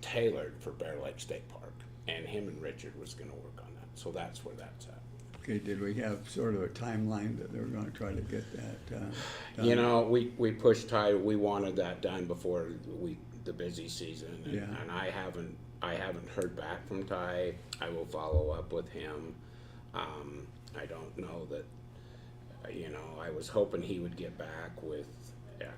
tailored for Bear Lake State Park, and him and Richard was going to work on that. So that's where that's at. Okay, did we have sort of a timeline that they were gonna try to get that done? You know, we pushed Ty. We wanted that done before the busy season, and, Yeah. and I haven't heard back from Ty. I will follow up with him. I don't know that. I was hoping he would get back with.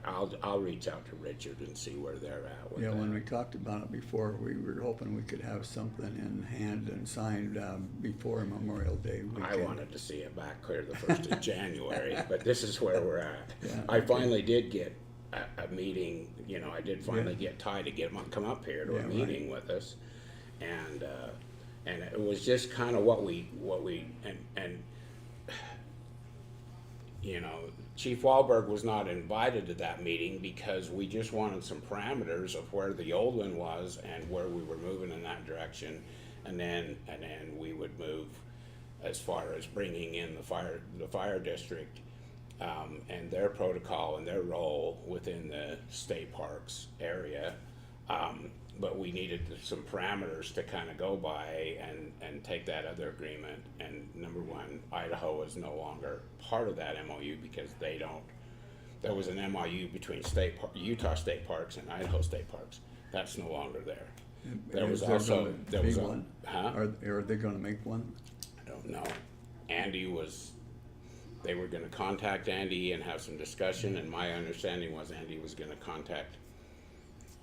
I'll reach out to Richard and see where they're at with Yeah, that. when we talked about it before, we were hoping we could have something in hand and signed before Memorial Day weekend. I wanted to see it back clear the 1st of January, but this is where we're at. Yeah, I okay. finally did get a meeting. I did finally get Ty to get him come up here to a meeting with us, and it was just kind of what we Chief Wahlberg was not invited to that meeting because we just wanted some parameters of where the old one was and where we were moving in that direction, and then we would move as far as bringing in the fire district and their protocol and their role within the state parks area. But we needed some parameters to kind of go by and take that other agreement. And number one, Idaho is no longer part of that MOU because they don't. There was an MOU between Utah State Parks and Idaho State Parks. That's no longer there. There was also one. Huh? Are they going to make one? I don't know. They were going to contact Andy and have some discussion, and my understanding was Andy was going to contact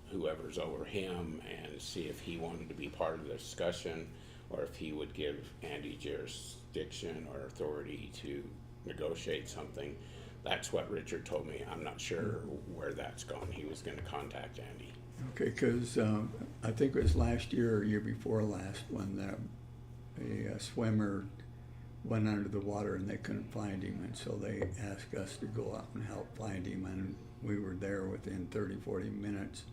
whoever's over him and see if he wanted to be part of the discussion or if he would give Andy jurisdiction or authority to negotiate something. That's what Richard told me. I'm not sure where that's gone. He was going to contact Andy. Okay, because I think it was last year or year before last when a swimmer went under the water and they couldn't find him, and so they asked us to go out and help find him, and we were there within 30-40 minutes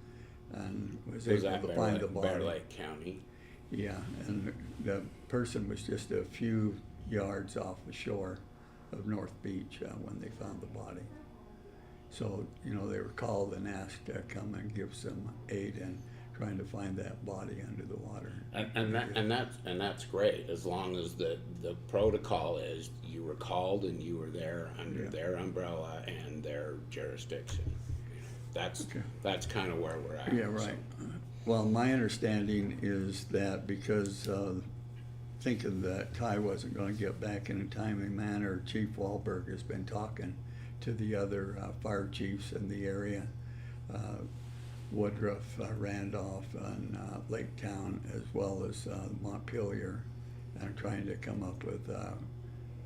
and was able to find the body. Bear Lake County. Yeah, and the person was just a few yards off the shore of North Beach when they found the body. So, they were called and asked to come and give some aid in trying to find that body under the water. And that's great, as long as the protocol is you were called and you were there under their umbrella and their jurisdiction. That's kind of where we're at. Yeah, right. So. Well, my understanding is that because thinking that Ty wasn't going to get back in a timely manner, Chief Wahlberg has been talking to the other fire chiefs in the area, Woodruff, Randolph, and Lake Town, as well as Montpelier, and trying to come up with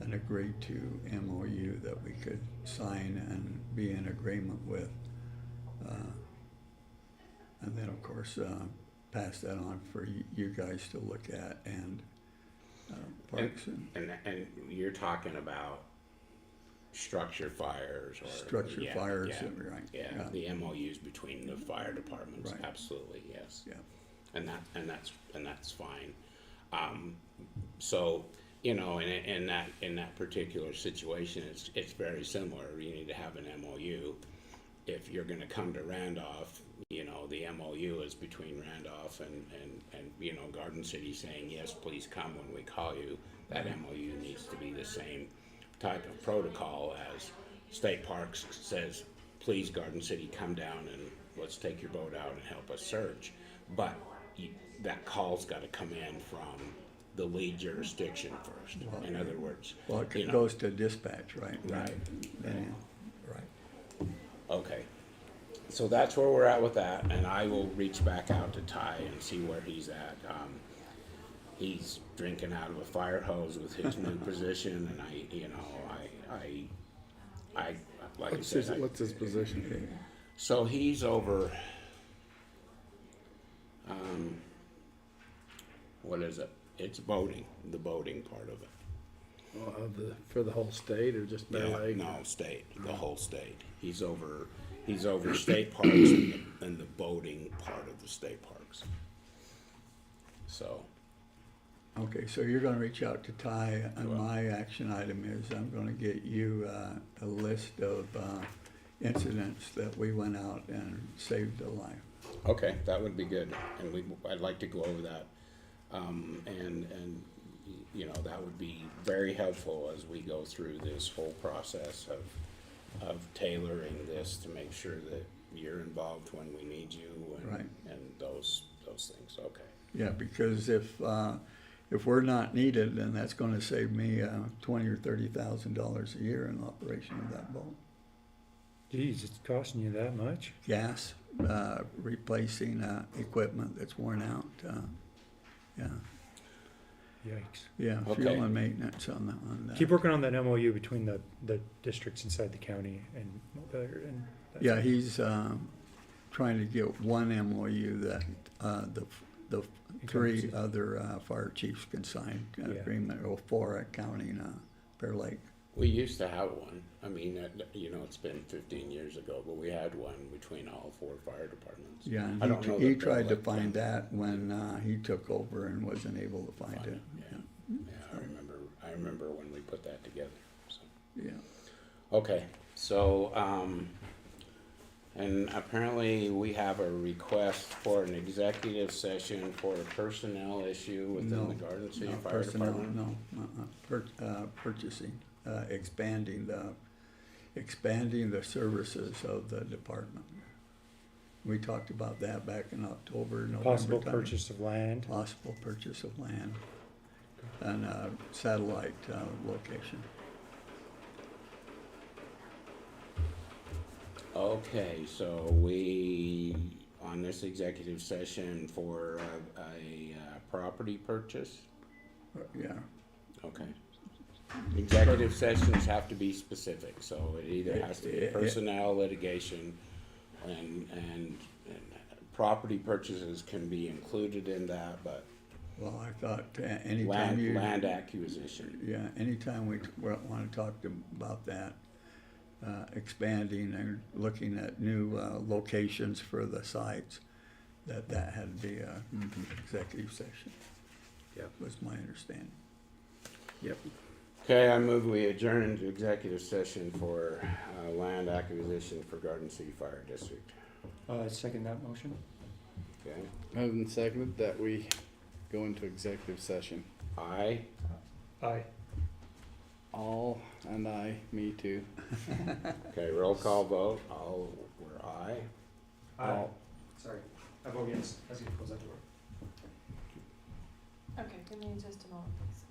an agreed-to MOU that we could sign and be in agreement with. And then, of course, pass that on for you guys to look at and parks. And you're talking about structure fires or structure fires, right? Yeah, the MOUs between the fire departments, right. Absolutely, yes. Yeah, and that's fine. So in that particular situation, it's very similar. You need to have an MOU, if you're gonna come to Randolph, you know, the MOU is between Randolph and, you know, Garden City saying, yes, please come when we call you. That MOU needs to be the same type of protocol as State Parks says, please, Garden City, come down and let's take your boat out and help us search. But that call's gotta come in from the lead jurisdiction first. Well, in other words, Well, it you know. goes to dispatch, right? Right. Right. Okay, so that's where we're at with that, and I will reach back out to Ty and see where he's at. He's drinking out of a fire hose with his new position, and I like I said, What's his position? so he's over, what is it? It's boating, the boating part of it. For the whole state or just Bear Lake? No, state, the whole state. He's over state parks and the boating part of the state parks. So. Okay, so you're gonna reach out to Ty, and my action item is I'm gonna get you a list of incidents that we went out and saved a life. Okay, that would be good, and I'd like to go over that, and you know, that would be very helpful as we go through this whole process of tailoring this to make sure that you're involved when we need you, and, Right. and those things. Okay. Yeah, because if we're not needed, then that's gonna save me $20,000 or $30,000 a year in operation of that boat. Geez, it's costing you that much? Gas, replacing equipment that's worn out, yeah. Yikes. Yeah, Okay. fuel and maintenance on that. Keep working on that MOU between the districts inside the county and that's Yeah, he's trying to get one MOU that the three other fire chiefs can sign an agreement, or for counting Bear Lake. We used to have one. I mean, you know, it's been 15 years ago, but we had one between all 4 fire departments. Yeah, I don't know and he that tried to Bear Lake find can. that when he took over and wasn't able to find it. Yeah, I remember when we put that together. So. Yeah. Okay, so and apparently we have a request for an executive session for a personnel issue within the Garden City Fire Department. No, purchasing, expanding the services of the department. We talked about that back in October, November. Possible time. purchase of land. Possible purchase of land and satellite location. Okay, so we, on this executive session for a property purchase? Yeah. Okay. Executive sessions have to be specific, so it either has to be personnel, litigation, and property purchases can be included in that, but. Well, I thought anytime land acquisition. Yeah, anytime we want to talk about that, expanding and looking at new locations for the sites, that had to be a executive session. Yep. Was my understanding. Yep. Okay, I move we adjourn into executive session for land acquisition for Garden City Fire District. Second that motion. Okay. Moved and seconded that we go into executive session. Aye. Aye. All, and I, me too. Okay, roll call vote. All were aye. Aye. Sorry, I vote yes. I was gonna close that door. Okay, give me just a moment, please.